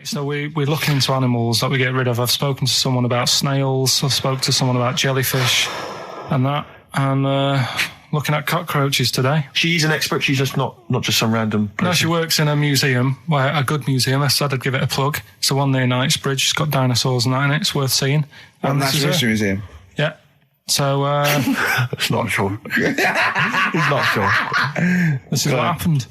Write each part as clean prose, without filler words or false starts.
So we're looking into animals that we get rid of. I've spoken to someone about snails. I've spoken to someone about jellyfish and that. And looking at cockroaches today. She's an expert. She's just not just some random person. No, she works in a museum, a good museum. I said I'd give it a plug. It's the one near Knightsbridge. It's got dinosaurs and that in it. It's worth seeing. And that's Nursery Museum? Yeah. So... It's not sure. He's not sure. This is what happened.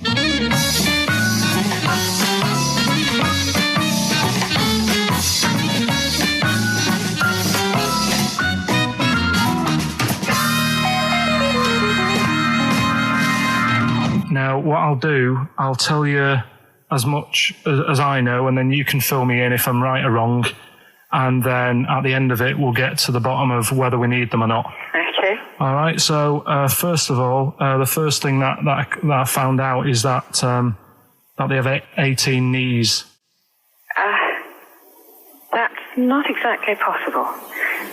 Now, what I'll do, I'll tell you as much as I know, and then you can fill me in if I'm right or wrong. And then at the end of it, we'll get to the bottom of whether we need them or not. Okay. All right. So, first of all, the first thing that I found out is that they have 18 knees. That's not exactly possible.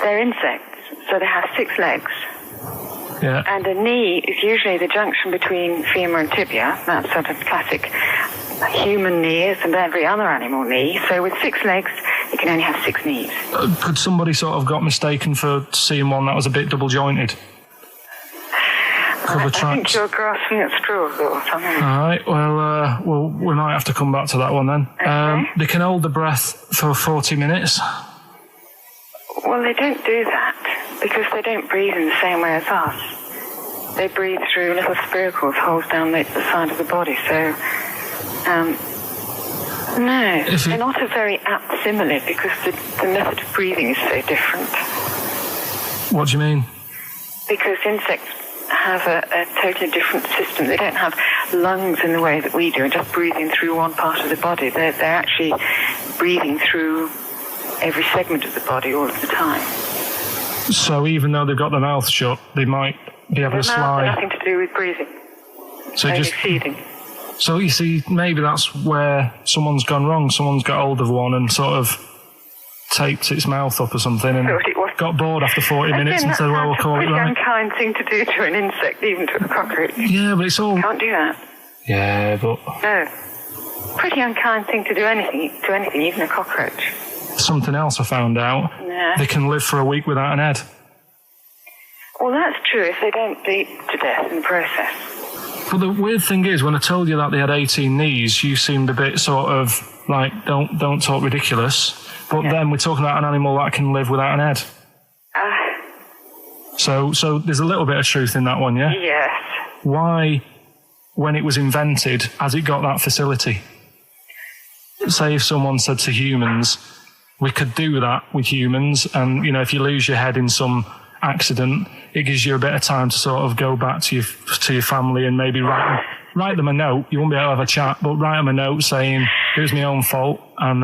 They're insects, so they have 6 legs. Yeah. And a knee is usually the junction between femur and tibia. That's sort of classic human knees and every other animal knee. So with 6 legs, you can only have 6 knees. Could somebody sort of got mistaken for seeing one that was a bit double jointed? I think you're grasping at straws or something. All right. Well, we might have to come back to that one then. Okay. They can hold the breath for 40 minutes. Well, they don't do that because they don't breathe in the same way as us. They breathe through little spiracles, holes down the side of the body. So, no, they're not a very apt simile because the method of breathing is so different. What do you mean? Because insects have a totally different system. They don't have lungs in the way that we do and just breathing through one part of the body. They're actually breathing through every segment of the body all of the time. So even though they've got their mouth shut, they might be able to slide. Their mouth has nothing to do with breathing. So only just feeding. So you see, maybe that's where someone's gone wrong. Someone's got hold of one and sort of taped its mouth up or something and got bored after 40 minutes and said, well, we'll call it right. It's a unkind thing to do to an insect, even to a cockroach. Yeah, but it's all... Can't do that. Yeah, but... No. Pretty unkind thing to do to anything, even a cockroach. Something else I found out. Yeah. They can live for a week without an head. Well, that's true if they don't bleed to death in the process. But the weird thing is, when I told you that they had 18 knees, you seemed a bit sort of like, don't talk ridiculous. But then we're talking about an animal that can live without an head. So there's a little bit of truth in that one, yeah? Yes. Why, when it was invented, has it got that facility? Say if someone said to humans, we could do that with humans, and, you know, if you lose your head in some accident, it gives you a bit of time to sort of go back to your family and maybe write them a note. You won't be able to have a chat, but write them a note saying, it was my own fault, and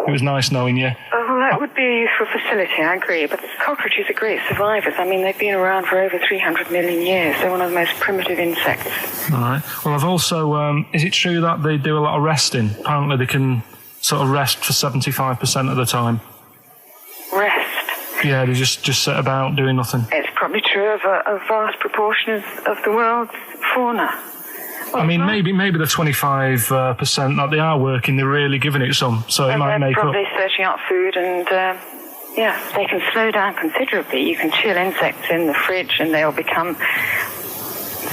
it was nice knowing you. Well, that would be a useful facility, I agree, but cockroaches are great survivors. I mean, they've been around for over 300 million years. They're one of the most primitive insects. All right. Well, I've also... is it true that they do a lot of resting? Apparently they can sort of rest for 75% of the time. Rest? Yeah, they just sit about doing nothing. It's probably true of a vast proportion of the world's fauna. Well, I mean, maybe the 25% that they are working, they're really giving it some, so it might make up. They're probably searching out food and, they can slow down considerably. You can chill insects in the fridge and they'll become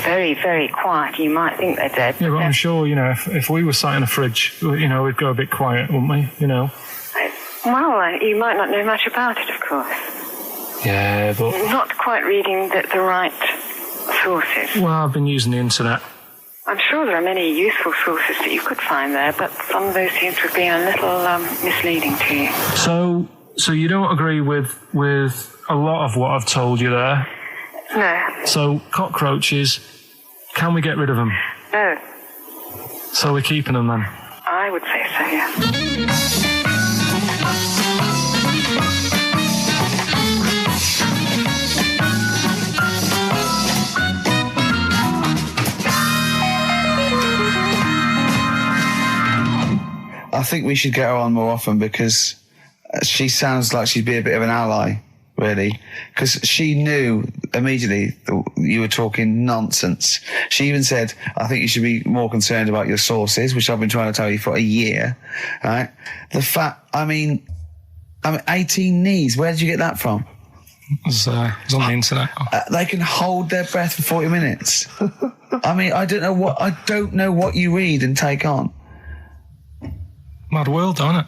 very, very quiet. You might think they're dead. Yeah, but I'm sure, you know, if we were sat in a fridge, you know, we'd go a bit quiet, wouldn't we, you know? Well, you might not know much about it, of course. Yeah, but... Not quite reading the right sources. Well, I've been using the internet. I'm sure there are many useful sources that you could find there, but some of those seem to have been a little misleading to you. So you don't agree with a lot of what I've told you there? No. So cockroaches, can we get rid of them? No. So we're keeping them then? I would say so, yeah. I think we should get her on more often because she sounds like she'd be a bit of an ally really, because she knew immediately that you were talking nonsense. She even said, I think you should be more concerned about your sources, which I've been trying to tell you for a year, right? The fact, I mean, 18 knees, where did you get that from? It was on the internet. They can hold their breath for 40 minutes. I mean, I don't know what you read and take on. Mad world, don't it?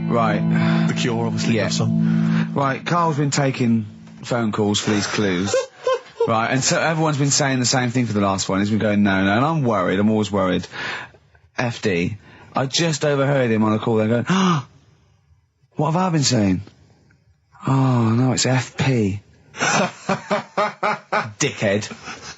Right. The Cure, obviously, Yeah. that song. Right, Carl's been taking phone calls for these clues. Right, and so everyone's been saying the same thing for the last one. He's been going, no, and I'm worried, I'm always worried. FD, I just overheard him on a call there going, what have I been saying? Oh, no, it's FP. Dickhead.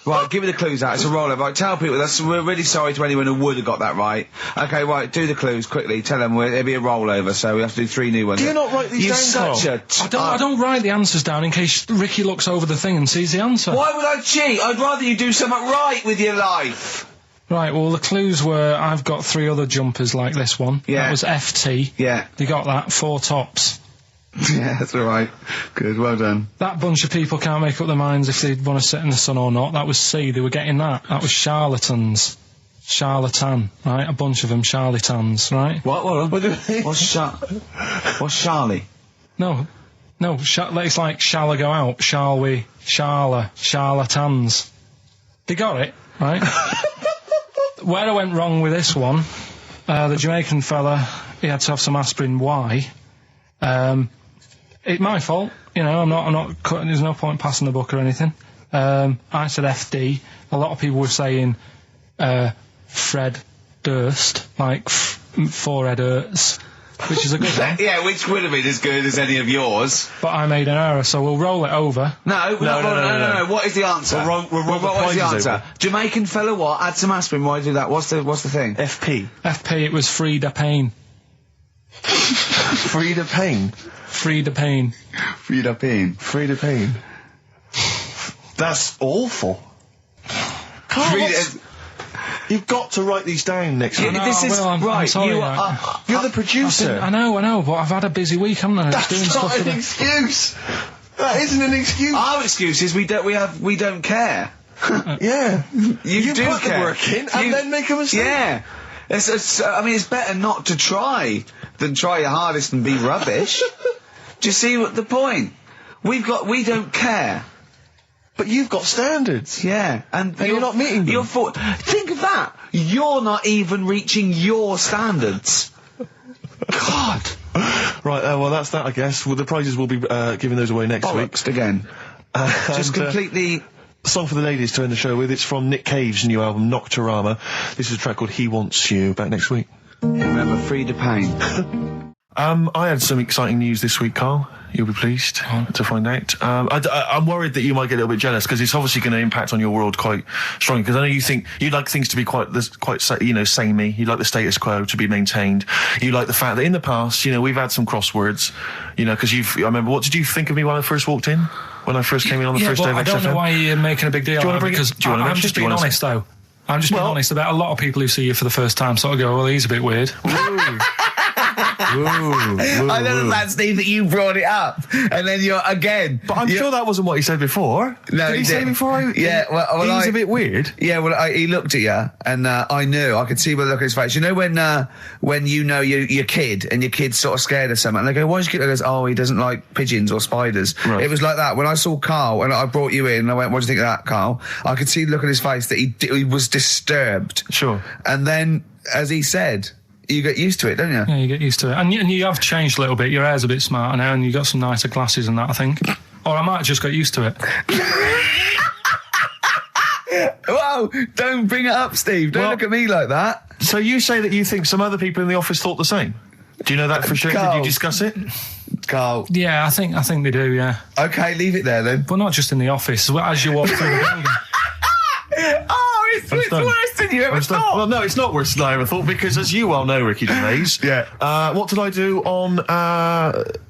Right, give me the clues out. It's a rollover. Right, tell people, we're really sorry to anyone who would have got that right. Okay, right, do the clues quickly. Tell them it'll be a rollover, so we have to do 3 new ones. Do you not write these down, You're such a... I don't write the answers down in case Ricky looks over the thing and sees the answer. Why would I cheat? I'd rather you do something right with your life. Right, well, the clues were I've got 3 other jumpers like this one. Yeah. That was FT. Yeah. You got that. 4 tops. Yeah, that's all right. Good, well done. That bunch of people can't make up their minds if they want to sit in the sun or not. That was C. They were getting that. That was charlatans. Charlatan, right? A bunch of them charlatans, right? What? What's Charlie? No. It's like, shall I go out? Shall we? Charlatans. They got it, right? Where I went wrong with this one, the Jamaican fella, he had to have some aspirin. Why? It's my fault, you know, I'm not cutting, there's no point passing the book or anything. I said FD. A lot of people were saying, Fred Durst, like, forehead hurts, which is a good one. Yeah, which would have been as good as any of yours. But I made an error, so we'll roll it over. No. What is the answer? What is the answer? Jamaican fella what? Add some aspirin, why do that? What's the thing? FP, it was Frida Payne. Frida Payne. Frida Payne. Frida Payne. That's awful. Carl, you've got to write these down next week. I'm sorry, You're the producer. I know, but I've had a busy week, haven't I? That's not an excuse. That isn't an excuse. Our excuse is we don't care. Yeah. You do put care. the work in and then make a mistake. Yeah. It's better not to try than try your hardest and be rubbish. Do you see what the point? We don't care. But you've got standards. Yeah. And you're not meeting them. Think of that. You're not even reaching your standards. God. Right, well, that's that, I guess. Well, the prizes will be giving those away next week. Bollocks again. Just completely... Song for the ladies to end the show with. It's from Nick Cave's new album, Nocturama. This is a track called He Wants You. Back next week. Remember, Frida Payne. I had some exciting news this week, Carl. You'll be pleased to find out. I'm worried that you might get a little bit jealous because it's obviously going to impact on your world quite strongly. Because I know you think you'd like things to be quite samey. You like the status quo to be maintained. You like the fact that in the past, we've had some crosswords. Because I remember. What did you think of me when I first walked in? When I first came in on the first day of XFM? I don't know why you're making a big deal out of it, because I'm just being honest, though. I'm just being honest about a lot of people who see you for the first time sort of go, well, he's a bit weird. I don't know that, Steve, that you brought it up, and then you're again. But I'm sure that wasn't what he said before. No, did he say before? Well, he's a bit weird. Yeah, well, he looked at you, and I knew. I could see by the look on his face. You know when you know your kid, and your kid's sort of scared of something, and they go, "Why's your kid?" He goes, "Oh, he doesn't like pigeons or spiders." Right. It was like that when I saw Karl, and I brought you in, and I went, "What do you think of that, Karl?" I could see the look on his face that he was disturbed. Sure. And then, as he said, you get used to it, don't you? Yeah, you get used to it. And you have changed a little bit. Your hair's a bit smarter now, and you've got some nicer glasses and that, I think. Or I might have just got used to it. Whoa, don't bring it up, Steve. Don't look at me like that. So you say that you think some other people in the office thought the same? Do you know that for sure? Carl. Did you discuss it? Carl. Yeah, I think they do, yeah. Okay, leave it there then. But not just in the office, as you walk through the building. Oh, it's worse than you ever thought. Well, no, it's not worse than I ever thought, because as you well know, Ricky Gervais, yeah. What did I do on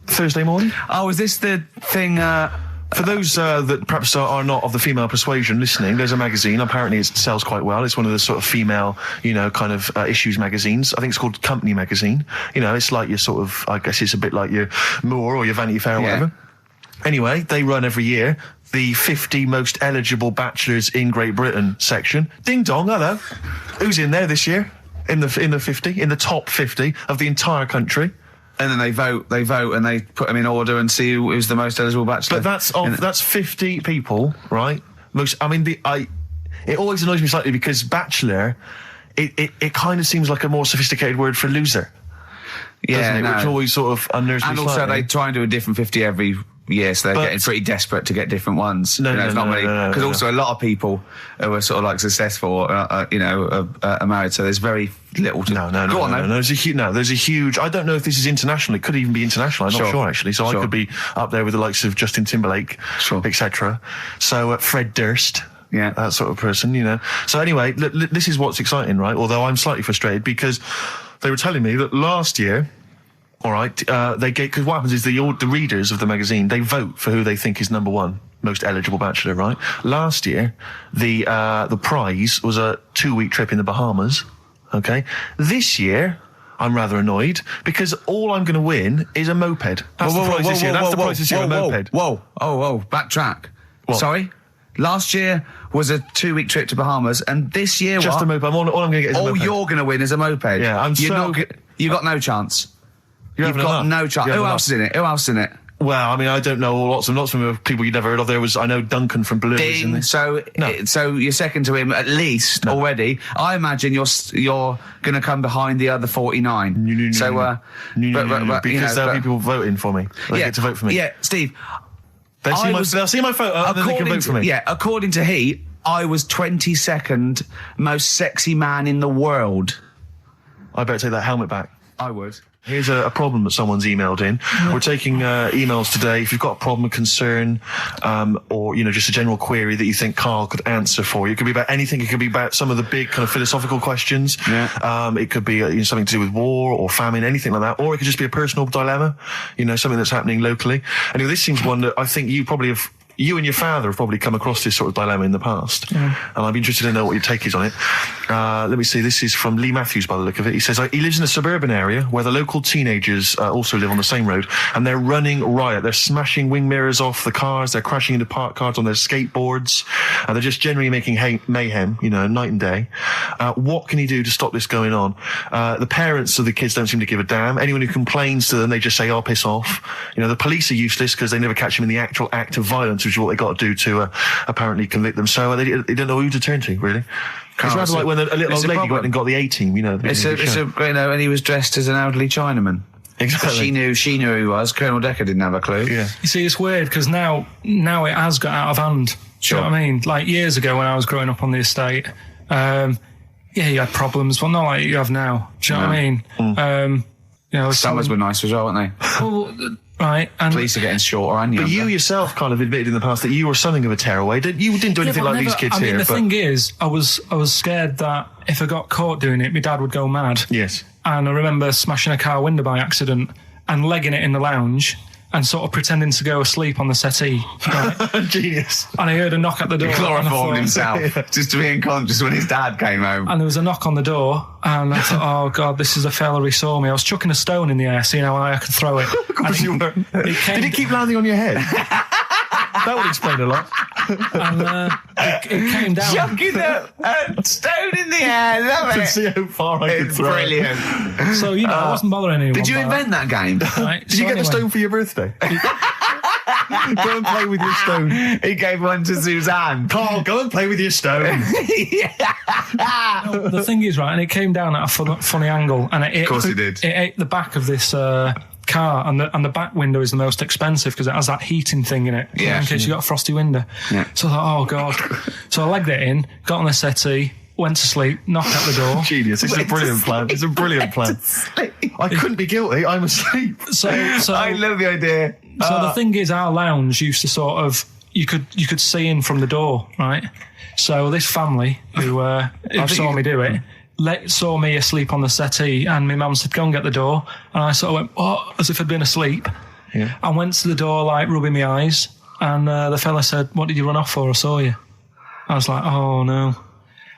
Thursday morning? Oh, was this the thing For those that perhaps are not of the female persuasion listening, there's a magazine. Apparently it sells quite well. It's one of the sort of female, kind of issues magazines. I think it's called Company Magazine. It's like your sort of, I guess it's a bit like your Moore or your Vanity Fair or whatever. Anyway, they run every year the 50 most eligible bachelors in Great Britain section. Ding dong, hello. Who's in there this year? In the 50, in the top 50 of the entire country. And then they vote, and they put them in order and see who's the most eligible bachelor. But that's 50 people, right? It always annoys me slightly because bachelor, it kind of seems like a more sophisticated word for loser. Yeah, which always sort of unnerves me slightly. And also they try and do a different 50 every year, so they're getting pretty desperate to get different ones. No, because also a lot of people who are sort of like successful, are married, so there's very little to... No. There's a huge... I don't know if this is international. It could even be international. I'm not sure, actually. So I could be up there with the likes of Justin Timberlake, etc. So Fred Durst... Yeah, that sort of person, So anyway, this is what's exciting, right? Although I'm slightly frustrated because they were telling me that last year, all right, because what happens is the readers of the magazine, they vote for who they think is number one most eligible bachelor, right? Last year, the prize was a 2-week trip in the Bahamas. Okay, this year. I'm rather annoyed because all I'm going to win is a moped. That's the prize this year. That's the prize this year, a moped. Whoa, backtrack. What? Sorry? Last year was a 2-week trip to Bahamas, and this year just a moped. All I'm going to get is a moped. All you're going to win is a moped. Yeah, you've got no chance. You've got no chance. Who else is in it? Well, I mean, I don't know lots of people you'd never heard of. I know Duncan from Blue. Ding. So you're second to him at least already. I imagine you're going to come behind the other 49. Because there'll be people voting for me. They get to vote for me. Yeah, Steve. They'll see my photo and then they can vote for me. Yeah, according to Heat, I was 22nd most sexy man in the world. I better take that helmet back. I would. Here's a problem that someone's emailed in. We're taking emails today. If you've got a problem, a concern, or just a general query that you think Karl could answer for you, it could be about anything. It could be about some of the big kind of philosophical questions. Yeah. It could be something to do with war or famine, anything like that, or it could just be a personal dilemma. Something that's happening locally. Anyway, this seems one that I think you probably have. You and your father have probably come across this sort of dilemma in the past. And I'd be interested to know what your take is on it. Let me see. This is from Lee Matthews by the look of it. He says, he lives in a suburban area where the local teenagers also live on the same road, and they're running riot. They're smashing wing mirrors off the cars. They're crashing into parked cars on their skateboards. And they're just generally making mayhem, night and day. What can he do to stop this going on? The parents of the kids don't seem to give a damn. Anyone who complains to them, they just say, piss off. The police are useless because they never catch them in the actual act of violence, which is what they got to do to apparently convict them. So they don't know who to turn to, really. It's rather like when a little old lady went and got the A-team, and he was dressed as an elderly Chinaman. Exactly. She knew who he was. Colonel Decker didn't have a clue. Yeah. You see, it's weird because now it has got out of hand. Do you know what I mean? Like years ago when I was growing up on the estate, you had problems, but not like you have now. Do you know what I mean? Summers were nice as well, weren't they? Well, right. And police are getting shorter and younger. But you yourself kind of admitted in the past that you were something of a tearaway. You didn't do anything like these kids here. The thing is, I was scared that if I got caught doing it, my dad would go mad. Yes. And I remember smashing a car window by accident and legging it in the lounge and sort of pretending to go asleep on the settee. Right? Genius. And I heard a knock at the door. He chloroformed himself just to be unconscious when his dad came home. And there was a knock on the door, and I thought, oh God, this is a fella who saw me. I was chucking a stone in the air, seeing how high I could throw it. Of course you were. Did it keep landing on your head? That would explain a lot. And it came down. Chucking a stone in the air, love it. To see how far I could throw brilliant. it. So, I wasn't bothering anyone. Did you invent that game? Right? Did you get the stone for your birthday? Go and play with your stone. He gave one to Suzanne. Karl, go and play with your stone. No, the thing is, right, and it came down at a funny angle. And of course it did. It ate the back of this car, and the back window is the most expensive because it has that heating thing in it. Yeah. In case you got a frosty window. Yeah. So I thought, oh God. So I legged it in, got on the settee, went to sleep, knocked at the door. Genius. It's a brilliant plan. It's a brilliant plan. I couldn't be guilty. I'm asleep. So I love the idea. So the thing is, our lounge used to sort of, you could see in from the door, right? So this family who saw me do it, saw me asleep on the settee, and my mum said, go and get the door. And I sort of went, what? As if I'd been asleep. Yeah. I went to the door, like, rubbing my eyes. And the fella said, "What did you run off for? I saw you." I was like, "Oh no."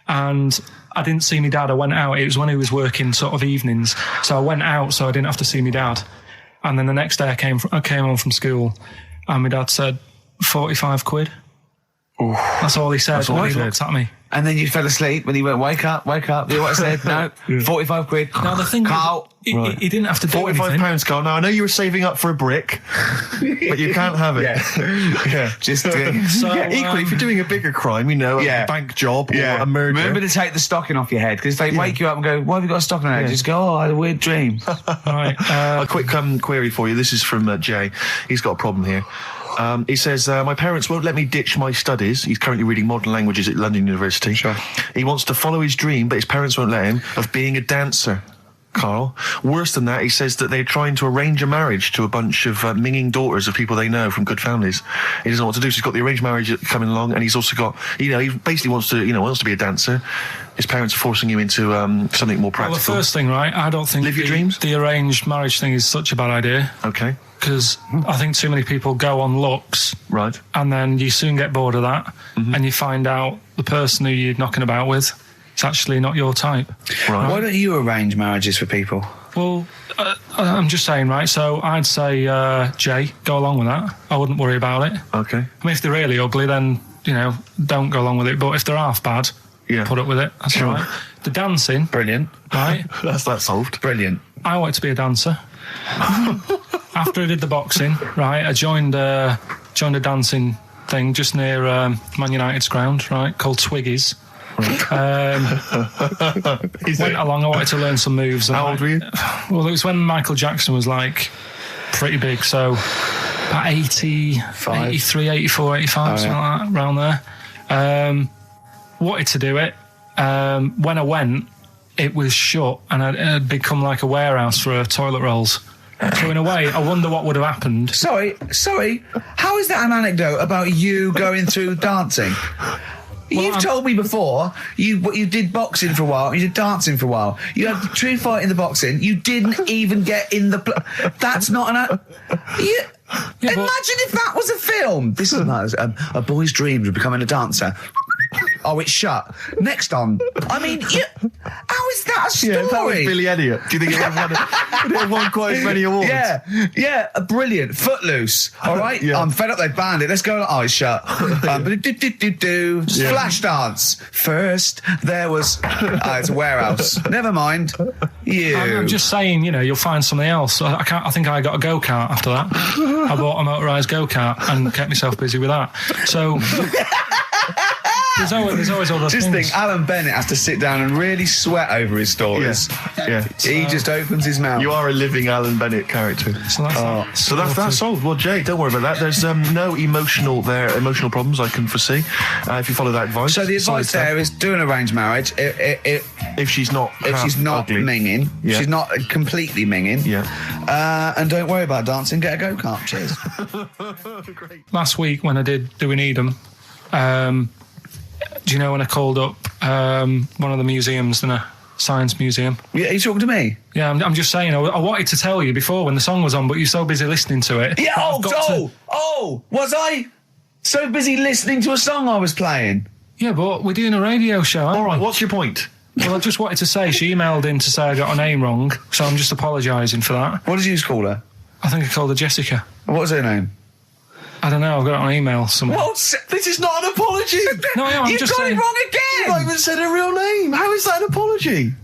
And I didn't see my dad. I went out. It was when he was working sort of evenings. So I went out so I didn't have to see my dad. And then the next day I came home from school and my dad said, 45 quid. Ooh. That's all he said That's all when he he said. looked at me. And then you fell asleep when he went, wake up. You know what I said? No, 45 quid. Now the thing Carl. is, he didn't have to do £45, anything. Carl. Now, I know you were saving up for a brick, but you can't have it. Yeah. Just So, equally, if you're doing a bigger crime, a bank job or a murder. Remember to take the stocking off your head, because if they wake you up and go, "Why have you got a stocking on your head?" Just go, "Oh, I had a weird dream." Right. A quick query for you. This is from Jay. He's got a problem here. He says, my parents won't let me ditch my studies. He's currently reading modern languages at London University. Sure. He wants to follow his dream, but his parents won't let him, of being a dancer. Carl. Worse than that, he says that they're trying to arrange a marriage to a bunch of minging daughters of people they know from good families. He doesn't know what to do, so he's got the arranged marriage coming along, and he's also got, he basically wants to be a dancer. His parents are forcing him into something more practical. Well, the first thing, right, I don't think Live your dreams? The arranged marriage thing is such a bad idea. Okay. Because I think too many people go on looks. Right. And then you soon get bored of that, and you find out the person who you're knocking about with is actually not your type. Right. Why don't you arrange marriages for people? Well, I'm just saying, right, so I'd say, Jay, go along with that. I wouldn't worry about it. Okay. I mean, if they're really ugly, then, don't go along with it. But if they're half bad, put up with it. That's Sure. all right. The dancing. Brilliant. Right. That's that solved. Brilliant. I wanted to be a dancer. After I did the boxing, right, I joined a dancing thing just near Man United's ground, right, called Twiggy's. Went along, I wanted to learn some moves. How old were you? Well, it was when Michael Jackson was, like, pretty big, so about 83, 84, 85, something like that, around there. Wanted to do it. When I went, it was shut, and it had become like a warehouse for toilet rolls. So in a way, I wonder what would have happened. Sorry. How is that an anecdote about you going through dancing? You've told me before you did boxing for a while, you did dancing for a while. You had a true fight in the boxing. You didn't even get in the. That's not an. Imagine if that was a film. This is like a boy's dreams of becoming a dancer. Oh, it's shut. Next on. I mean, how is that a story? Yeah, if that was Billy Elliot, do you think it would have won quite as many awards? Yeah, brilliant. Footloose. All right, I'm fed up. They banned it. Let's go. Oh, it's shut. Flash dance. First, there was. It's a warehouse. Never mind. I'm just saying, you'll find something else. I think I got a go-kart after that. I bought a motorised go-kart and kept myself busy with that. So. There's always other just things. Think, Alan Bennett has to sit down and really sweat over his stories. Yeah. He just opens his mouth. You are a living Alan Bennett character. So that's solved. Well, Jay, don't worry about that. There's no emotional problems I can foresee if you follow that advice. So the advice there is do an arranged marriage. If she's not ugly. minging, she's not completely minging. Yeah. And don't worry about dancing. Get a go-kart. Cheers. Great. Last week when I did Do We Need 'Em, do you know when I called up one of the museums in a science museum? Yeah, are you talking to me? Yeah, I'm just saying, I wanted to tell you before when the song was on, but you're so busy listening to it. Yeah, was I so busy listening to a song I was playing? Yeah, but we're doing a radio show, aren't we? All right, what's your point? Well, I just wanted to say, she emailed in to say I got her name wrong, so I'm just apologising for that. What did you call her? I think I called her Jessica. What was her name? I don't know, I've got it on email somewhere. This is not an apology. No, I'm just saying. You've got it wrong again. You've not even said her real name. How is that an apology?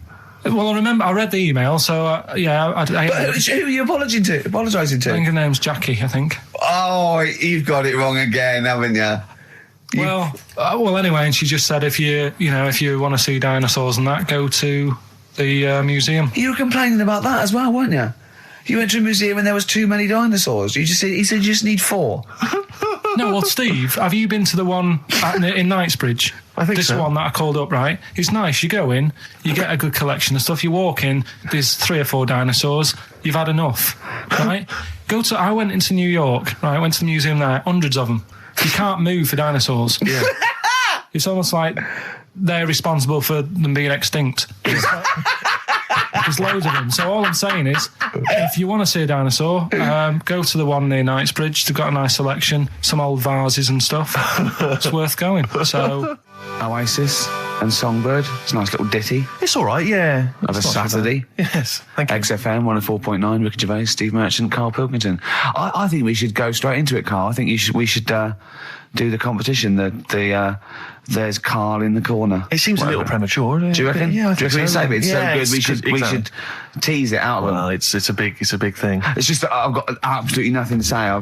Well, I remember I read the email, so But who are you apologising to? I think her name's Jackie, I think. Oh, you've got it wrong again, haven't you? Well, anyway, and she just said if you want to see dinosaurs and that, go to the museum. You were complaining about that as well, weren't you? You went to a museum and there was too many dinosaurs. He said you just need 4. No, well, Steve, have you been to the one in Knightsbridge? I think this so. One that I called up, right? It's nice. You go in, you get a good collection of stuff. You walk in, there's 3 or 4 dinosaurs. You've had enough, right? I went into New York, right? I went to the museum there, hundreds of them. You can't move for dinosaurs. Yeah. It's almost like they're responsible for them being extinct. There's loads of them. So all I'm saying is, if you want to see a dinosaur, go to the one near Knightsbridge. They've got a nice selection, some old vases and stuff. It's worth going. So Oasis and Songbird. It's a nice little ditty It's all right, yeah. of a Saturday. Yes, thank you. XFM 104.9, Ricky Gervais, Steve Merchant, Karl Pilkington. I think we should go straight into it, Karl. I think we should do the competition. There's Karl in the corner. It seems a little premature. Do you reckon? Yeah, I Do you think reckon so. it's so Yeah, good? We should tease it out of them. Well, it's a big thing. It's just that I've got absolutely nothing to say.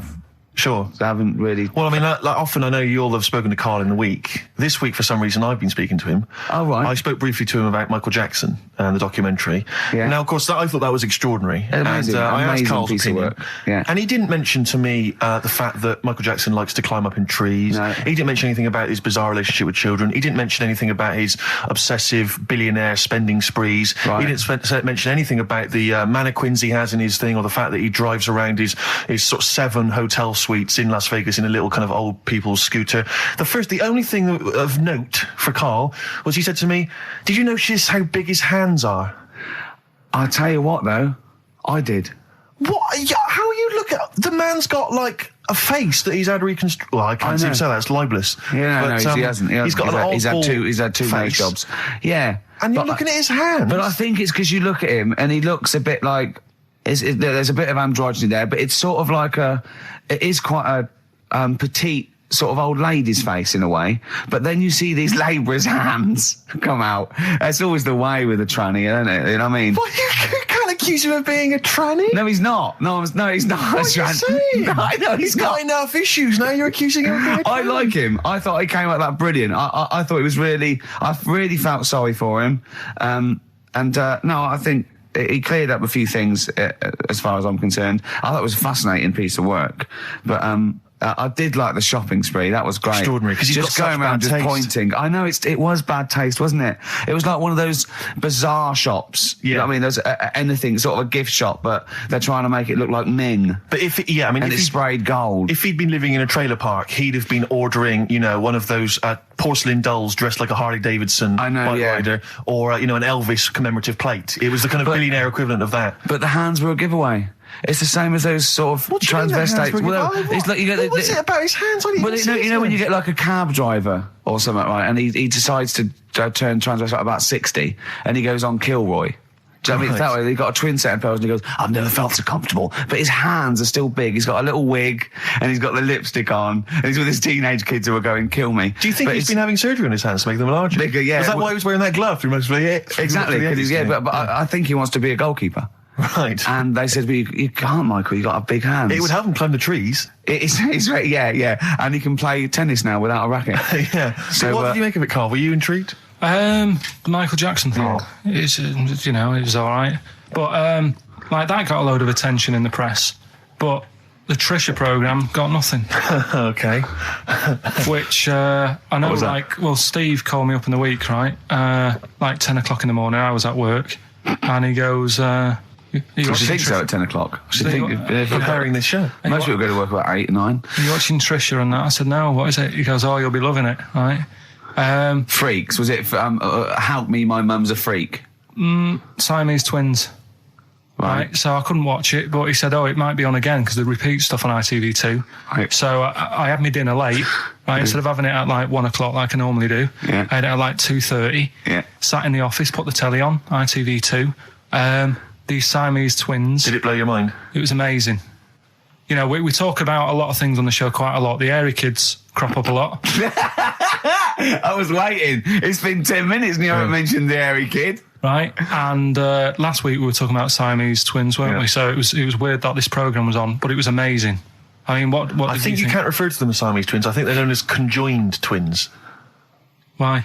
Sure. I haven't really. Well, I mean, like often I know you all have spoken to Karl in the week. This week, for some reason, I've been speaking to him. Oh, right. I spoke briefly to him about Michael Jackson and the documentary. Yeah. Now, of course, I thought that was extraordinary. Amazing, and I asked amazing Karl's piece of opinion. work. Yeah. And he didn't mention to me the fact that Michael Jackson likes to climb up in trees. No. He didn't mention anything about his bizarre relationship with children. He didn't mention anything about his obsessive billionaire spending sprees. Right. He didn't mention anything about the mannequins he has in his thing, or the fact that he drives around his sort of 7 hotel suites in Las Vegas in a little kind of old people's scooter. The only thing of note for Karl was he said to me, "Did you notice how big his hands are?" I'll tell you what, though, I did. What? How you look at the man's got like a face that he's had reconstructed. Well, I can't seem to say that. It's libelous. Yeah, but, no, he hasn't. He's got an old he's had two nose face. jobs. Yeah, And you're looking at his hands. But I think it's because you look at him and he looks a bit like there's a bit of androgyny there, but it's sort of like it is quite a petite sort of old lady's face in a way. But then you see these labourers' hands come out. That's always the way with a tranny, isn't it? You know what I mean? Well, you can't accuse him of being a tranny. No, he's not. No, he's not. What are you saying? No, I know He's got enough issues. Now you're accusing him of being a tranny. I like him. I thought he came out that brilliant. I thought it was really. I really felt sorry for him. No, I think he cleared up a few things as far as I'm concerned. I thought it was a fascinating piece of work, but I did like the shopping spree. That was great. Extraordinary, because he's just got going such around bad just taste. pointing. I know it was bad taste, wasn't it? It was like one of those bizarre shops. Yeah. You know what I mean? There's anything, sort of a gift shop, but they're trying to make it look like Ming. But if it's sprayed gold. If he'd been living in a trailer park, he'd have been ordering, one of those porcelain dolls dressed like a Harley Davidson bike rider, or an Elvis commemorative plate. It was the kind of billionaire equivalent of that. But the hands were a giveaway. It's the same as those sort of transvestites. It's like you get. What's it about his hands? You know when you get like a cab driver or something, right? And he decides to turn transvestite about 60, and he goes on Kilroy. Do you know what I mean? That way, he got a twin set of pearls, and he goes, "I've never felt so comfortable." But his hands are still big. He's got a little wig, and he's got the lipstick on, and he's with his teenage kids who are going, "Kill me." Do you think he's been having surgery on his hands to make them larger? Bigger, yeah. Is that why he was wearing that glove through most of the Exactly. But I think he wants to be a goalkeeper. Right. And they said, you can't, Michael, you got a big hands. It would help him climb the trees. It's yeah. And he can play tennis now without a racket. Yeah. So what did you make of it, Karl? Were you intrigued? The Michael Jackson thing, it's, it was all right. But, that got a load of attention in the press. But the Trisha programme got nothing. Okay. Which, I know, Steve called me up in the week, right? 10 o'clock in the morning, I was at work. And he goes, I should think so at 10 o'clock. I should think preparing this show. Most people go to work about 8, 9. Are you watching Trisha and that? I said, no, what is it? He goes, oh, you'll be loving it, right? Freaks, was it, Help Me, My Mum's a Freak? Siamese twins. Right. So I couldn't watch it, but he said, it might be on again because they repeat stuff on ITV2. Right. So I had my dinner late, right? Instead of having it at 1 o'clock like I normally do, I had it at 2:30. Yeah. Sat in the office, put the telly on, ITV2. These Siamese twins. Did it blow your mind? It was amazing. We talk about a lot of things on the show quite a lot. The Airy Kids crop up a lot. I was waiting. It's been 10 minutes and you haven't mentioned the Airy Kid. Right, and last week we were talking about Siamese twins, weren't we? So it was weird that this programme was on, but it was amazing. I mean, what I think you can't refer to them as Siamese twins. I think they're known as conjoined twins. Why?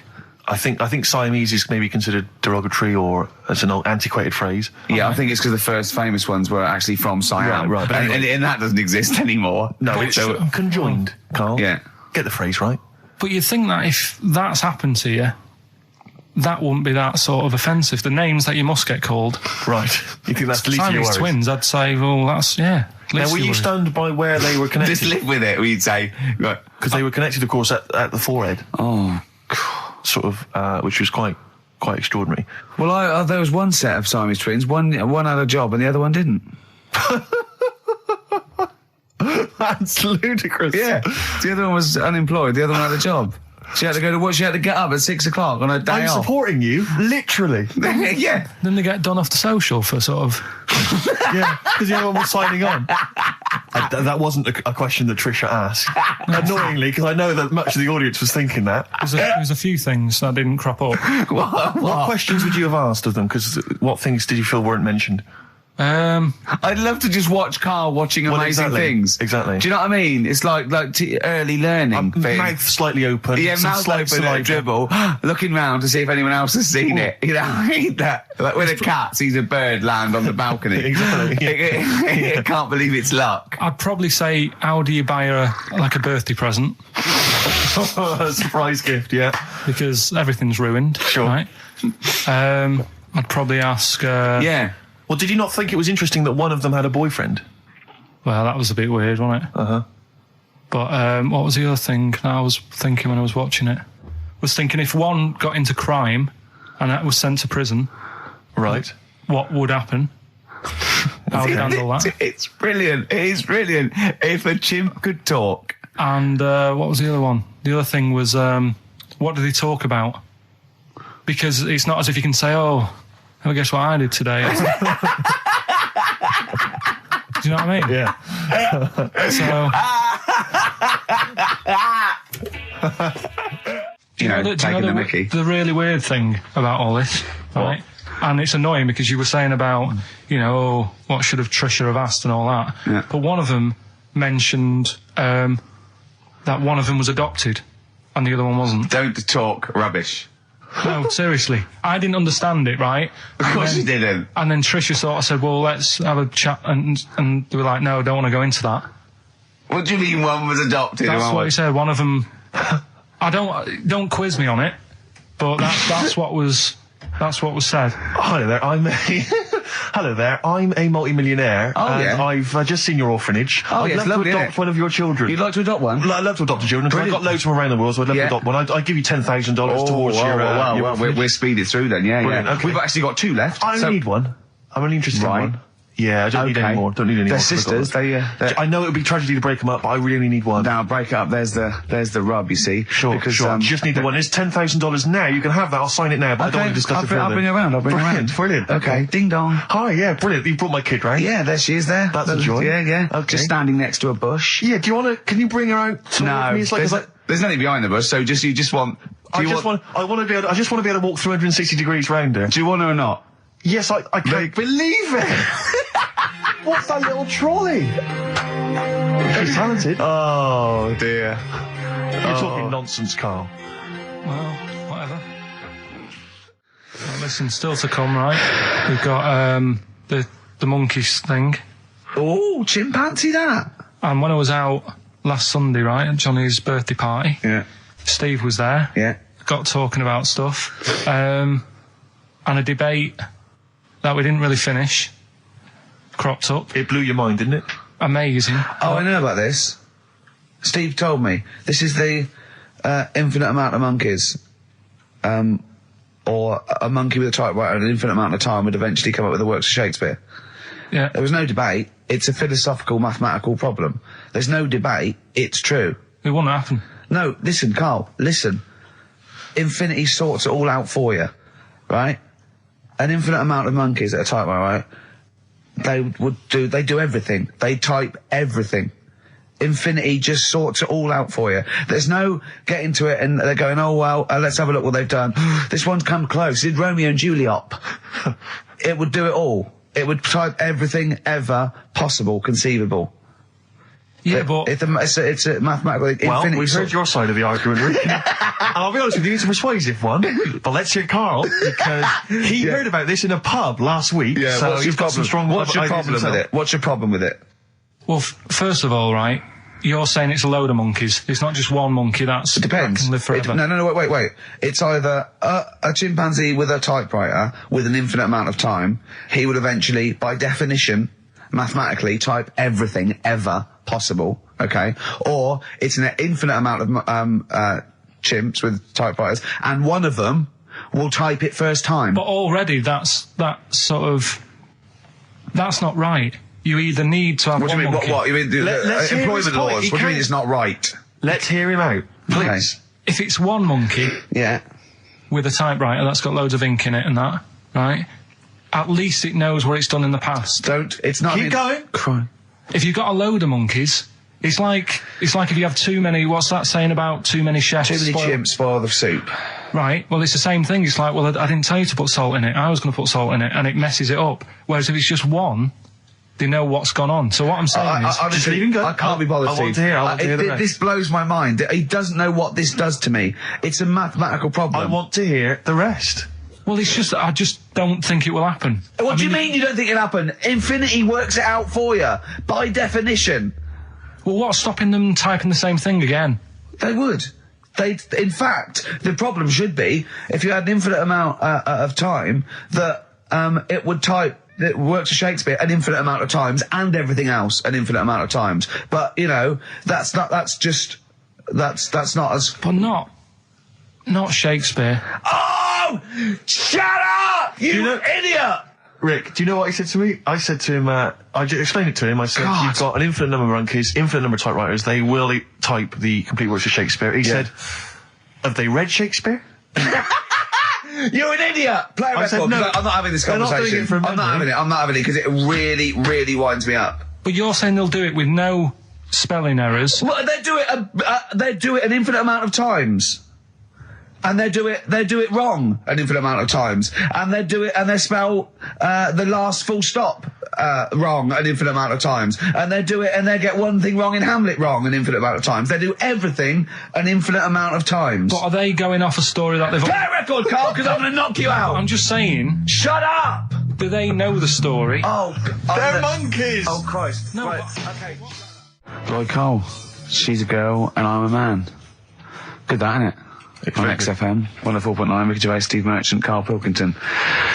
I think Siamese is maybe considered derogatory or as an old antiquated phrase. Yeah, I think it's because the first famous ones were actually from Siam. Right. But and that doesn't exist anymore. No, it's conjoined, Karl. Yeah. Get the phrase right. But you'd think that if that's happened to you, that wouldn't be that sort of offensive. The names that you must get called. Right. You think that's the least of your worries? Siamese twins, I'd say, well, that's, yeah. Now, were you stunned by where they were connected? Just live with it, we'd say. Because they were connected, of course, at the forehead. Oh. Sort of, which was quite quite extraordinary. Well, there was one set of Siamese twins. One had a job and the other one didn't. That's ludicrous. Yeah, the other one was unemployed. The other one had a job. She had to go to work. She had to get up at 6 o'clock on her day I'm off. supporting you, literally. Yeah. Then they get done off the social for sort of... Yeah, because the other one was signing on. That wasn't a question that Trisha asked. Annoyingly, because I know that much of the audience was thinking that. There's a few things that didn't crop up. What questions would you have asked of them? Because what things did you feel weren't mentioned? I'd love to just watch Karl watching amazing things. Exactly. Do you know what I mean? It's like early learning thing. Mouth slightly open. Yeah, mouth open at a dribble, looking round to see if anyone else has seen it. You know, I hate that. Like when a cat sees a bird land on the balcony. Exactly. It can't believe it's luck. I'd probably say, how do you buy her like a birthday present? A surprise gift, yeah. Because everything's ruined. Sure. Right? I'd probably ask... Yeah. Well, did you not think it was interesting that one of them had a boyfriend? Well, that was a bit weird, wasn't it? Uh-huh. But what was the other thing that I was thinking when I was watching it? I was thinking if one got into crime and that was sent to prison, right, what would happen? How would you handle that? It's brilliant. It is brilliant. If a chimp could talk. And what was the other one? The other thing was, what did they talk about? Because it's not as if you can say, oh, guess what I did today? Do you know what I mean? Yeah. Taking the mickey. The really weird thing about all this, right? And it's annoying because you were saying about, what should have Trisha have asked and all that. Yeah. But one of them mentioned that one of them was adopted and the other one wasn't. Don't talk rubbish. No, seriously. I didn't understand it, right? Of course you didn't. And then Trisha sort of said, well, let's have a chat. And they were like, no, don't want to go into that. What do you mean one was adopted? That's what he said. One of them... don't quiz me on it, but that's what was said. Hello there, I'm a multi-millionaire, and I've just seen your orphanage. I'd love to adopt one of your children. You'd like to adopt one? I'd love to adopt a children, because I've got loads from around the world, so I'd love to adopt one. I'd give you $10,000 towards your we're speeding through then, yeah. Okay. We've actually got 2 left. I only need one. I'm only interested in one. Yeah, I don't need any more. Don't need any more. They're sisters. I know it would be tragedy to break them up, but I really only need one. Now, break it up. There's the rub, you see. Sure. You just need the one. It's $10,000 now. You can have that. I'll sign it now, but I don't want to discuss it further. I'll bring her around. Brilliant. Okay. Ding dong. Hi, yeah, brilliant. You brought my kid round. Yeah, there she is there. That's a joy. Yeah. Okay. Just standing next to a bush. Yeah, can you bring her out to me? There's nothing behind the bush, so you just want... I just want to be able to walk 360 degrees round her. Do you want her or not? Yes, I can't believe it. What's that little trolley? She's talented. Oh, dear. You're talking nonsense, Karl. Well, whatever. Well, listen, still to come, right? We've got the monkeys thing. Oh, chimpanzee that. And when I was out last Sunday, right, at Johnny's birthday party, Steve was there. Yeah. Got talking about stuff. And a debate that we didn't really finish cropped up. It blew your mind, didn't it? Amazing. Oh, I know about this. Steve told me. This is the infinite amount of monkeys. Or a monkey with a typewriter and an infinite amount of time would eventually come up with the works of Shakespeare. Yeah. There was no debate. It's a philosophical, mathematical problem. There's no debate. It's true. It wouldn't happen. No, listen, Karl, listen. Infinity sorts it all out for you, right? An infinite amount of monkeys at a typewriter, right? They do everything. They type everything. Infinity just sorts it all out for you. There's no getting to it and they're going, oh, well, let's have a look what they've done. This one's come close. Did Romeo and Juliet. It would do it all. It would type everything ever possible, conceivable. Yeah, but... It's a mathematical... Well, we've heard your side of the argument, Rick. And I'll be honest with you, it's a persuasive one. But let's hear Karl, because he heard about this in a pub last week. Yeah, so he's got some strong What's your problem with it? What's your problem with it? Well, first of all, right, you're saying it's a load of monkeys. It's not just one monkey that can live forever. No, wait. It's either a chimpanzee with a typewriter with an infinite amount of time. He would eventually, by definition, mathematically, type everything ever possible, okay? Or it's an infinite amount of chimps with typewriters, and one of them will type it first time. But already that's not right. You either need to have What do you mean? monkey. What? You mean Let's hear his employment point. laws? He What do you mean can't- it's not right? Let's hear him out, please. Okay. If it's one monkey Yeah. with a typewriter that's got loads of ink in it and that, right? At least it knows where it's done in the past. It's not... Keep going. Crime. If you've got a load of monkeys, it's like if you have too many. What's that saying about too many chefs? Too many chimps spoil the soup. Right. Well, it's the same thing. It's like, well, I didn't tell you to put salt in it. I was going to put salt in it, and it messes it up. Whereas if it's just one, they know what's gone on. So what I'm saying is, honestly, leave him go. I can't be bothered. I want to hear. I want to hear the rest. This blows my mind. He doesn't know what this does to me. It's a mathematical problem. I want to hear the rest. well, it's just I just don't think it will happen. What do you mean you don't think it'll happen? Infinity works it out for you by definition. Well, what's stopping them typing the same thing again? They would. In fact, the problem should be if you had an infinite amount of time that it would type. It works for Shakespeare an infinite amount of times and everything else an infinite amount of times. But you know, that's not as. But not Shakespeare. Oh, shut up, you idiot! Rick, do you know what he said to me? I said to him, I explained it to him. I said, God. you've got an infinite number of monkeys, infinite number of typewriters. They will type the complete works of Shakespeare. He said, have they read Shakespeare? You're an idiot! Play a I record. said, no, I'm not having this they're not conversation. doing it from I'm not having memory. it. I'm not having it because it really, really winds me up. But you're saying they'll do it with no spelling errors. Well, they do it. They do it an infinite amount of times, and they do it wrong an infinite amount of times, and they do it and they spell the last full stop wrong an infinite amount of times, and they do it and they get one thing wrong in Hamlet wrong an infinite amount of times. They do everything an infinite amount of times. But are they going off a story that they've... Play a record, Carl, because I'm going to knock you out. I'm just saying, Shut up! do they know the story? Oh, They're monkeys! Oh Christ! No, Right. but- Okay. Lloyd Cole, she's a girl and I'm a man. Good that, innit? On XFM, 104.9, Ricky Gervais, Steve Merchant, Karl Pilkington.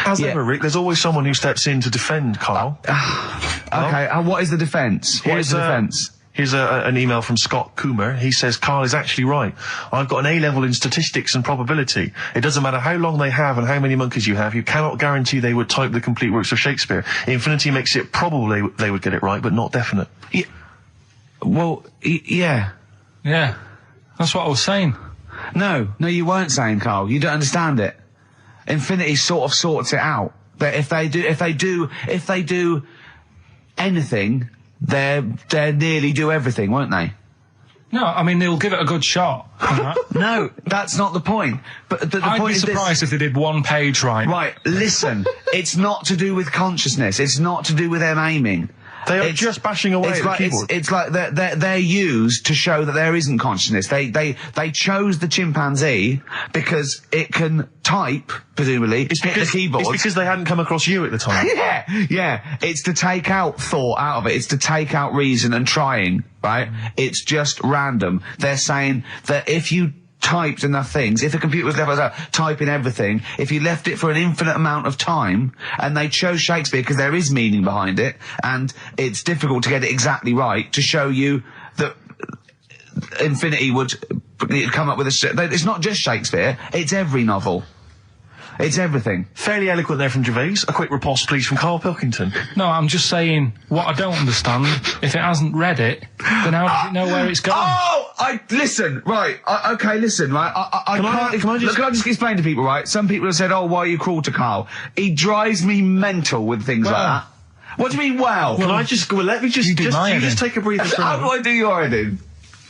As Yeah. ever, Rick, there's always someone who steps in to defend Karl. Okay, what is the defence? What is the defence? Here's an email from Scott Coomer. He says, Karl is actually right. I've got an A-level in statistics and probability. It doesn't matter how long they have and how many monkeys you have. You cannot guarantee they would type the complete works of Shakespeare. Infinity makes it probable they would get it right, but not definite. Yeah. Well, yeah. Yeah, that's what I was saying. No, you weren't saying, Carl. You don't understand it. Infinity sort of sorts it out. That if they do anything, they nearly do everything, won't they? No, I mean, they'll give it a good shot. Right? No, that's not the point. But the I'd point be is this. surprised if they did one page right. Right, listen. It's not to do with consciousness. It's not to do with them aiming. They are It's- just bashing away it's at the like, keyboard. It's like they're used to show that there isn't consciousness. They chose the chimpanzee because it can type, presumably, hit the keyboard. It's because they hadn't come across you at the time. Yeah. It's to take out thought out of it. It's to take out reason and trying, right? It's just random. They're saying that if you typed enough things, if the computer was left typing everything, if you left it for an infinite amount of time, and they chose Shakespeare because there is meaning behind it, and it's difficult to get it exactly right, to show you that Infinity would come up with it's not just Shakespeare, it's every novel. It's everything. Fairly eloquent there from Gervais. A quick riposte, please, from Karl Pilkington. No, I'm just saying, what I don't understand, if it hasn't read it, then how does it know where it's going? Listen, right, listen, right, Can I just explain to people, right, some people have said, oh, why are you cruel to Karl? He drives me mental with things like that. What do you mean, well? Can I just, let me just, You do my just editing. take a breather for a How do moment. I do your editing?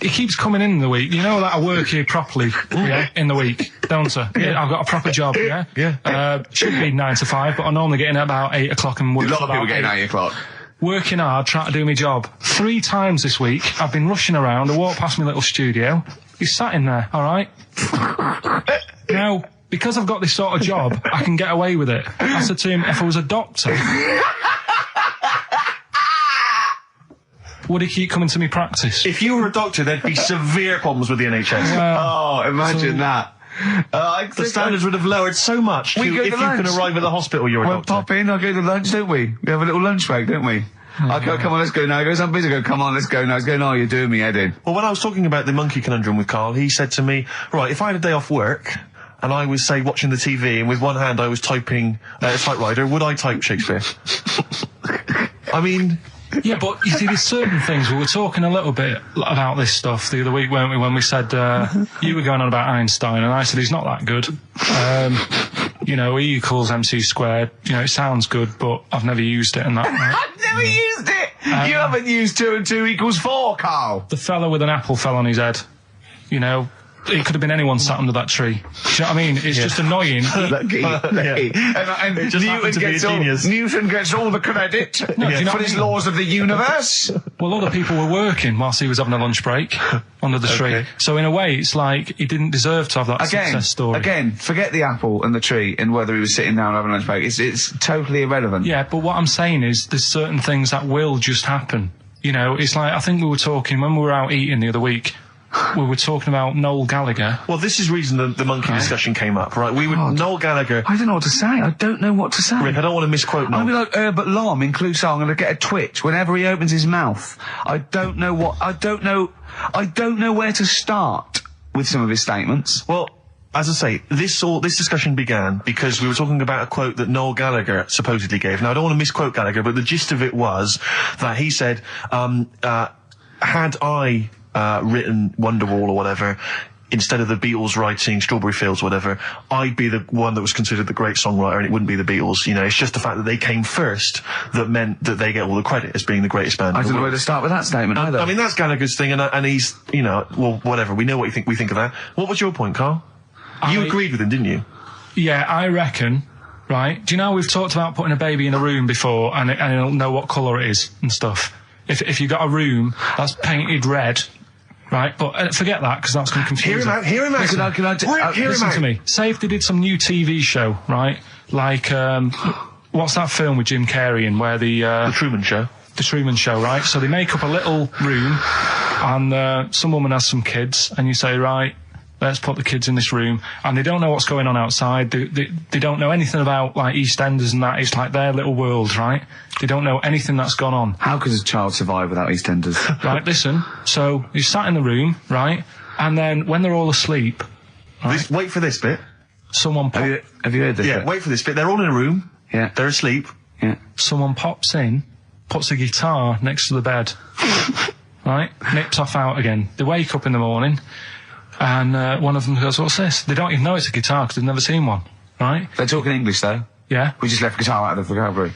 It keeps coming in the week. You know that I work here properly, yeah, in the week, don't I? Yeah, I've got a proper job, yeah? Yeah. Should be 9 to 5, but I normally get in at about 8 o'clock and work A lot till of people about getting 8. 8 o'clock. Working hard, trying to do my job. 3 times this week, I've been rushing around. I walked past my little studio. He's sat in there, all right? Now, because I've got this sort of job, I can get away with it. I said to him, if I was a doctor, would he keep coming to me practice? If you were a doctor, there'd be severe problems with the NHS. Oh, imagine that. The standards would have lowered so much We to go if to you can lunch. arrive at the hospital, you're a We'll doctor. pop in, I'll go to lunch, don't we? We have a little lunch break, don't we? I go, come on, let's go now. He goes, I'm busy. I go, come on, let's go now. He's going, oh, you're doing me head in. Well, when I was talking about the monkey conundrum with Karl, he said to me, right, if I had a day off work, and I was, say, watching the TV, and with one hand I was typing a typewriter, would I type Shakespeare? I mean... Yeah, but you see, there's certain things. We were talking a little bit about this stuff the other week, weren't we, when we said you were going on about Einstein, and I said he's not that good. You know, E equals MC squared. You know, it sounds good, but I've never used it, and that. I've never used it. You haven't used 2 and 2 equals 4, Carl. The fella with an apple fell on his head. You know, it could have been anyone sat under that tree. Do you know what I mean? It's just annoying. Lucky. And Newton gets all the credit for his laws of the universe. Well, other people were working whilst he was having a lunch break under the tree. So in a way, it's like he didn't deserve to have that success story. Again, forget the apple and the tree and whether he was sitting down having a lunch break. It's totally irrelevant. Yeah, but what I'm saying is there's certain things that will just happen. You know, it's like, I think we were talking when we were out eating the other week. We were talking about Noel Gallagher. Well, this is the reason the monkey discussion came up, right? Noel Gallagher... I don't know what to say. I don't know what to say. Rick, I don't want to misquote Noel. I'll be like Herbert Lom in Clouseau. I'm going to get a twitch whenever he opens his mouth. I don't know where to start with some of his statements. Well, as I say, this discussion began because we were talking about a quote that Noel Gallagher supposedly gave. Now, I don't want to misquote Gallagher, but the gist of it was that he said, had I... written Wonderwall or whatever, instead of the Beatles writing Strawberry Fields or whatever, I'd be the one that was considered the great songwriter and it wouldn't be the Beatles. You know, it's just the fact that they came first that meant that they get all the credit as being the greatest band. I don't know where to start with that statement either. I mean, that's Gallagher's thing, and he's, you know, well, whatever. We know what we think of that. What was your point, Carl? You agreed with him, didn't you? Yeah, I reckon. Right? Do you know we've talked about putting a baby in a room before and it'll know what colour it is and stuff? If you got a room that's painted red. Right, but forget that, because that's going to confuse him. Hear him out. Listen to me. Say if they did some new TV show, right? Like, what's that film with Jim Carrey in where The Truman Show. The Truman Show, right? So they make up a little room, and some woman has some kids, and you say, right, let's put the kids in this room, and they don't know what's going on outside. They don't know anything about, like, EastEnders and that. It's like their little world, right? They don't know anything that's gone on. How could a child survive without EastEnders? Right, listen. So he's sat in the room, right? And then when they're all asleep, right? Wait for this bit. Someone have you heard this? Yeah, bit? Wait for this bit. They're all in a room. Yeah. They're asleep. Yeah. Someone pops in, puts a guitar next to the bed, right? Nips off out again. They wake up in the morning, and one of them goes, "What's this?" They don't even know it's a guitar because they've never seen one, right? They're talking English though. Yeah. We just left guitar out of the vocabulary.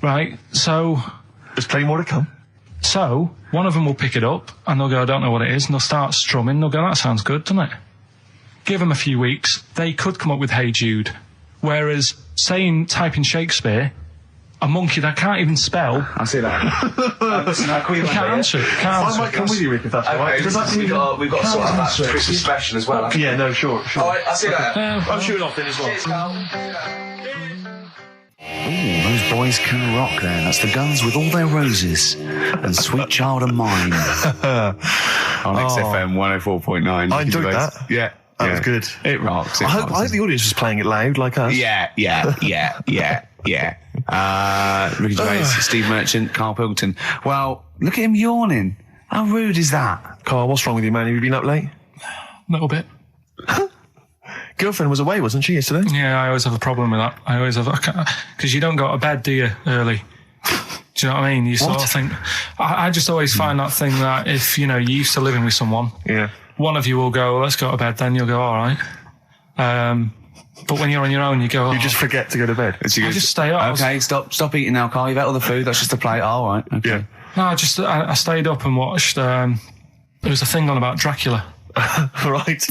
Right, so... There's plenty more to come. So, one of them will pick it up, and they'll go, I don't know what it is, and they'll start strumming, they'll go, that sounds good, doesn't it? Give them a few weeks, they could come up with Hey Jude. Whereas, typing Shakespeare, a monkey that can't even spell... I see that. Listen, I'll call you can't answer it. I might come with you, Rick, if that's all right. We've got to sort out that Christmas special as well. Yeah, no, sure. All right, I'll see you later. I'm shooting off then as well. Cheers, Carl. Ooh, those boys can rock there. That's the Guns with All Their Roses and Sweet Child of Mine. On XFM 104.9. I enjoyed that. Yeah. That was good. It rocks. I hope the audience was playing it loud like us. Yeah. Ricky Gervais, Steve Merchant, Karl Pilkington. Well, look at him yawning. How rude is that? Carl, what's wrong with you, man? Have you been up late? A little bit. Girlfriend was away, wasn't she, yesterday? Yeah, I always have a problem with that. Because you don't go to bed, do you, early? Do you know what I mean? You sort of think... I just always find that thing that if, you know, you're used to living with someone, one of you will go, let's go to bed, then you'll go, all right. But when you're on your own, you go... You just forget to go to bed. I just stay up. Okay, stop eating now, Carl. You've ate all the food. That's just a plate. All right. Okay. Yeah. No, I stayed up and watched... there was a thing on about Dracula. Right.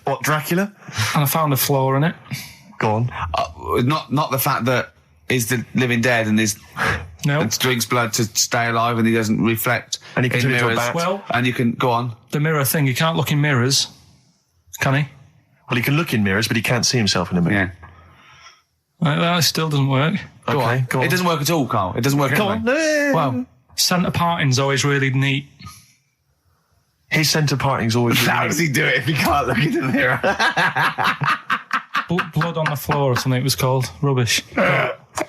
What, Dracula? And I found a flaw in it. Go on. Not the fact that he's the living dead and and drinks blood to stay alive and he doesn't reflect and he can in turn into a mirrors. bat. Well, and you can go on. The mirror thing, he can't look in mirrors, can he? Well, he can look in mirrors, but he can't see himself in a mirror. Yeah. That still doesn't work. Go on. It doesn't work at all, Carl. It doesn't work. Go on. No. Well, centre parting's always really neat. His centre parting's always... How does he do it if he can't look in the mirror? Blood on the floor or something it was called. Rubbish.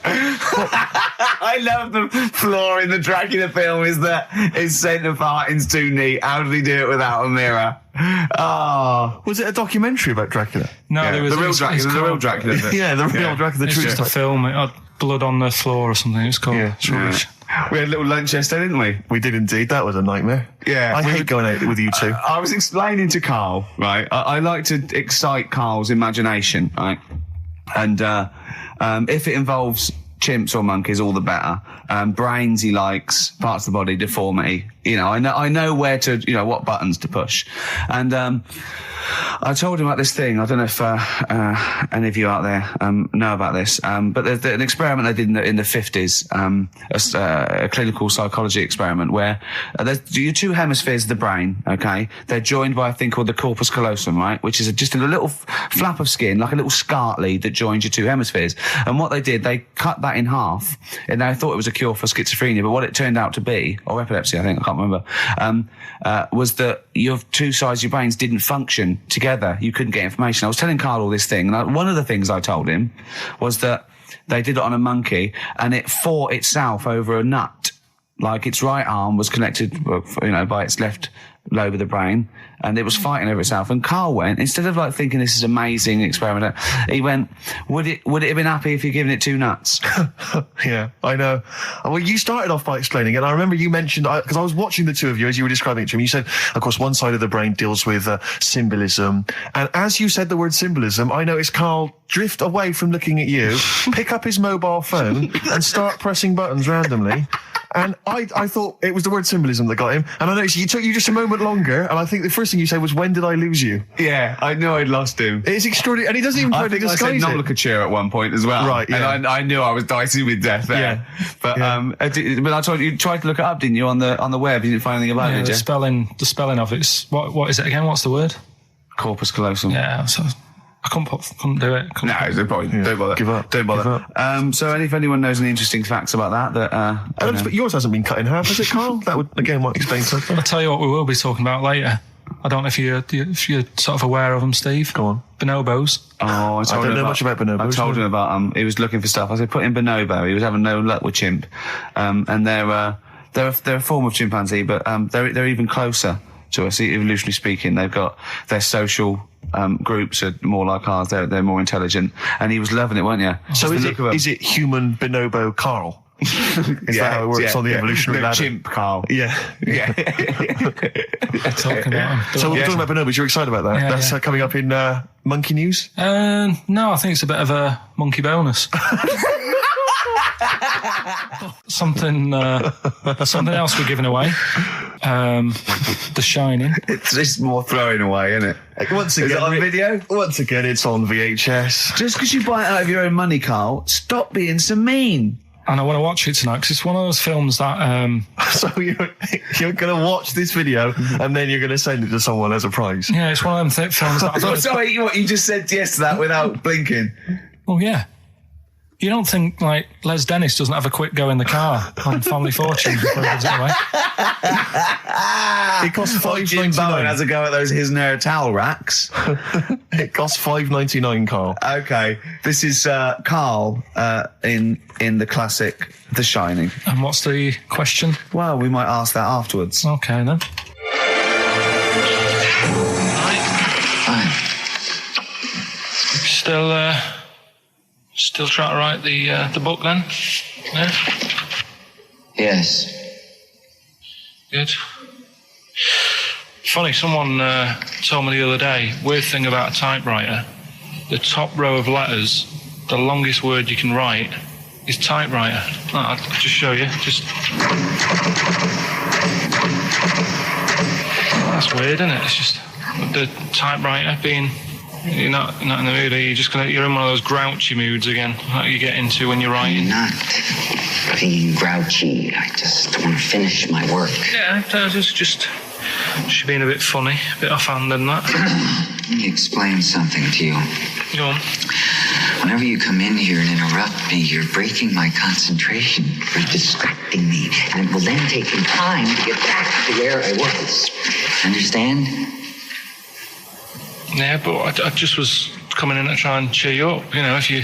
I love the flaw in the Dracula film is that his centre parting's too neat. How did he do it without a mirror? Oh. Was it a documentary about Dracula? No, there was the real Dracula. The real Dracula. Yeah, the real Dracula. The It's true just a stuff. film. It had blood on the floor or something. It's called. Yeah. It's rubbish. We had a little lunch yesterday, didn't we? We did indeed. That was a nightmare. Yeah. I hate going out with you two. I was explaining to Karl, right? I like to excite Karl's imagination, right? And if it involves chimps or monkeys, all the better. Brains he likes, parts of the body, deformity. You know, I know where to, you know, what buttons to push. And I told him about this thing. I don't know if any of you out there know about this, but there's an experiment they did in the 50s, a clinical psychology experiment where there's your two hemispheres of the brain, okay? They're joined by a thing called the corpus callosum, right? Which is just a little flap of skin, like a little scarlet lead that joins your two hemispheres. And what they did, they cut that in half, and they thought it was a cure for schizophrenia, but what it turned out to be, or epilepsy, I think, I can't remember, was that your two sides of your brains didn't function together. You couldn't get information. I was telling Karl all this thing, and one of the things I told him was that they did it on a monkey, and it fought itself over a nut. Like its right arm was connected, you know, by its left lobe of the brain, and it was fighting over itself. And Karl went, instead of like thinking this is amazing experiment, he went, would it have been happy if you'd given it two nuts? Yeah, I know. Well, you started off by explaining it, and I remember you mentioned, because I was watching the two of you as you were describing it to me, you said, of course, one side of the brain deals with symbolism, and as you said the word symbolism, I noticed Karl drift away from looking at you, pick up his mobile phone, and start pressing buttons randomly. And I thought it was the word symbolism that got him. And I noticed you took you just a moment longer. And I think the first thing you said was, when did I lose you? Yeah, I knew I'd lost him. It's extraordinary. And he doesn't even try to disguise I said it. nomenclature at one point as well. Right, yeah. And I knew I was dicey with death there. Yeah. But, but I told you tried to look it up, didn't you, on the web? You didn't find anything about it, did you? The spelling of it's, what is it again? What's the word? Corpus callosum. Yeah, so I couldn't do it. No, there's no point. Yeah. Don't bother. Give up. Don't bother. Give up. So if anyone knows any interesting facts about that, But yours hasn't been cut in half, has it, Karl? That would, again, might explain something. I'll tell you what we will be talking about later. I don't know if you're sort of aware of them, Steve. Go on. Bonobos. Oh, I don't know much about bonobos. I told him about he was looking for stuff. I said, put in bonobo. He was having no luck with chimp. And they're a form of chimpanzee, but they're even closer to us, evolutionarily speaking. They've got their social groups are more like ours. They're more intelligent, and he was loving it, weren't you? So is it human bonobo Karl? Is that how it works on the evolutionary ladder? Chimp Karl. Yeah. Yeah. Talking about them. So we're talking about bonobos. You're excited about that? Yeah, That's coming up in Monkey News? No, I think it's a bit of a monkey bonus. Something else we're giving away. The Shining. It's just more throwing away, isn't it? Once again, Is it on video? Once again, it's on VHS. Just because you buy it out of your own money, Karl, stop being so mean. And I want to watch it tonight because it's one of those films that... So you're going to watch this video and then you're going to send it to someone as a prize? Yeah, it's one of them films that... Sorry, what, you just said yes to that without blinking? Oh, yeah. You don't think, like, Les Dennis doesn't have a quick go in the car on Family Fortune before he gives it away? It costs Jim Bowen $5.99. has a go at those his and her towel racks. It costs $5.99, Karl. Okay, this is Karl in the classic The Shining. And what's the question? Well, we might ask that afterwards. Okay, then. Fine. Still trying to write the book then? Yeah? Yes. Good. Funny, someone told me the other day, weird thing about a typewriter, the top row of letters, the longest word you can write is typewriter. I'll just show you. That's weird, isn't it? It's just the typewriter being... You're not in the mood, are you? You're in one of those grouchy moods again, like you get into when you're writing. I'm not being grouchy. I just want to finish my work. Yeah, just being a bit funny, a bit offhand and that. Let me explain something to you. Go on. Whenever you come in here and interrupt me, you're breaking my concentration. You're distracting me. And it will then take me time to get back to where I was. Understand? Yeah, but I just was coming in to try and cheer you up. You know, if you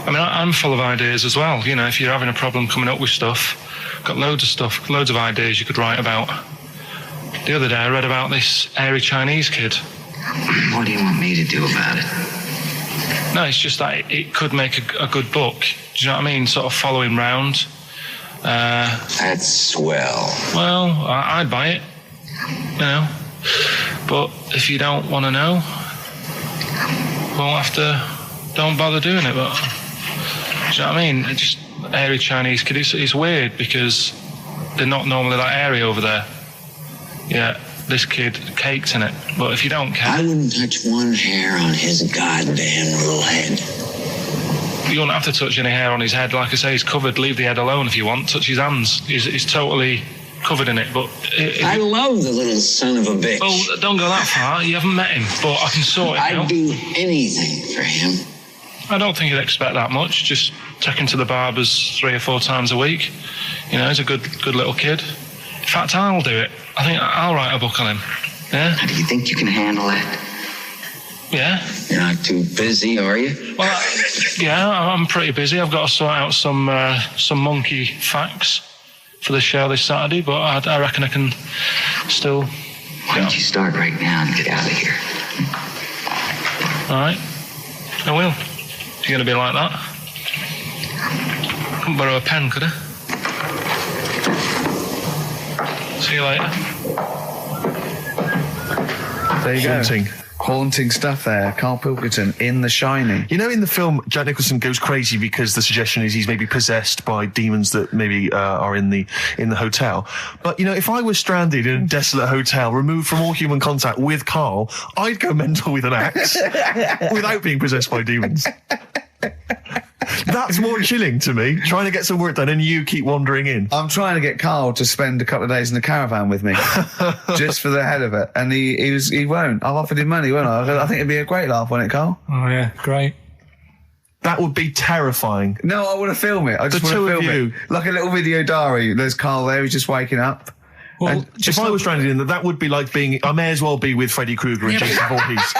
I mean, I'm full of ideas as well. You know, if you're having a problem coming up with stuff, got loads of ideas you could write about. The other day I read about this airy Chinese kid. What do you want me to do about it? No, it's just that it could make a good book. Do you know what I mean? Sort of following round. That's swell. Well, I'd buy it, you know. But if you don't want to know, don't bother doing it. But do you know what I mean? It's just airy Chinese kid. It's weird because they're not normally that airy over there. Yeah, this kid caked in it. But if you don't care, I wouldn't touch one hair on his goddamn little head. You won't have to touch any hair on his head. Like I say, he's covered. Leave the head alone if you want. Touch his hands. He's totally covered in it. But I love the little son of a bitch. Well, don't go that far. You haven't met him. But I can sort it out. I'd do anything for him. I don't think he'd expect that much. Just take him to the barbers 3 or 4 times a week. You know, he's a good little kid. In fact, I'll do it. I think I'll write a book on him. Yeah? How do you think you can handle that? Yeah. You're not too busy, are you? Well, yeah, I'm pretty busy. I've got to sort out some monkey facts for the show this Saturday, but I reckon I can still... Why don't you start right now and get out of here? All right. I will. If you're going to be like that. Couldn't borrow a pen, could I? See you later. There you Haunting. go. Haunting stuff there. Karl Pilkington in The Shining. You know, in the film, Jack Nicholson goes crazy because the suggestion is he's maybe possessed by demons that maybe are in the hotel. But, you know, if I was stranded in a desolate hotel, removed from all human contact with Karl, I'd go mental with an axe without being possessed by demons. That's more chilling to me, trying to get some work done and you keep wandering in. I'm trying to get Karl to spend a couple of days in the caravan with me, just for the hell of it. And he won't. I've offered him money, won't I? I think it'd be a great laugh, wouldn't it, Karl? Oh, yeah, great. That would be terrifying. No, I want to film it. I just want to film it. Like a little video diary. There's Karl there, he's just waking up. Well, if I was stranded in that would be like being... I may as well be with Freddy Krueger and Jason Voorhees.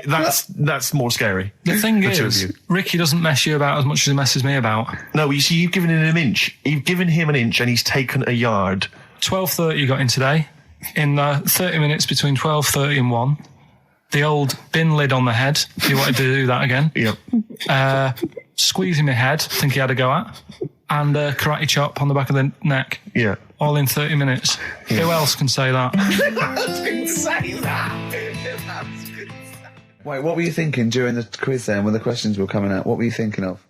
That's more scary. The thing is, Ricky doesn't mess you about as much as he messes me about. No, you see, you've given him an inch. You've given him an inch and he's taken a yard. 12:30 you got in today. In 30 minutes between 12:30 and 1. The old bin lid on the head. He wanted to do that again. Yep. Squeezing my head, think he had a go at. And karate chop on the back of the neck. Yeah. All in 30 minutes. Yeah. Who else can say that? I didn't say that. Wait, what were you thinking during the quiz then, when the questions were coming out? What were you thinking of?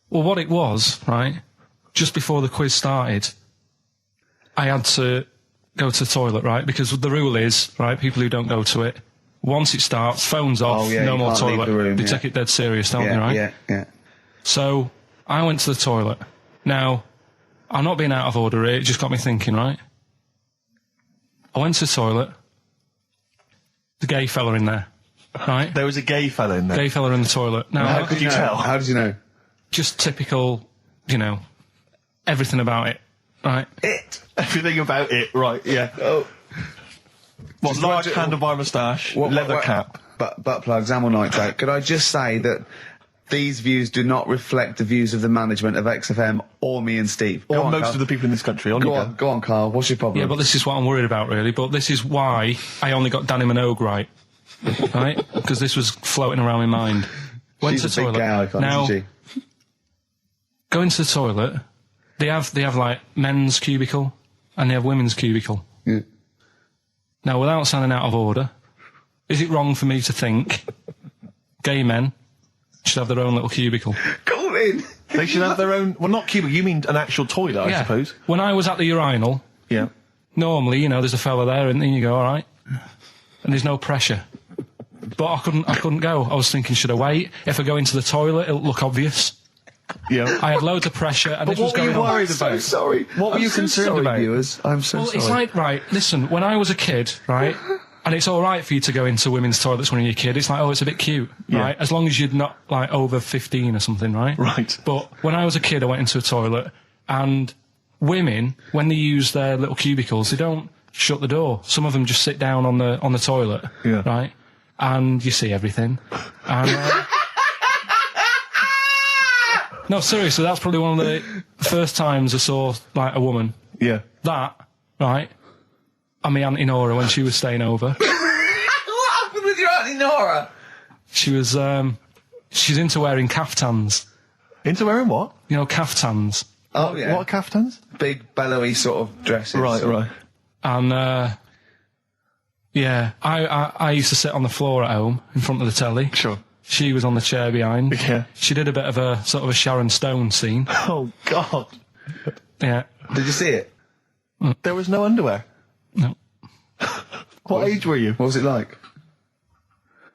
Well, what it was, right, just before the quiz started, I had to go to the toilet, right, because the rule is, right, people who don't go to it, once it starts, phone's off, no more toilet. They take it dead serious, don't they, right? Yeah. So, I went to the toilet. Now, I'm not being out of order here, it just got me thinking, right? I went to the toilet, the gay fella in there, right? There was a gay fella in there. Gay fella in the toilet. Now, how could you tell? How did you know? Just typical, you know, everything about it, right? Everything about it, right, yeah. Oh. What, large handlebar moustache, leather cap. Butt plugs, amyl nitrate. Could I just say that these views do not reflect the views of the management of XFM or me and Steve. Or most of the people in this country. Go on, Karl. What's your problem? Yeah, but this is what I'm worried about, really. But this is why I only got Danny Minogue right. Right? Because this was floating around my mind. Went to the toilet. Now, go into the toilet. They have like men's cubicle and they have women's cubicle. Yeah. Now, without sounding out of order, is it wrong for me to think gay men should have their own little cubicle? Go in. They should have their own... Well, not cubicle. You mean an actual toilet, I suppose. When I was at the urinal, normally, you know, there's a fella there and then you go, all right. And there's no pressure. But I couldn't go. I was thinking, should I wait? If I go into the toilet, it'll look obvious. Yeah. I had loads of pressure and this was going on. What were you worried about? I'm so sorry. What were you concerned about? Viewers? I'm so sorry. It's like, right, listen, when I was a kid, right, and it's all right for you to go into women's toilets when you're a kid, it's like, oh, it's a bit cute, right? As long as you're not, like, over 15 or something, right? Right. But when I was a kid, I went into a toilet, and women, when they use their little cubicles, they don't shut the door. Some of them just sit down on the toilet, right? And you see everything. And... No, seriously, that's probably one of the first times I saw, like, a woman. Yeah. That, right, and my Auntie Nora when she was staying over. What happened with your Auntie Nora? She was, she's into wearing caftans. Into wearing what? You know, caftans. Oh, yeah. What are caftans? Big, bellowy sort of dresses. Right. And, yeah, I used to sit on the floor at home in front of the telly. Sure. She was on the chair behind. Yeah. She did a bit of a sort of a Sharon Stone scene. Oh, God. Yeah. Did you see it? There was no underwear. No. What age were you? What was it like?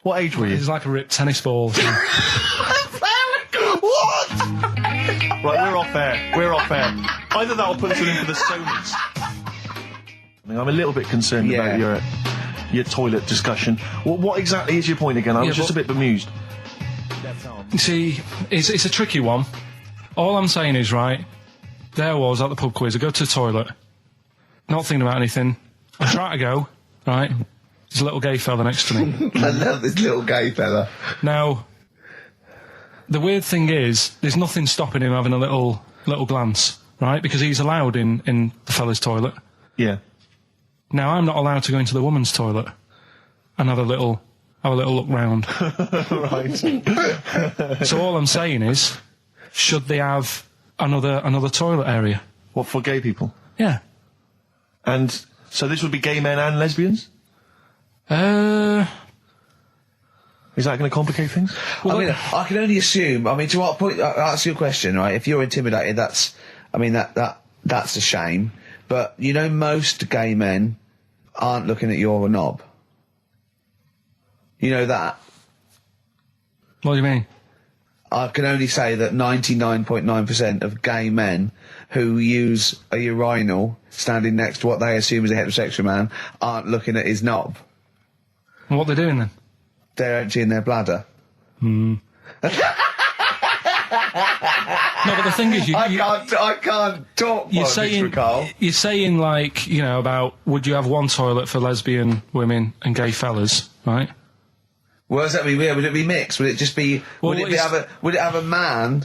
What age were It you? was like a ripped tennis ball. What? Right, we're off air. Either that or put us in for the Sonys. I'm a little bit concerned about your toilet discussion. What exactly is your point again? I was just a bit bemused. You see, it's a tricky one. All I'm saying is, right, there I was at the pub quiz. I go to the toilet, not thinking about anything. I try to go, right, there's a little gay fella next to me. I love this little gay fella. Now, the weird thing is, there's nothing stopping him having a little glance, right, because he's allowed in the fella's toilet. Yeah. Now, I'm not allowed to go into the woman's toilet and have a little look round. Right. So all I'm saying is, should they have another toilet area? What, for gay people? Yeah. And so this would be gay men and lesbians? Uh, Is that going to complicate things? Well, I mean, I can only assume. I mean, to what point? I'll ask you a question, right? If you're intimidated, that's a shame. But you know, most gay men aren't looking at your knob. You know that. What do you mean? I can only say that 99.9% of gay men who use a urinal standing next to what they assume is a heterosexual man aren't looking at his knob. And what they're doing then? They're emptying their bladder. No, but the thing is, I can't talk. you're politics saying, with Karl. you're saying, like, you know, about would you have one toilet for lesbian women and gay fellas, right? What does that mean? Yeah, would it be mixed? Would it just be? Well, would it have a man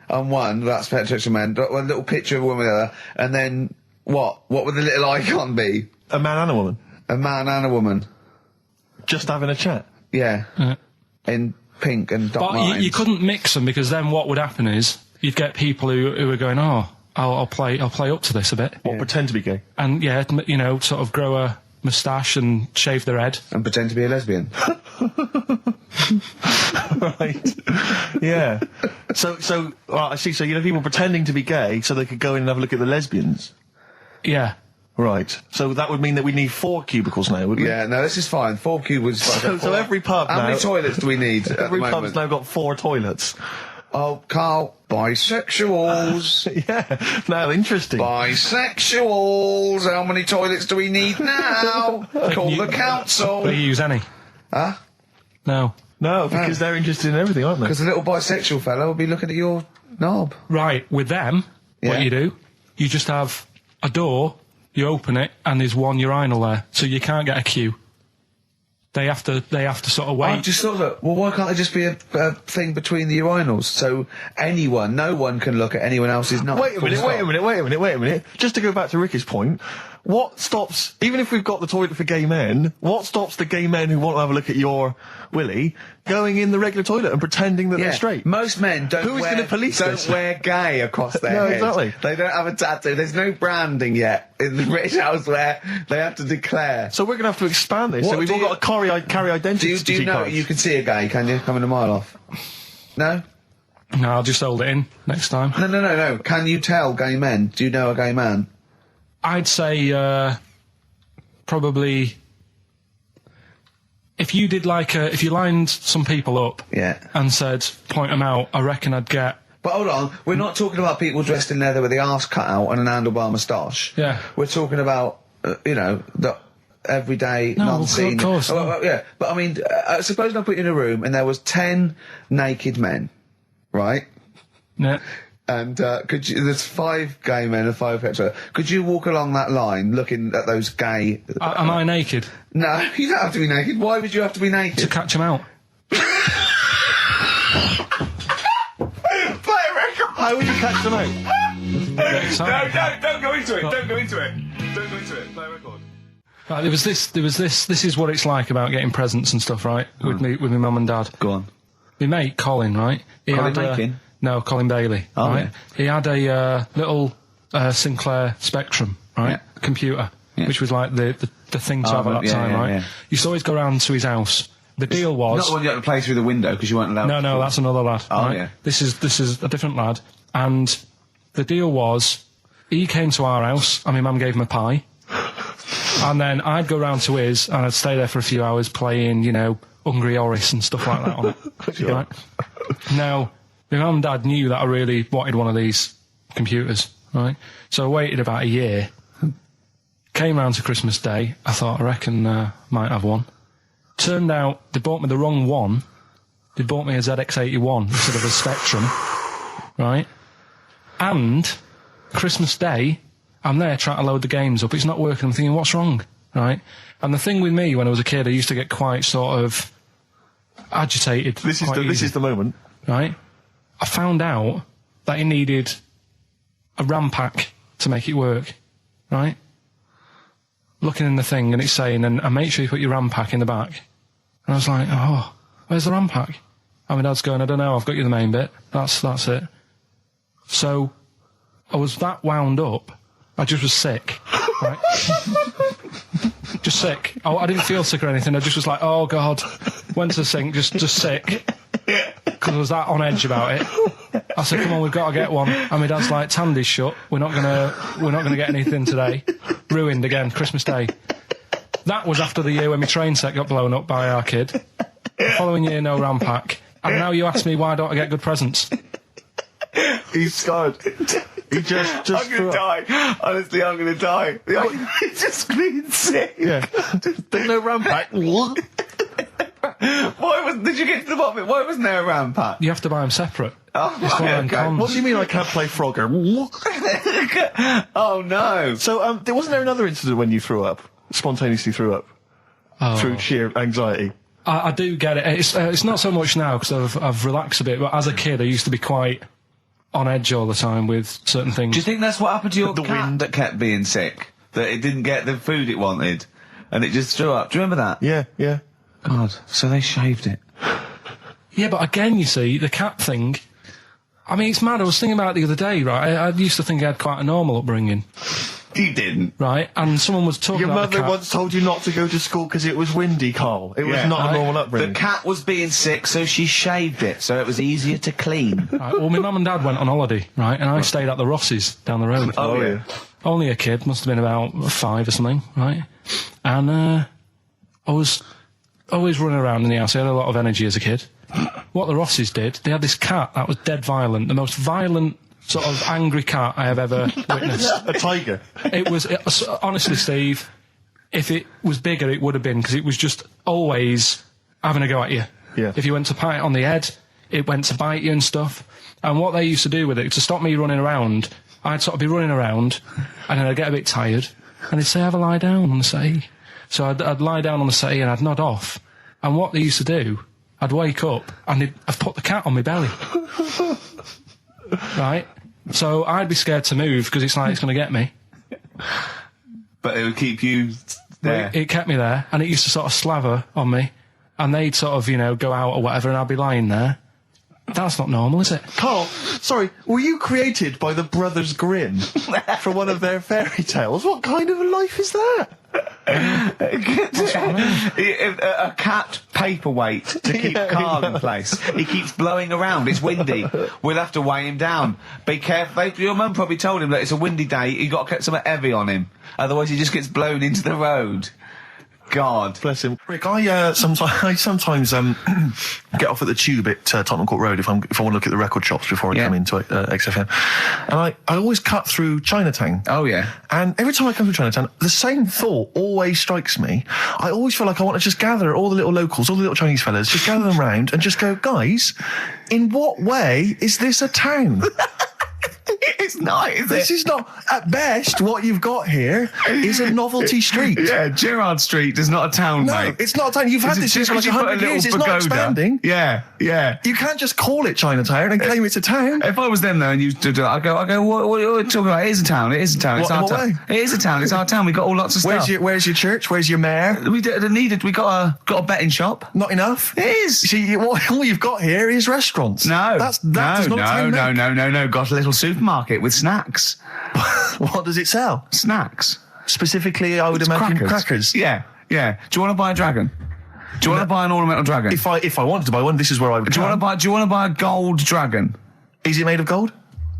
on one? That's heterosexual man. One little picture of a woman, there, and then what? What would the little icon be? A man and a woman? A man and a woman. Just having a chat? Yeah. In pink and dot But lines. you couldn't mix them because then what would happen is you'd get people who are going, oh, I'll play up to this a bit, What, pretend to be gay? and yeah, you know, sort of grow a moustache and shave their head. And pretend to be a lesbian. Right. Yeah. So, I see, so you know people pretending to be gay so they could go in and have a look at the lesbians? Yeah. Right. So that would mean that we need 4 cubicles now, wouldn't we? Yeah, no, this is fine. 4 cubicles. So every pub How now... many toilets do we need at the Every moment? pub's now got 4 toilets. Oh, Karl, bisexuals. Yeah. Now, interesting. Bisexuals. How many toilets do we need now? Call the council. Do you use any? Huh? No. No, because they're interested in everything, aren't they? Because the little bisexual fella will be looking at your knob. Right. With them, Yeah. what you do, you just have a door. You open it, and there's one urinal there, so you can't get a queue. They have to sort of wait. I just thought that, well, why can't there just be a thing between the urinals so no one can look at anyone else's knob? Wait a minute. Just to go back to Ricky's point, what stops, even if we've got the toilet for gay men, what stops the gay men who want to have a look at your willy going in the regular toilet and pretending that they're straight? Most men don't wear gay across their No, heads. exactly. They don't have a tattoo. There's no branding yet in the British house where they have to declare. So we're going to have to expand this. What So we've do all you- got to carry identity Do you know cards. you can see a gay, can you? Coming a mile off. No? No, I'll just hold it in next time. No. Can you tell gay men? Do you know a gay man? I'd say probably if you did if you lined some people up Yeah. and said point them out, I reckon I'd get. But hold on, we're not talking about people dressed in leather with the arse cut out and an handlebar moustache. Yeah. We're talking about, the everyday, No, non-seen... of course, no. well, yeah, but I mean, suppose I put you in a room and there was 10 naked men, right? Yeah. And there's 5 gay men and 5 hetero. Could you walk along that line looking at those gay... Am I naked No, you don't have to be naked. Why would you have to be to naked? catch them out? Play a record! How would you catch them out? Don't go into it. Don't go into it. Don't go into it. Play a record. Right, there was this. This is what it's like about getting presents and stuff, right? With my mum and dad. Go on. My mate Colin, right? Colin Bacon? No, Colin Bailey. Oh, right? yeah. He had a little Sinclair Spectrum, right? Computer, which was like the thing to have at that time, right? Yeah. You used to always go round to his house. The deal was not the one you had to play through the window because you weren't allowed. No, that's another lad. Oh, right? yeah. This is a different lad, and the deal was he came to our house, and my mum gave him a pie. And then I'd go round to his, and I'd stay there for a few hours playing, Hungry Horace and stuff like that on it. Right? Now, my mum and dad knew that I really wanted one of these computers, right? So I waited about a year. Came round to Christmas Day. I thought, I reckon might have one. Turned out they bought me the wrong one. They bought me a ZX81 instead of a Spectrum, right? And Christmas Day, I'm there trying to load the games up. It's not working. I'm thinking, what's wrong? Right? And the thing with me, when I was a kid, I used to get quite sort of agitated. This is the moment. Right? I found out that it needed a RAM pack to make it work. Right? Looking in the thing, and it's saying, and make sure you put your RAM pack in the back. And I was like, oh, where's the RAM pack? And my dad's going, I don't know, I've got you the main bit. That's it. So I was that wound up. I just was sick, right? Just sick. I didn't feel sick or anything. I just was like, oh God. Went to the sink, just sick. Because I was that on edge about it. I said, come on, we've got to get one. And my dad's like, Tandy's shut. We're not gonna get anything today. Ruined again, Christmas Day. That was after the year when my train set got blown up by our kid. The following year, no RAM pack. And now you ask me, why don't I get good presents? He's scarred. He just I'm going to die. Honestly, I'm going to die. He's just being sick. Yeah. There's no RAM pack. Did you get to the bottom of it? Why wasn't there a RAM pack? You have to buy them separate. Oh, It's one of them okay. cons. What do you mean I can't play Frogger? Oh, no. So, wasn't there another incident when you threw up? Spontaneously threw up? Through sheer anxiety? I do get it. It's not so much now because I've relaxed a bit, but as a kid I used to be quite on edge all the time with certain things. Do you think that's what happened to your cat that kept being sick? That it didn't get the food it wanted? And it just threw up? Do you remember that? Yeah. God, so they shaved it. Yeah, but again, you see, the cat thing, I mean, it's mad. I was thinking about it the other day, right? I used to think I had quite a normal upbringing. You didn't. Right? And someone was talking Your about the mother cat. once told you not to go to school because it was windy, Carl. It was not a normal upbringing. The cat was being sick, so she shaved it, so it was easier to clean. Right, well, my mum and dad went on holiday, right? And I stayed at the Rosses down the road. Oh, yeah. Only a kid, must have been about 5 or something, right? And I was always running around in the house. I had a lot of energy as a kid. What the Rosses did, they had this cat that was dead violent, the most violent sort of angry cat I have ever witnessed. A tiger. It was honestly, Steve, if it was bigger, it would have been, because it was just always having a go at you. Yeah. If you went to pat it on the head, it went to bite you and stuff. And what they used to do with it, to stop me running around, I'd sort of be running around, and then I'd get a bit tired, and they'd say, have a lie down on the settee. So I'd lie down on the settee and I'd nod off. And what they used to do, I'd wake up and I'd put the cat on my belly. Right? So I'd be scared to move because it's like it's going to get me. But it would keep you there. It kept me there, and it used to sort of slaver on me, and they'd sort of, go out or whatever, and I'd be lying there. That's not normal, is it? Carl, sorry, were you created by the Brothers Grimm for one of their fairy tales? What kind of a life is that? A cat paperweight to keep Karl in place. He keeps blowing around. It's windy. We'll have to weigh him down. Be careful. Your mum probably told him that it's a windy day. You got to get something heavy on him, otherwise he just gets blown into the road. God bless him. Rick, I sometimes get off at the tube at Tottenham Court Road if I want to look at the record shops before I come into XFM, and I always cut through Chinatown. Oh yeah. And every time I come through Chinatown, the same thought always strikes me. I always feel like I want to just gather all the little locals, all the little Chinese fellas, just gather them round and just go, guys, in what way is this a town? It's not, is This it? is not, at best, what you've got here is a novelty street. Yeah, Gerrard Street is not a town, No, mate. it's not a town. You've had this Just for like because you put a 100 little years. It's not pagoda. expanding. Yeah, yeah. You can't just call it Chinatown and claim it's a town. If I was them though, and you did that, I go, what are you talking about? It is a town. It is a town. It's What, in our what town. way? It is a town. It's our town. We got all lots of stuff. Where's your church? Where's your mayor? We needed. We got a betting shop. Not enough. It is. See, all you've got here is restaurants. No, that does not a town make. no. Got a little supermarket with snacks. What does it sell? Snacks. Specifically, I would imagine crackers. Yeah. Do you want to buy a dragon? Do you want to buy an ornamental dragon? If I wanted to buy one, this is where I would. Do you want to buy a gold dragon? Is it made of gold?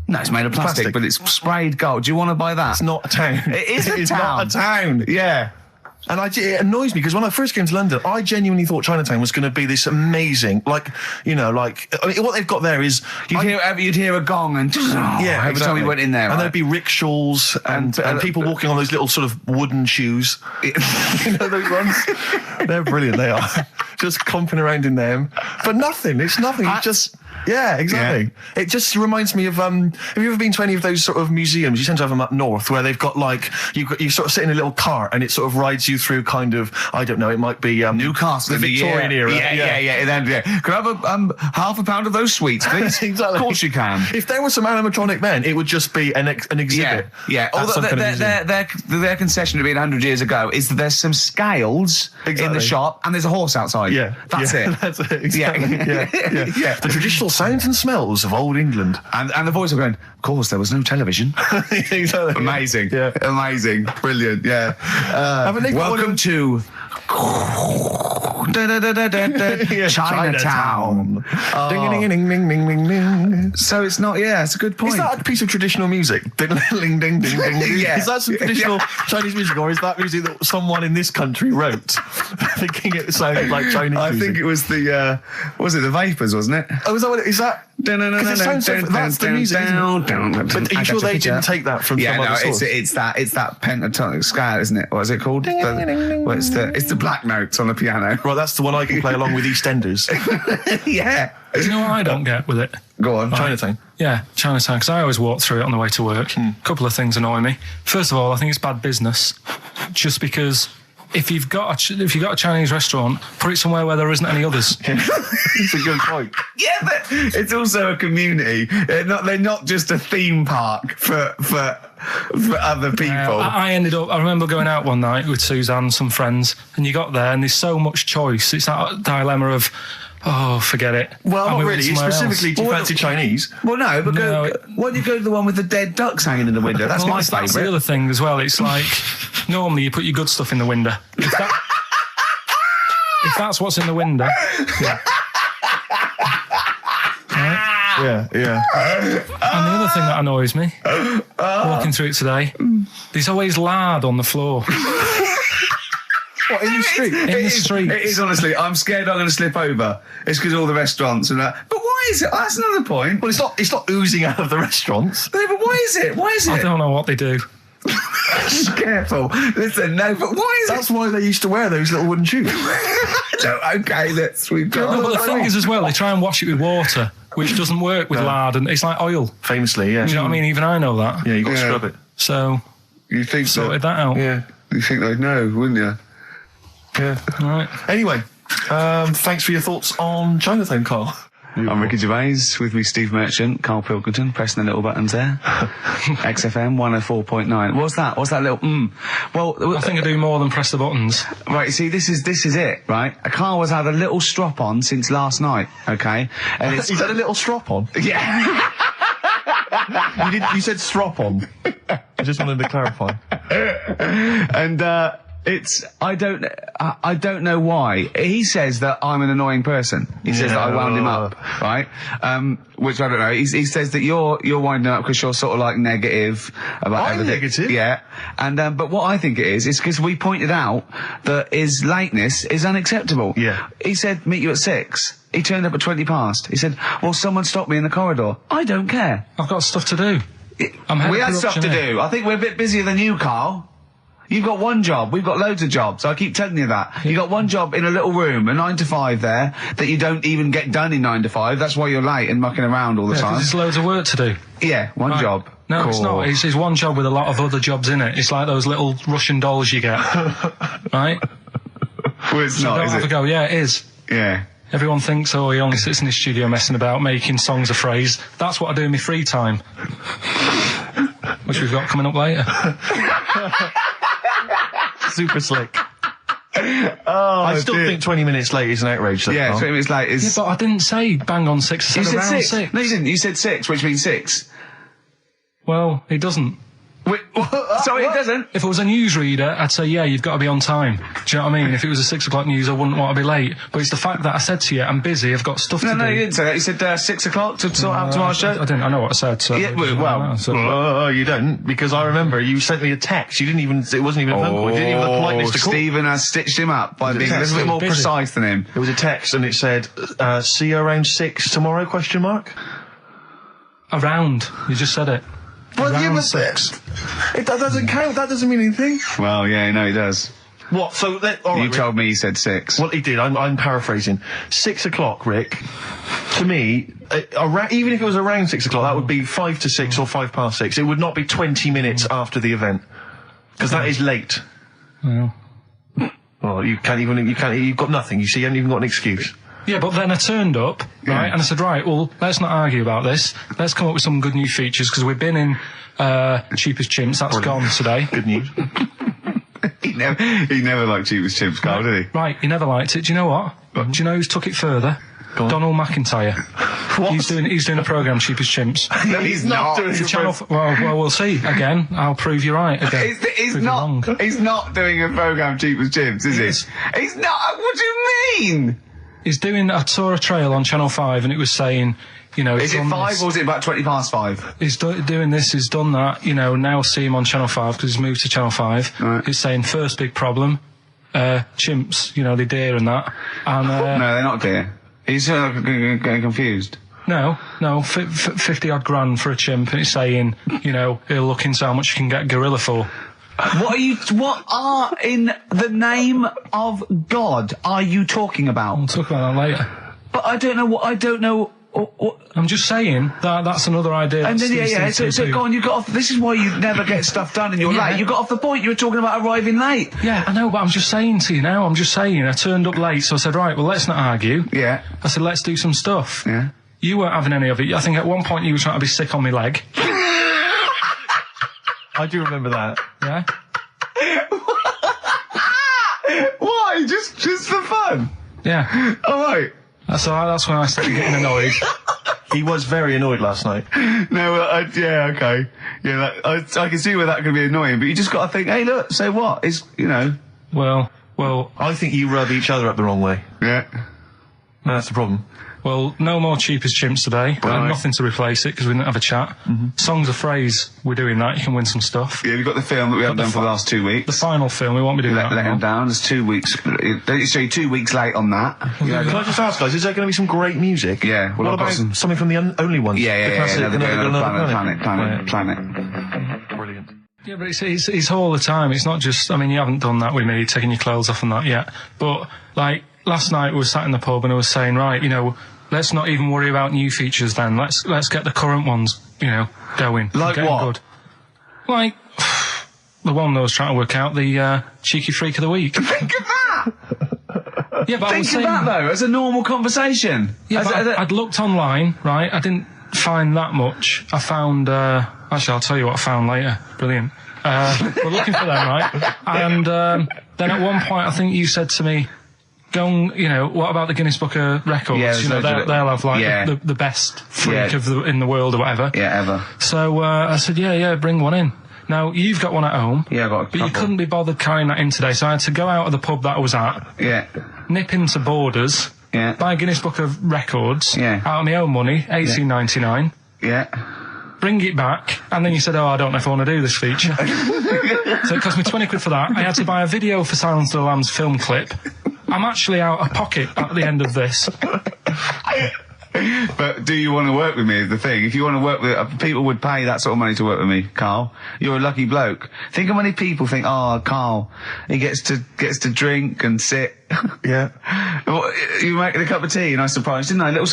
No, it's made of plastic, but it's sprayed gold. Do you want to buy that? It's not a town. It is a It's town. not a town. Yeah. And it annoys me because when I first came to London, I genuinely thought Chinatown was going to be this amazing, what they've got there is You'd hear a gong and every time we went in there, and right? there'd be rickshaws and people walking on those little sort of wooden shoes. You know those ones? They're brilliant. They are just comping around in them, but nothing. It's nothing. It's just. Yeah, exactly. Yeah. It just reminds me of, have you ever been to any of those sort of museums? You tend to have them up north where they've got you sort of sit in a little cart and it sort of rides you through kind of, I don't know, it might be Newcastle, the Victorian era. Yeah. Can I have half a pound of those sweets, please? Exactly. Of course you can. If there was some animatronic then, it would just be an exhibit. Yeah. Although their concession to being 100 years ago is that there's some scales in the shop and there's a horse outside. Yeah. That's it. That's it. Exactly. Yeah. The traditional sounds and smells of old England. And the voice of going, of course, there was no television. Exactly. Amazing. Yeah. Amazing. Brilliant. Yeah. Welcome to Chinatown. Ding, ding, ding, ding, ding, ding, ding. So it's not, it's a good point. Is that a piece of traditional music? Ding, ding, ding, ding, ding. Yeah. Is that some traditional Chinese music, or is that music that someone in this country wrote, thinking it sounded like Chinese music? I think it was the Vapors, wasn't it? Oh, is that what it is? That? Because it sounds so, that's the music, isn't it? But are you sure they didn't take that from some other source? It's that pentatonic scale, isn't it? What is it called? It's the black notes on the piano. Right, that's the one I can play along with EastEnders. Yeah. Do you know what I don't get with it? Go on. Chinatown. Yeah, Chinatown, because I always walk through it on the way to work. A couple of things annoy me. First of all, I think it's bad business, just because if you've got a Chinese restaurant, put it somewhere where there isn't any others. It's a good point. Yeah, but it's also a community. They're not just a theme park for other people. I remember going out one night with Suzanne and some friends, and you got there and there's so much choice. It's that dilemma of, forget it. Well, And not we really. went somewhere Specifically, else. do you fancy Chinese? Well, no, but why don't you go to the one with the dead ducks hanging in the window? That's my That's the favourite. other thing as well. It's like, normally you put your good stuff in the window. If that's what's in the window. Yeah. Right? Yeah. And the other thing that annoys me, walking through it today, there's always lard on the floor. What, in the street? In the street. It is, honestly. I'm scared I'm going to slip over. It's because all the restaurants and that. But why is it? That's another point. Well, it's not oozing out of the restaurants. No, but why is it? I don't know what they do. Careful. Listen, no, but why is it? That's why they used to wear those little wooden shoes. Okay, we've got... No, but the thing is as well, they try and wash it with water, which doesn't work with lard, and it's like oil. Famously, yeah. You know what I mean? Even I know that. Yeah, you've got to scrub it. So, You think sorted that out. Yeah. You think they'd know, wouldn't you? Yeah. Right. Anyway, thanks for your thoughts on Chinatown, Carl. I'm Ricky Gervais, with me Steve Merchant, Karl Pilkington, pressing the little buttons there. XFM 104.9. What's that little Well, I think I do more than press the buttons. Right, see, this is it, right? Karl has had a little strop on since last night, okay? And it's... He's had a little strop on? Yeah. You said strop on. I just wanted to clarify. And, I don't know why. He says that I'm an annoying person. He says that I wound him up, right? Which I don't know. He says that you're winding up because you're sort of like negative about everything. Negative? Yeah. And, but what I think it is because we pointed out that his lateness is unacceptable. Yeah. He said, meet you at 6. He turned up at 20 past. He said, well, someone stopped me in the corridor. I don't care. I've got stuff to do. We had stuff to do. I think we're a bit busier than you, Karl. You've got one job. We've got loads of jobs. I keep telling you that. You've got one job in a little room, a 9 to 5 there, that you don't even get done in 9 to 5. That's why you're late and mucking around all the time. There's loads of work to do. Yeah, one job. No, cool. it's not. It's one job with a lot of other jobs in it. It's like those little Russian dolls you get, right? Well, it's not, is Have a it? go. Yeah, it is. Yeah. Everyone thinks, oh, he only sits in his studio messing about, making songs a phrase. That's what I do in my free time. Which we've got coming up later. Super slick. I still think 20 minutes late is an outrage. Though, Yeah, Carl. 20 minutes late is... Yeah, but I didn't say bang on 6. I You said said around 6. 6. No, you didn't. You said 6, which means 6. Well, it doesn't. Wait, sorry, it doesn't. If I was a newsreader, I'd say, yeah, you've got to be on time. Do you know what I mean? If it was a 6 o'clock news, I wouldn't want to be late. But it's the fact that I said to you, I'm busy, I've got stuff to do. No, you didn't say that. You said 6 o'clock to sort out tomorrow's show. I didn't. I know what I said. So Yeah, well, You don't, because I remember you sent me a text. You didn't even. It wasn't even a phone call. You didn't even have the politeness to call. Stephen has stitched him up by being a little bit more Busy. precise than him. It was a text, and it said, "See you around 6 tomorrow?" Question mark. Around. You just said it. Well, Around yeah, but 6. that doesn't count. That doesn't mean anything. Well, yeah, no, he does. What? So all right, You told me he said 6. Well, he did. I'm paraphrasing. 6 o'clock, Rick. To me, even if it was around 6 o'clock, that would be 5 to 6 or 5 past 6. It would not be 20 minutes after the event, because that is late. Well. Well, you've got nothing. You see, you haven't even got an excuse. Yeah, but then I turned up, right, and I said, right, well, let's not argue about this. Let's come up with some good new features, because we've been in Cheap as Chimps. That's gone today. Good news. He never liked Cheap as Chimps, Carl, did he? Right, he never liked it. Do you know what? Do you know who's took it further? Donald McIntyre. What? He's doing a programme, Cheap as Chimps. No, he's not. doing The channel. Well, we'll see. Again, I'll prove you right. Again, He's Prove you wrong. not. He's not doing a program Cheap as Chimps, is Yes. he? He's not. What do you mean? He's doing. I saw a trail on Channel 5, and it was saying, you know, Is he's it done 5 this. or is it about 20 past 5? He's doing this. He's done that. You know, now see him on Channel 5 because he's moved to Channel 5. Right. It's saying first big problem, chimps. You know, the deer and that. And No, they're not dear. He's getting confused. no, 50 odd grand for a chimp. And it's saying, you know, he'll look into how much you can get gorilla for. What are in the name of God are you talking about? We'll talk about that later. But I don't know. What, I'm just saying that's another idea. and then that so go on. You got off. This is why you never get stuff done, and you're Yeah. late. You got off the point. You were talking about arriving late. Yeah, I know, but I'm just saying to you now. I turned up late, so I said, right, well, let's not argue. Yeah. I said, let's do some stuff. Yeah. You weren't having any of it. I think at one point you were trying to be sick on my leg. I do remember that. Yeah. Why? Just for fun. Yeah. All right. That's when I started getting annoyed. He was very annoyed last night. No, yeah, okay. Yeah, I can see where that could be annoying, but you just got to think, hey, look, so what? It's, you know. Well, I think you rub each other up the wrong way. Yeah. That's the problem. no more Cheap as Chimps today. Right. Nothing to replace it because we didn't have a chat. Songs of phrase, we're doing that. You can win some stuff. Yeah, we've got the film that we haven't done for the last 2 weeks. The final film, we won't be doing Let that. him down. There's 2 weeks. So you're 2 weeks late on that. Yeah, Can I just ask, guys, is there going to be some great music? Yeah, well, What I've got about some- something from the only ones? yeah. The classic, Another planet. Brilliant. Yeah, but it's all the time. It's not just, I mean, you haven't done that with me, taking your clothes off and that yet. But, like, last night we were sat in the pub and I was saying, right, you know, let's not even worry about new features then. Let's get the current ones, you know, going. Like Getting what? Good. Like, the one I was trying to work out, the Cheeky Freak of the Week. Think of that! Yeah, but I was Think of saying... that, though, as a normal conversation. Yeah, but I'd looked online, right? I didn't find that much. I found, actually, I'll tell you what I found later. Brilliant. We're looking for them, right? And then at one point, I think you said to me, go and, you know, what about the Guinness Book of Records? Yeah, you know, they'll have, like, the best freak in the world or whatever. Yeah, ever. So I said, yeah, bring one in. Now, you've got one at home. Yeah, I've got a But you couple. couldn't be bothered carrying that in today, so I had to go out of the pub that I was at, Yeah. nip into Borders, Yeah. buy a Guinness Book of Records, Yeah. out of my own money, $18.99, Yeah. bring it back, and then you said, I don't know if I want to do this feature. So it cost me 20 quid for that. I had to buy a video for Silence of the Lambs film clip. I'm actually out of pocket at the end of this. But do you want to work with me is the thing. If you want to work with... people would pay that sort of money to work with me, Carl. You're a lucky bloke. Think how many people think, Carl, he gets to drink and sit. Yeah. Well, you making a cup of tea and I surprised, didn't I? Little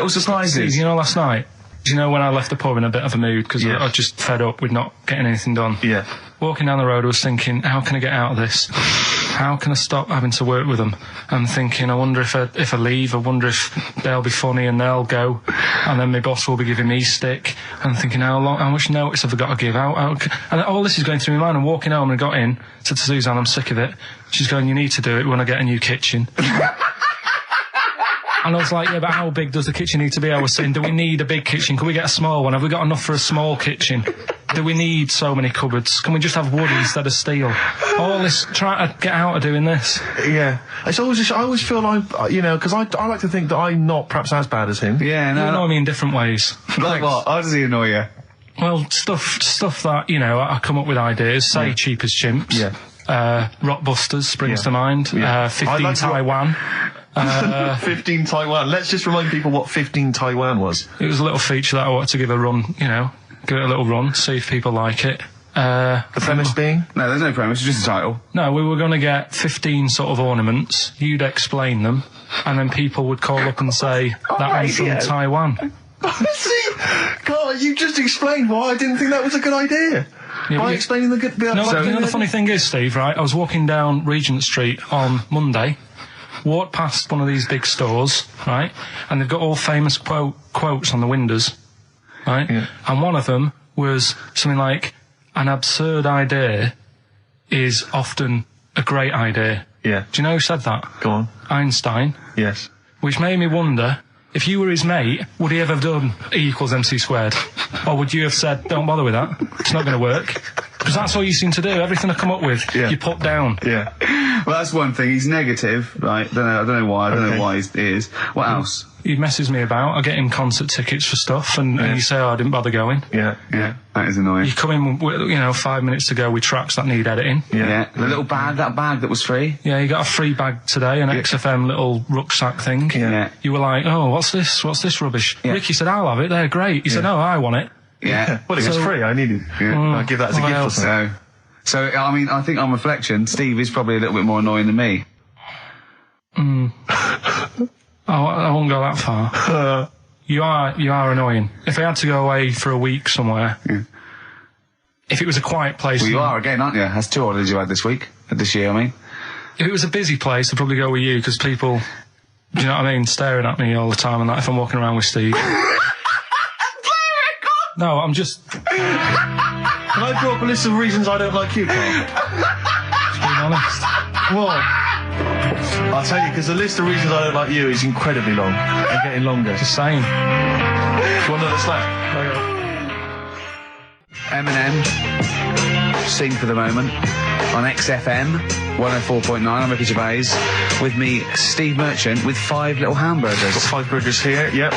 surprises. You know, last night, Do you know when I left the pub in a bit of a mood because I was just fed up with not getting anything done? Yeah. Walking down the road, I was thinking, how can I get out of this? How can I stop having to work with them? I'm thinking, I wonder if I leave, I wonder if they'll be funny and they'll go, and then my boss will be giving me stick. I'm thinking, how much notice have I got to give out? And all this is going through my mind. I'm walking home and I got in, said to Suzanne, I'm sick of it. She's going, you need to do it when I get a new kitchen. And I was like, yeah, but how big does the kitchen need to be? I was saying, do we need a big kitchen? Can we get a small one? Have we got enough for a small kitchen? Do we need so many cupboards? Can we just have wood instead of steel? All this, trying to get out of doing this. Yeah. It's always I always feel like, because I like to think that I'm not perhaps as bad as him. Yeah, You annoy me in different ways. Like what? How does he annoy you? Well, stuff that, I come up with ideas, say Cheap as Chimps. Yeah. Rockbusters springs to mind. Yeah. 15 like Taiwan. 15 Taiwan. Let's just remind people what 15 Taiwan was. It was a little feature that I wanted to give a run, give it a little run, see if people like it. The premise being? No, there's no premise, it's just a title. No, we were going to get 15 sort of ornaments, you'd explain them, and then people would call up and say, that one's from Taiwan. See, Carl, you just explained why I didn't think that was a good idea. Yeah, by explaining the good... No, the funny thing is, Steve, right, I was walking down Regent Street on Monday, walked past one of these big stores, right, and they've got all famous quotes on the windows, right, and one of them was something like, an absurd idea is often a great idea. Yeah. Do you know who said that? Go on. Einstein. Yes. Which made me wonder, if you were his mate, would he ever have done E=mc²? Or would you have said, don't bother with that, it's not going to work? Because that's all you seem to do. Everything I come up with, you put down. Yeah. Well, that's one thing. He's negative, right? I don't know why. I don't know why he is. What else? He messes me about. I get him concert tickets for stuff, and you say, I didn't bother going. Yeah. That is annoying. You come in, with, 5 minutes to go with tracks that need editing. Yeah. The little bag, that bag that was free. Yeah, you got a free bag today, an XFM little rucksack thing. Yeah. You were like, oh, what's this? What's this rubbish? Yeah. Ricky said, I'll have it. They're great. He said, no, I want it. Yeah. Well, it was free. I needed it. I'll give that as a gift or something. So, I mean, I think on reflection, Steve is probably a little bit more annoying than me. I won't go that far. You are annoying. If I had to go away for a week somewhere, if it was a quiet place... Well, you are again, aren't you? That's 2 holidays you had this year, I mean. If it was a busy place, I'd probably go with you, because people, do you know what I mean, staring at me all the time and that if I'm walking around with Steve. No, I'm just... Can I draw up a list of reasons I don't like you, Carl? Just being honest. What? I'll tell you, because the list of reasons I don't like you is incredibly long and getting longer. Just saying. Do you want another slap? Eminem, Sing for the Moment, on XFM 104.9. I'm Ricky Gervais. With me, Steve Merchant, with 5 little hamburgers. Got 5 burgers here, yep.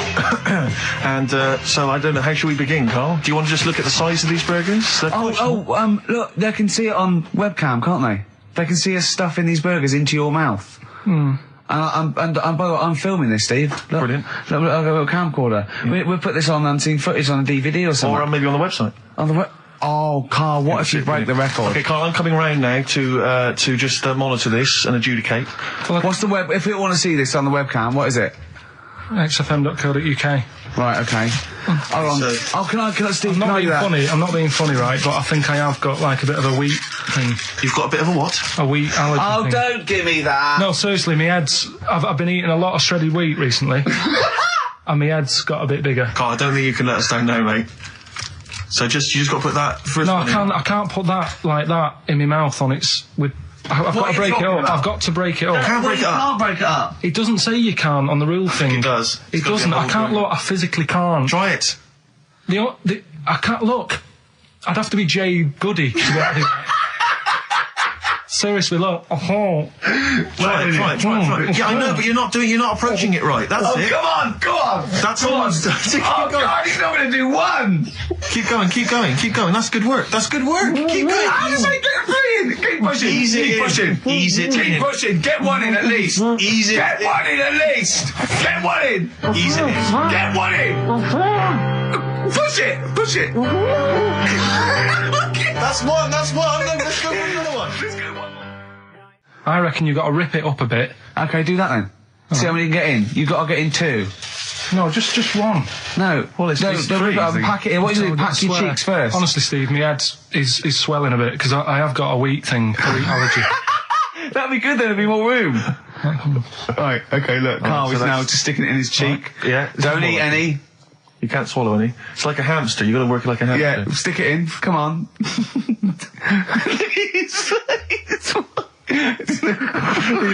And so I don't know, how should we begin, Carl? Do you want to just look at the size of these burgers? Look, they can see it on webcam, can't they? They can see us stuffing these burgers into your mouth. And by the way, I'm filming this, Steve. Look, brilliant. Look, I've got a little camcorder. We'll put this on unseen footage on a DVD or something. Or maybe on the website. Oh, Carl, what if you break the record? Okay, Carl, I'm coming round now to just monitor this and adjudicate. What's the web? If you want to see this on the webcam, what is it? XFM.co.uk. Right, okay. Hold on. Can I, Steve, I'm not being that? funny. I'm not being funny, right? But I think I have got like a bit of a wheat thing. You've got a bit of a what? A wheat allergy thing. Don't give me that. No, seriously, my head's... I've been eating a lot of shredded wheat recently. And my head's got a bit bigger. Carl, I don't think you can let us down now, mate. So you just got to put that... No, I can't put that like that in my mouth on its... I've got to break it up. I've got to break it up. You can't break it up. Can't break it up. It doesn't say you can on the rule thing. It does. It doesn't. I can't look. I physically can't. Try it. I can't look. I'd have to be Jay Goody to be able to do that. Seriously, look. Try it. Yeah, I know, but you're not approaching it right. That's it. Come on. That's all. Oh, God, he's not going to do one. Keep going. That's good work. Keep going. How does he get three in? Keep pushing. Ease it Keep in. pushing. Ease it Keep in. pushing. Get one in at least. Ease it. Get one in at least. Get one in. Ease it in. Get one in. Push it. That's one. Let's go for another one. I reckon you've got to rip it up a bit. Okay, do that then. See how many you can get in. You've got to get in 2. No, just one. No. Well, it's three. Pack it in. What do you do? Pack your cheeks first. Honestly, Steve, my head is swelling a bit because I have got a wheat allergy. That'd be good. There'd be more room. Right. Okay. Look, Carl is now just sticking it in his cheek. Yeah. Don't eat any. You can't swallow any. It's like a hamster. You got to work it like a hamster. Yeah. Stick it in. Come on. He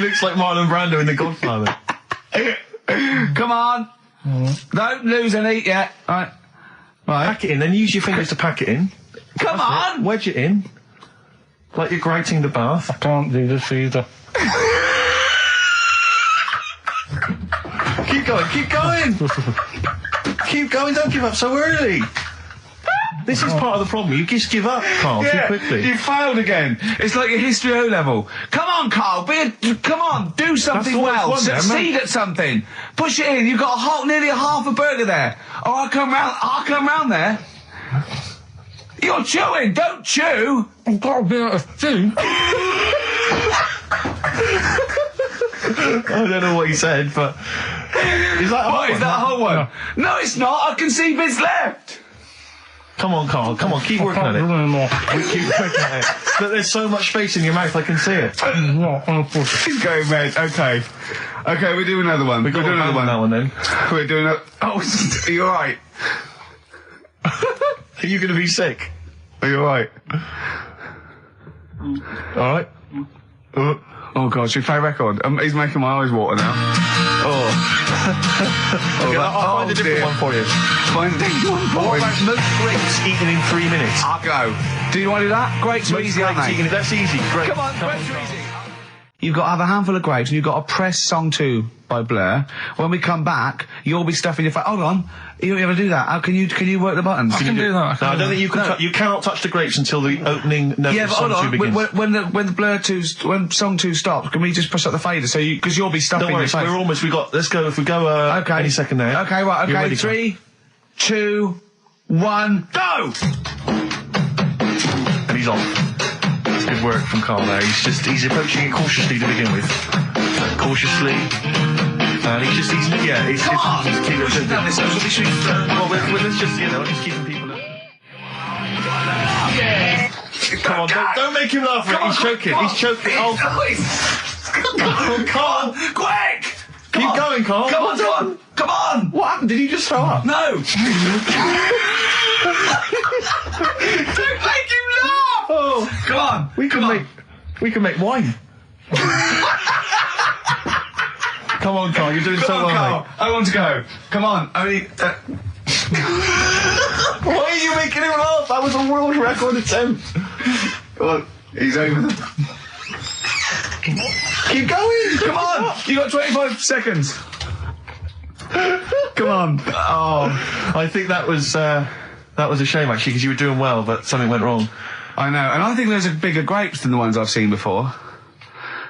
looks like Marlon Brando in The Godfather. Come on. Don't lose any yet. Right. Pack it in, then use your fingers to pack it in. Come on. Wedge it in. Like you're grating the bath. I can't do this either. Keep going. Keep going, don't give up so early. This is part of the problem. You just give up, Carl, too quickly. You failed again. It's like your history O level. Come on, Carl. Come on. Do something well. Succeed at something. Push it in. You've got nearly a half a burger there. Oh, I'll come round there. You're chewing. Don't chew. I've got a bit of food. I don't know what he said, but... Is that a whole one? No, it's not. I can see bits left. Come on, Carl. Come on, keep working at it. Keep working at it. But there's so much space in your mouth, I can see it. He's going red. Okay, we'll do another one. We'll do another one. That one then. We're doing a... Oh, are you alright? Are you going to be sick? Are you alright? Alright. Oh God, should we play a record? He's making my eyes water now. I'll find a different one for you. Find a different one for you. Most grapes eaten in 3 minutes. I'll go. Do you want to do that? Grapes are easy, aren't they? That's easy. Great. Come on, grapes are easy. You've got to have a handful of grapes and you've got to press song 2 by Blur. When we come back, you'll be stuffing your face. Hold on. You don't ever do that. How can you work the buttons? I can do that. No, I don't think you can. You cannot touch the grapes until the opening note of song 2 begins. When the Blur 2, when song 2 stops, can we just push up the fader because you'll be stuffing your face? We're almost. Let's go. If we go. Any second now. Okay. Right. Okay. Ready, 3, 2, 1, go! And he's off. Good work from Karl there. He's approaching it cautiously to begin with. Cautiously. And he's keeping it. Let's just, he's keeping people. Come on, don't make him laugh. He's choking. He's choking. Oh, Karl, quick! Keep going, Karl. Come on! What happened? Did you just throw up? No! Don't make him laugh! Oh, come on! We can make wine. Come on, Karl. You're doing so well, Karl. mate. I want to go. Come on. Only. Why are you making him laugh? That was a world record attempt. Come on. He's over. Keep going. Come on. You got 25 seconds. Come on. Oh, I think that was a shame actually because you were doing well, but something went wrong. I know, and I think those are bigger grapes than the ones I've seen before.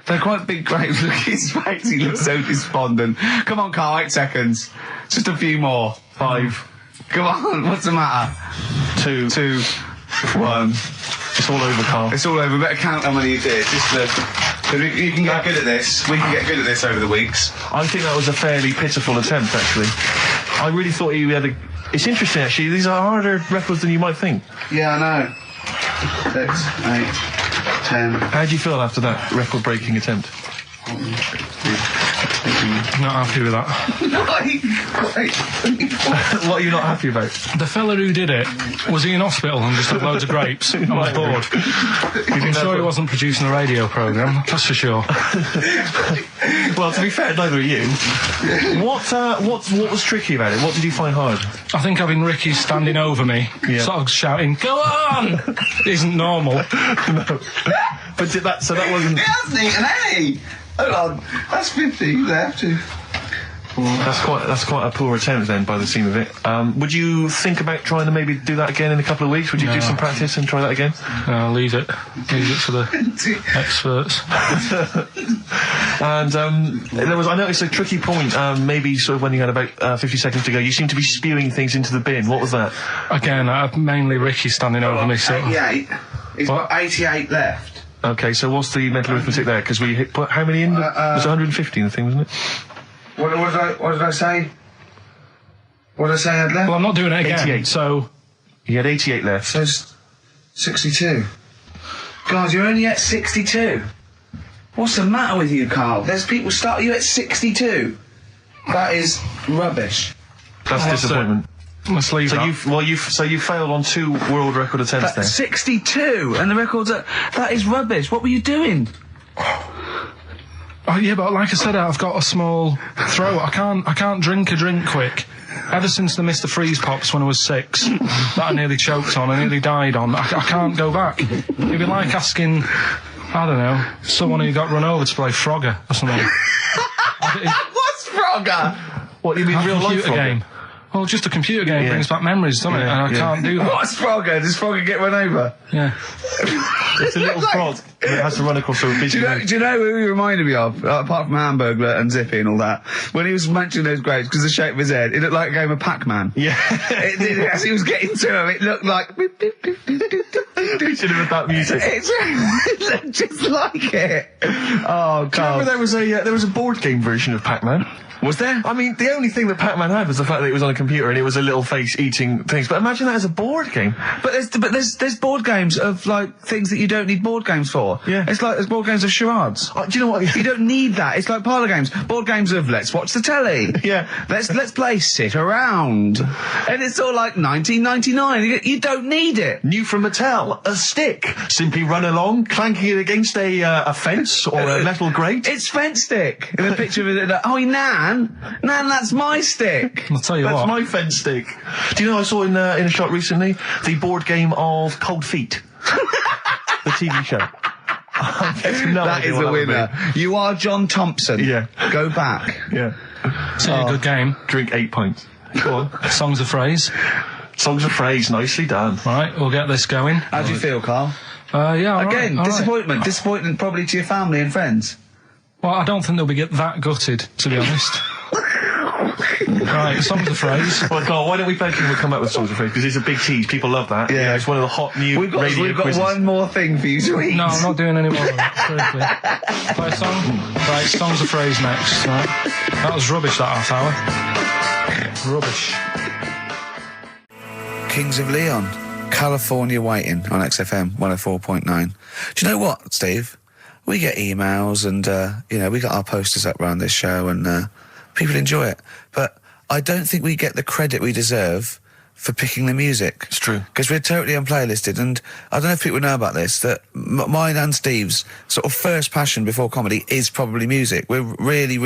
They're quite big grapes. Look at his face, he looks so despondent. Come on, Karl, 8 seconds. Just a few more. 5. Come on, what's the matter? 2, 1. It's all over, Karl. It's all over. Better count how many you did. You can get good at this. We can get good at this over the weeks. I think that was a fairly pitiful attempt, actually. I really thought you had It's interesting, actually. These are harder records than you might think. Yeah, I know. 6, 8, 10. How do you feel after that record-breaking attempt? Not happy with that. What are you not happy about? The fella who did it, was he in hospital and just had loads of grapes? I was bored. I'm sure he wasn't producing a radio programme, that's for sure. Well, to be fair, neither are you. What was tricky about it? What did you find hard? I think having Ricky standing over me, sort of shouting, "Go on!" isn't normal. No. But so that wasn't... He hasn't eaten any! Hold on, that's 50 left. That's quite a poor attempt then, by the seam of it. Would you think about trying to maybe do that again in a couple of weeks? Would you do some practice and try that again? No, leave it for the experts. And I noticed a tricky point. Maybe sort of when you had about 50 seconds to go, you seemed to be spewing things into the bin. What was that? Again, mainly Ricky standing over me. 88. He's got 88 left. Okay, so what's the mental arithmetic there? Because we put how many in? It was 150 in the thing, wasn't it? What did I say? What did I say I had left? Well, I'm not doing it again. 88. So He had 88 left. So 62. God, you're only at 62. What's the matter with you, Carl? There's people start you at 62. That is rubbish. That's disappointment. let's leave that. You failed on 2 world record attempts there. 62, and the record's that is rubbish. What were you doing? Oh, yeah, but like I said, I've got a small throat. I can't drink a drink quick. Ever since the Mr. Freeze Pops when I was 6, that I nearly choked on, I nearly died on, I can't go back. It'd be like asking, I don't know, someone who got run over to play Frogger or something. What's Frogger? What, you mean A real life computer game. Well, just a computer game brings back memories, doesn't it? And I can't do that. What's Frogger? Does Frogger get run over? Yeah. It's a little frog that has to run across a busy road. Do you know who he reminded me of? Apart from Hamburglar and Zippy and all that. When he was mentioning those grapes, because of the shape of his head, it looked like a game of Pac-Man. Yeah. As he was getting to him, it looked like... We should have had that music. It looked just like it. Oh, God. Do you remember there was a board game version of Pac-Man? Was there? I mean, the only thing that Pac-Man had was the fact that it was on a computer and it was a little face eating things. But imagine that as a board game. But there's board games of, like, things that you don't need board games for. Yeah. It's like there's board games of charades. Do you know what? You don't need that. It's like parlour games. Board games of let's watch the telly. Yeah. Let's play sit around. And it's all like 1999. You don't need it. New from Mattel, a stick. Simply run along, clanking it against a fence or a metal grate. It's fence stick. In a picture of it, like, oh, Nan, that's my stick. I'll tell you That's what. my fence stick. Do you know I saw in a shop recently the board game of Cold Feet, the TV show. That is a winner. You are John Thompson. Yeah. Go back. Yeah. It's a good game. Drink 8 pints. Go on. Songs of phrase. Songs of phrase, nicely done. Right, we'll get this going. How do you feel, Carl? Yeah, all Again, right, all disappointment. right. Disappointment probably to your family and friends. Well, I don't think they'll be that gutted, to be honest. Right, songs of phrase. Well, Carl, why don't we beg him to come up with songs of phrase? Because it's a big tease. People love that. Yeah. It's one of the hot new We've got quizzes. one more thing for you to eat. No, I'm not doing any more of that. Seriously. Play a song? Right, songs of phrase next. Right. That was rubbish, that half hour. Rubbish. Kings of Leon, California Waiting on XFM 104.9. Do you know what, Steve? We get emails and, we got our posters up around this show and people enjoy it. But I don't think we get the credit we deserve for picking the music. It's true. Because we're totally unplaylisted, and I don't know if people know about this, that mine and Steve's sort of first passion before comedy is probably music. We're really,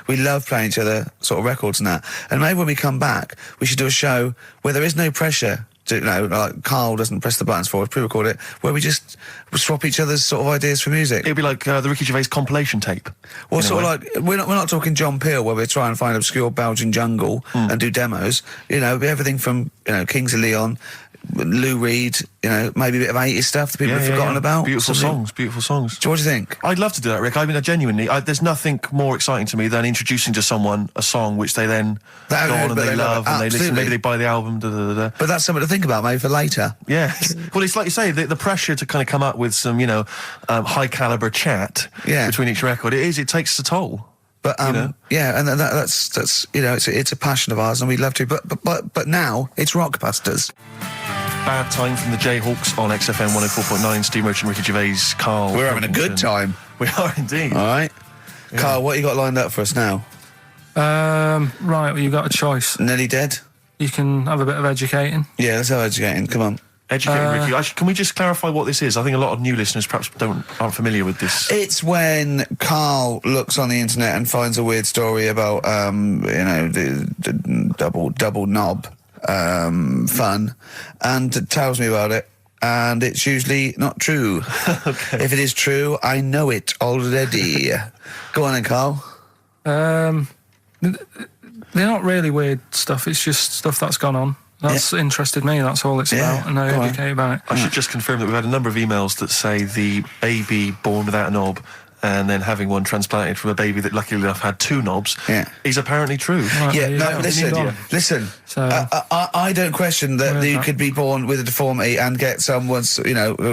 we love playing each other sort of records and that. And maybe when we come back, we should do a show where there is no pressure to, like Karl doesn't press the buttons for us, pre-record it, where we just swap each other's sort of ideas for music. It'd be like the Ricky Gervais compilation tape. Well, sort of like, we're not talking John Peel, where we try and find obscure Belgian jungle and do demos. It'd be everything from, Kings of Leon, Lou Reed, maybe a bit of 80s stuff that people have forgotten about. Beautiful songs. What do you think? I'd love to do that, Rick. I mean, genuinely, there's nothing more exciting to me than introducing to someone a song which they then go on and they love and they listen. Maybe they buy the album. But that's something to think about, maybe for later. Yeah. Well, it's like you say, the pressure to kind of come up with some, high caliber chat between each record. It takes the toll. But and that's it's a passion of ours, and we'd love to. But now it's Rockbusters. Bad Time from the Jayhawks on XFM 104.9. Steve Merchant, Ricky Gervais, Karl. We're having a good time. We are indeed. All right, Karl, what you got lined up for us now? Right, well, you got a choice. Nearly dead. You can have a bit of educating. Yeah, let's have educating. Come on. Educating Ricky. Actually, can we just clarify what this is? I think a lot of new listeners perhaps aren't familiar with this. It's when Karl looks on the internet and finds a weird story about the double knob fun, and tells me about it, and it's usually not true. Okay. If it is true, I know it already. Go on then, Karl. They're not really weird stuff. It's just stuff that's gone on. That's interested me, that's all it's about, and I educate about it. I should just confirm that we've had a number of emails that say the baby born without a knob and then having one transplanted from a baby that luckily enough had 2 knobs is apparently true. Right, listen. So, I don't question that you could be born with a deformity and get someone's,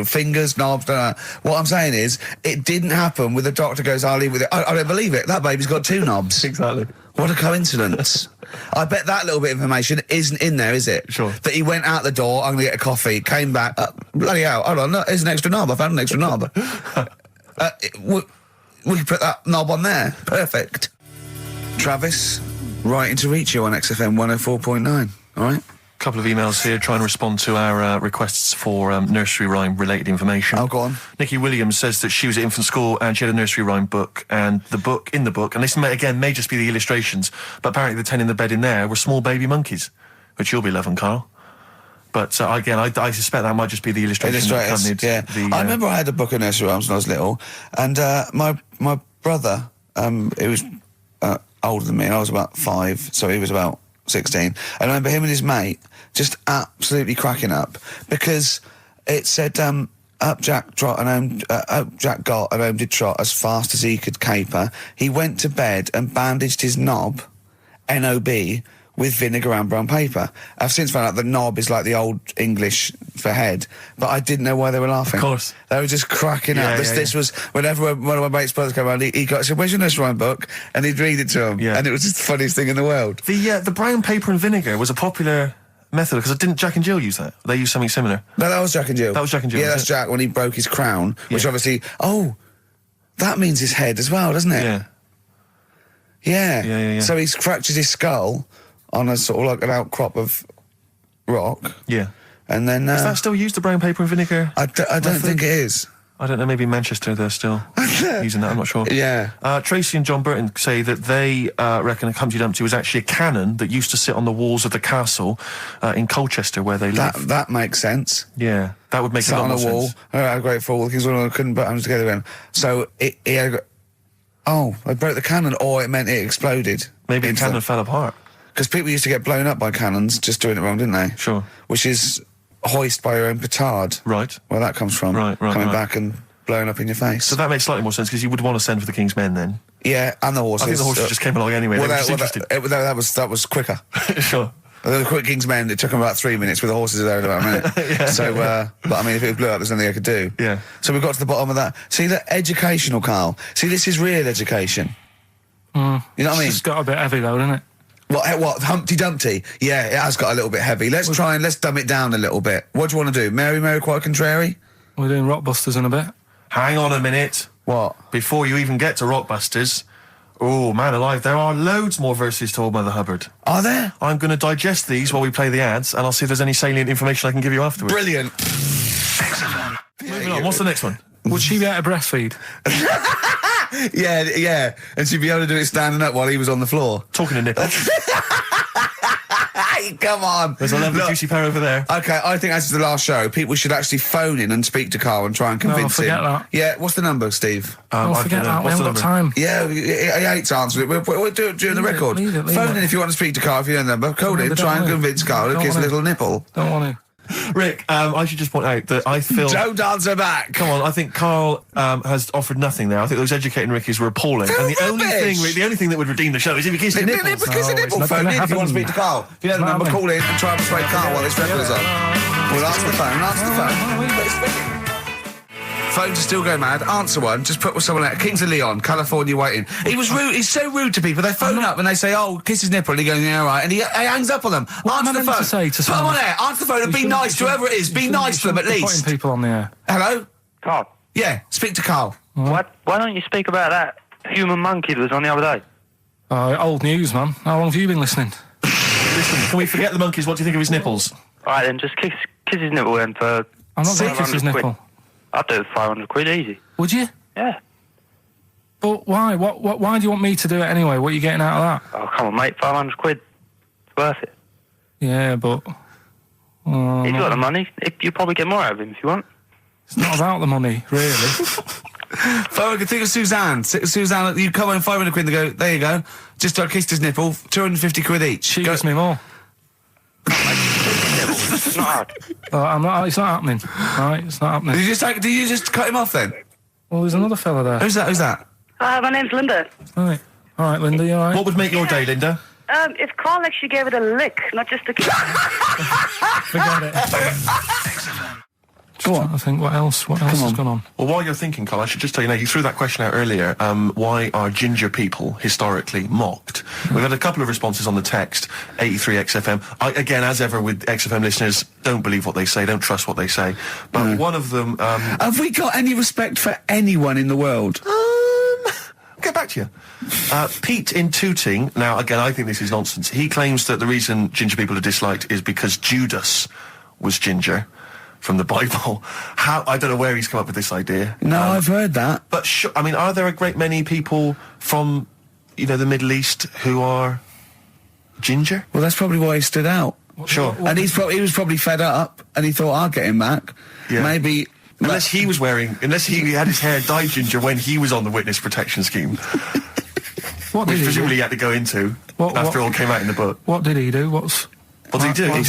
fingers, knobs. What I'm saying is, it didn't happen with the doctor goes, I'll leave with it. I don't believe it. That baby's got 2 knobs. Exactly. What a coincidence. I bet that little bit of information isn't in there, is it? Sure. That he went out the door, I'm going to get a coffee, came back, bloody hell, hold on, no, there's an extra knob, I found an extra knob. We can put that knob on there. Perfect. Travis, writing to reach you on XFM 104.9, all right? Couple of emails here trying to respond to our requests for nursery rhyme related information. Oh, go on. Nikki Williams says that she was at infant school and she had a nursery rhyme book, and in the book, and this may just be the illustrations, but apparently the 10 in the bed in there were small baby monkeys, which you'll be loving, Karl. But again, I suspect that might just be the illustration that accompanied the... I remember I had a book of nursery rhymes when I was little, and my brother, he was older than me, and I was about 5, so he was about 16. And I remember him and his mate just absolutely cracking up because it said, up Jack got and home did trot as fast as he could caper. He went to bed and bandaged his knob, N-O-B, with vinegar and brown paper. I've since found out that knob is like the old English for head, but I didn't know why they were laughing. Of course. They were just cracking up. This was, whenever one of my mates' brothers came around, he said, where's your nursery rhyme book? And he'd read it to him. Yeah. And it was just the funniest thing in the world. The brown paper and vinegar was a popular method, because didn't Jack and Jill use that? They used something similar. No, that was Jack and Jill. That was Jack and Jill. Yeah, that's Jack when he broke his crown, which obviously, that means his head as well, doesn't it? Yeah. So he's fractured his skull on a sort of like an outcrop of rock. Yeah. And then... is that still used, the brown paper and vinegar? I don't think it is. I don't know, maybe in Manchester they're still using that, I'm not sure. Yeah. Tracy and John Burton say that they reckon a Humpty Dumpty was actually a cannon that used to sit on the walls of the castle in Colchester where they live. That makes sense. Yeah, that would make a lot more sense. Sat on a wall, had a great fall, the kings couldn't put hands together again. So he had... they broke the cannon, or it meant it exploded. Maybe the cannon fell apart. Because people used to get blown up by cannons just doing it wrong, didn't they? Sure. Which is hoist by your own petard. Right. Where that comes from. Right. Coming back and blowing up in your face. So that makes slightly more sense, because you would want to send for the King's Men then. Yeah, and the horses. I think the horses just came along anyway. That was quicker. Sure. The quick King's Men, it took them about 3 minutes, with the horses there in about a minute. So, but I mean, if it blew up, there's nothing I could do. Yeah. So we got to the bottom of that. See, that educational, Karl. See, this is real education. You know what I mean? It's got a bit heavy though, isn't it? What, Humpty Dumpty? Yeah, it has got a little bit heavy. Let's dumb it down a little bit. What do you want to do? Mary, quite contrary? We're doing Rockbusters in a bit. Hang on a minute. What? Before you even get to Rockbusters, oh, man alive, there are loads more verses to Old Mother Hubbard. Are there? I'm going to digest these while we play the ads, and I'll see if there's any salient information I can give you afterwards. Brilliant. Moving on, what's the next one? Would she be able to breastfeed? Yeah, and she'd be able to do it standing up while he was on the floor. Talking to nipples. Come on. There's a lovely juicy pair over there. Okay, I think that's the last show. People should actually phone in and speak to Karl and try and convince him. Forget that. Yeah, what's the number, Steve? Forget that. We haven't got time. Yeah, he hates answering it. We'll do it during the record. Phone in if you want to speak to Karl, if you know the number. Call in, try and convince Karl to kiss a little nipple. Don't want to. Rick, I should just point out that I feel... Don't answer back! Come on, I think Karl has offered nothing there. I think those educating Rickies were appalling. And the only thing that would redeem the show is if he kissed the nipples. Kiss a nipple. Phone in if you want to speak to Karl. If you know the number, call in and try and persuade Karl while this record is on. We'll answer the phone. Phones are still going mad. Answer one. Just put with someone out. Kings of Leon, California, waiting. He was rude. He's so rude to people. They phone up and they say, "Oh, kiss his nipple," and he goes, "Yeah, all right," and he hangs up on them. Answer the phone. Put them on air. Answer the phone and be nice to whoever it is. Be nice to them at least. Putting people on the air. Hello, Karl. Yeah, speak to Karl. Why don't you speak about that human monkey that was on the other day? Old news, man. How long have you been listening? Listen, can we forget the monkeys? What do you think of his nipples? All right, then just kiss his nipple then for... I'm not going to kiss his nipple. I'd do it for 500 quid, easy. Would you? Yeah. But why? Why do you want me to do it anyway? What are you getting out of that? Oh, come on, mate. 500 quid. It's worth it. Yeah, but... He's got the money. You'll probably get more out of him if you want. It's not about the money, really. Think of Suzanne. Suzanne, you come on 500 quid and go, there you go. Just kissed his nipple, 250 quid each. She gives me more. It's not hard. It's not happening. Right, it's not happening. Did you just cut him off then? Well, there's another fella there. Who's that? My name's Linda. Right. All right, Linda, you all right? What would make your day, Linda? If Karl actually gave it a lick, not just a kiss. Forget it. Go on. I think what else has gone on. Well, while you're thinking, Carl, I should just tell you now, you threw that question out earlier, why are ginger people historically mocked? We've had a couple of responses on the text, 83XFM. Again, as ever with XFM listeners, don't believe what they say, don't trust what they say. But one of them... have we got any respect for anyone in the world? I'll get back to you. Pete in Tooting, now again, I think this is nonsense. He claims that the reason ginger people are disliked is because Judas was ginger from the Bible. I don't know where he's come up with this idea. No, I've heard that. But I mean, are there a great many people from, the Middle East who are ginger? Well, that's probably why he stood out. Sure. And he was probably fed up, and he thought, I'll get him back. Yeah. Maybe... Unless he had his hair dyed ginger when he was on the witness protection scheme. Which presumably he had to go into after all came out in the book. What did he do? What did he do? He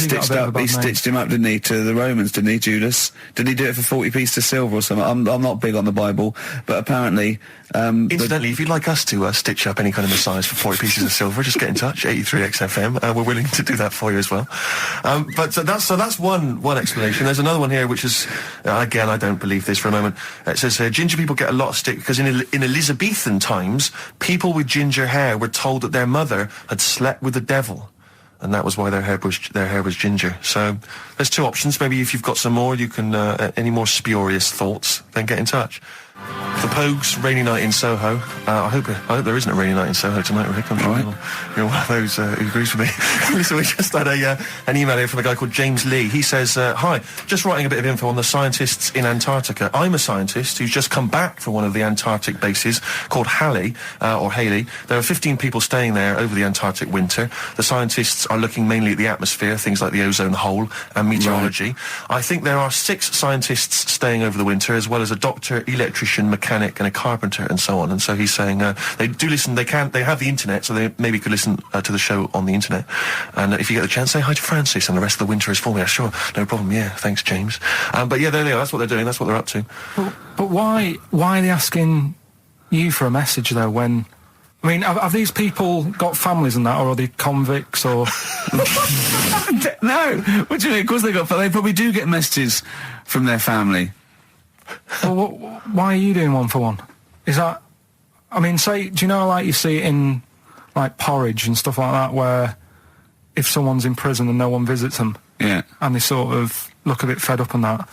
stitched him up, didn't he, to the Romans, didn't he, Judas? Did he do it for 40 pieces of silver or something? I'm not big on the Bible, but apparently... Incidentally, if you'd like us to stitch up any kind of Messiahs for 40 pieces of silver, just get in touch, 83XFM. We're willing to do that for you as well. So that's one explanation. There's another one here, which is, again, I don't believe this for a moment. It says, ginger people get a lot of stick because in Elizabethan times, people with ginger hair were told that their mother had slept with the devil. And that was why their hair was ginger. So there's two options. Maybe if you've got some more, you can any more spurious thoughts, then get in touch. The Pogues, Rainy Night in Soho. I hope there isn't a rainy night in Soho tonight, Rick. I'm sure you're one of those who agrees with me. Listen, we just had an email here from a guy called James Lee. He says, hi, just writing a bit of info on the scientists in Antarctica. I'm a scientist who's just come back from one of the Antarctic bases called Haley. There are 15 people staying there over the Antarctic winter. The scientists are looking mainly at the atmosphere, things like the ozone hole and meteorology. Right. I think there are 6 scientists staying over the winter, as well as a doctor, electrician, mechanic and a carpenter and so on. And so he's saying they do listen, they have the internet, so they maybe could listen to the show on the internet. And if you get the chance, say hi to Francis and the rest of the winter is for me. Sure, no problem. Yeah, thanks, James. But yeah, there they are. That's what they're doing. That's what they're up to. But why are they asking you for a message though? When I mean, have these people got families and that, or are they convicts or? No, what do you mean? Of course they probably do get messages from their family. Well, why are you doing one for one? Is that, I mean, do you know, like you see it in, like, Porridge and stuff like that, where if someone's in prison and no one visits them, and they sort of look a bit fed up and that,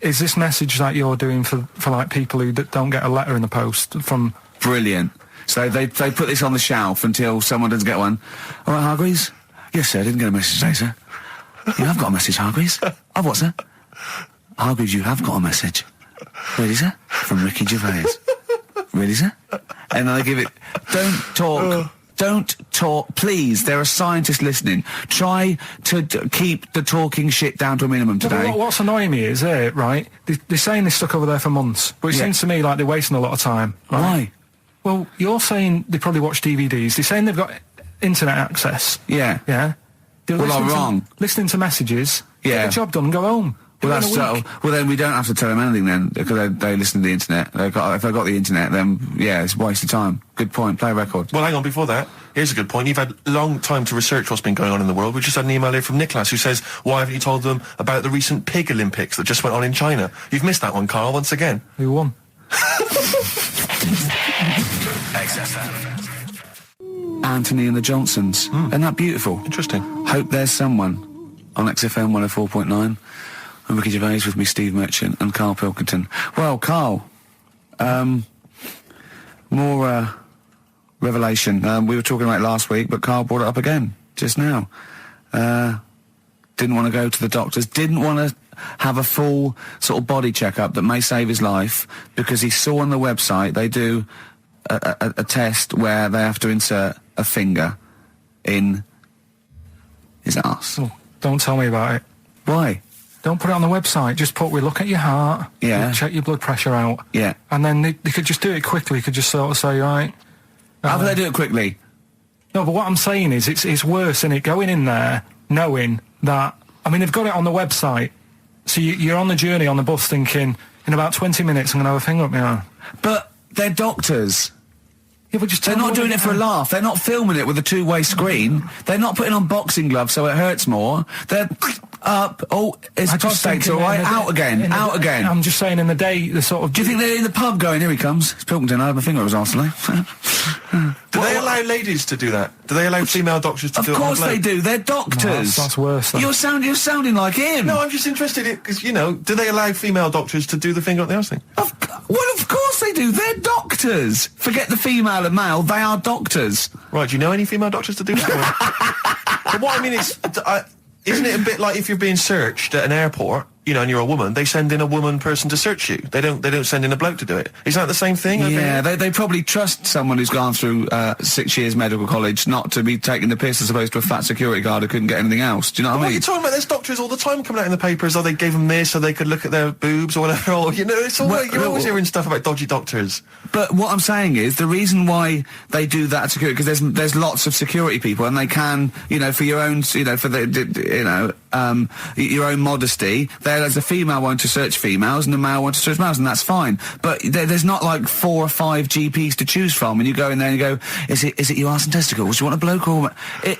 is this message that you're doing for like, people who don't get a letter in the post from... Brilliant. So they put this on the shelf until someone doesn't get one. All right, Hargreaves? Yes, sir, I didn't get a message today, sir. Yeah, I've got a message, Hargreaves. I've what, sir? Hargreaves, you have got a message. Really, sir? From Ricky Gervais. Really, sir? And I give it... Don't talk, please. There are scientists listening. Try to keep the talking shit down to a minimum today. What's annoying me is, right, they're saying this stuck over there for months, but it seems to me like they're wasting a lot of time. Right? Why? Well, you're saying they probably watch DVDs. They're saying they've got internet access. Yeah. Yeah? Well, I'm wrong. Listening to messages, get the job done and go home. Well, that's so. Well, then we don't have to tell them anything then, because they listen to the internet. If they've got the internet, then it's a waste of time. Good point. Play a record. Well, hang on. Before that, here's a good point. You've had a long time to research what's been going on in the world. We just had an email here from Nicholas who says, "Why haven't you told them about the recent pig Olympics that just went on in China?" You've missed that one, Karl. Once again. Who won? XFM. Anthony and the Johnsons. Isn't that beautiful? Interesting. Hope There's Someone on XFM 104.9. I'm Ricky Gervais, with me Steve Merchant and Karl Pilkington. Well, Karl, more revelation. We were talking about it last week, but Karl brought it up again just now. Didn't want to go to the doctors, didn't want to have a full sort of body checkup that may save his life, because he saw on the website they do a test where they have to insert a finger in his arse. Oh, don't tell me about it. Why? Don't put it on the website. Just put, we look at your heart. Yeah. Check your blood pressure out. Yeah. And then they could just do it quickly. Could just sort of say, right. How do they do it quickly? No, but what I'm saying is, it's worse, isn't it? Going in there, knowing that, I mean, they've got it on the website. So you're on the journey on the bus thinking, in about 20 minutes, I'm going to have a finger up my arm. But they're doctors. Yeah, but just they're not doing it for a laugh. They're not filming it with a two-way screen. They're not putting on boxing gloves so it hurts more. They're up. Oh, it's prostate's all right. Out again. I'm just saying in the day, the sort of... Do you think they're in the pub going, here he comes? It's Pilkington, I had my finger up his arse today. Do they allow ladies to do that? Do they allow female doctors to do it? Of course they do. They're doctors. No, that's worse. You're sounding like him. No, I'm just interested because, you know, do they allow female doctors to do the finger up the arse thing? Well, of course they do. They're doctors. Forget the female and male. They are doctors. Right, do you know any female doctors to do that? But what I mean is, isn't it a bit like if you're being searched at an airport, you know, and you're a woman, they send in a woman person to search you. They don't send in a bloke to do it. Is that the same thing? Yeah, they probably trust someone who's gone through 6 years medical college not to be taking the piss as opposed to a fat security guard who couldn't get anything else. Do you know what I mean? What are you talking about? There's doctors all the time coming out in the papers, or they gave them this so they could look at their boobs or whatever, or, you know, it's all you're always hearing stuff about dodgy doctors. But what I'm saying is, the reason why they do that at security, because there's lots of security people, and they can, you know, for your own, you know, for the, you know, your own modesty, there's a female one to search females and a male one to search males, and that's fine. But there's not like 4 or 5 GPs to choose from, and you go in there and you go, is it your arse and testicles? Do you want a bloke or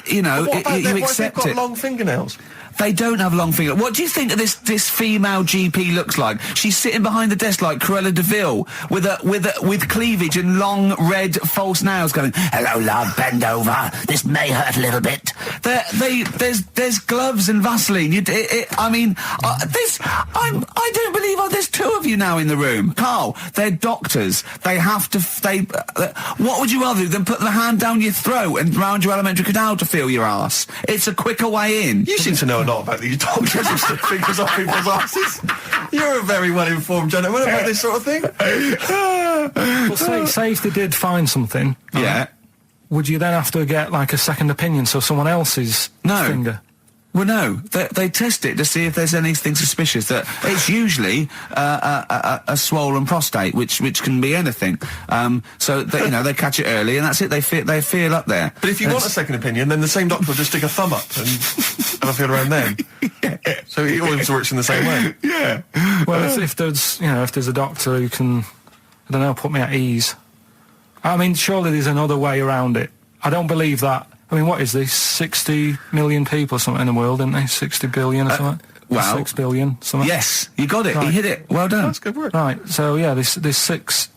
you know? What about you what accept if they've it. got long fingernails? They don't have long fingers. What do you think this female GP looks like? She's sitting behind the desk like Cruella de Vil with cleavage and long red false nails, going, "Hello, love, bend over. This may hurt a little bit." There's gloves and Vaseline. I don't believe there's 2 of you now in the room, Carl. They're doctors. They have to. What would you rather do than put the hand down your throat and round your alimentary canal to feel your arse? It's a quicker way in. You seem to know a lot about these doctors who stick fingers up people's asses. You're a very well-informed gentleman about this sort of thing. Well, say if they did find something, yeah, would you then have to get like a second opinion, so someone else's finger? Well, no. They test it to see if there's anything suspicious. That it's usually a swollen prostate, which can be anything. So they, you know, they catch it early, and that's it. They feel up there. But if you want a second opinion, then the same doctor will just stick a thumb up and have a feel around them. Yeah. So it always works in the same way. Yeah. Well, if there's a doctor who can, I don't know, put me at ease. I mean, surely there's another way around it. I don't believe that. I mean, what is this? 60 million people or something in the world, isn't there? 60 billion or something? Well, 6 billion, something. Yes, you got it. Right. You hit it. Well done. That's good work. Right, so yeah, there's 6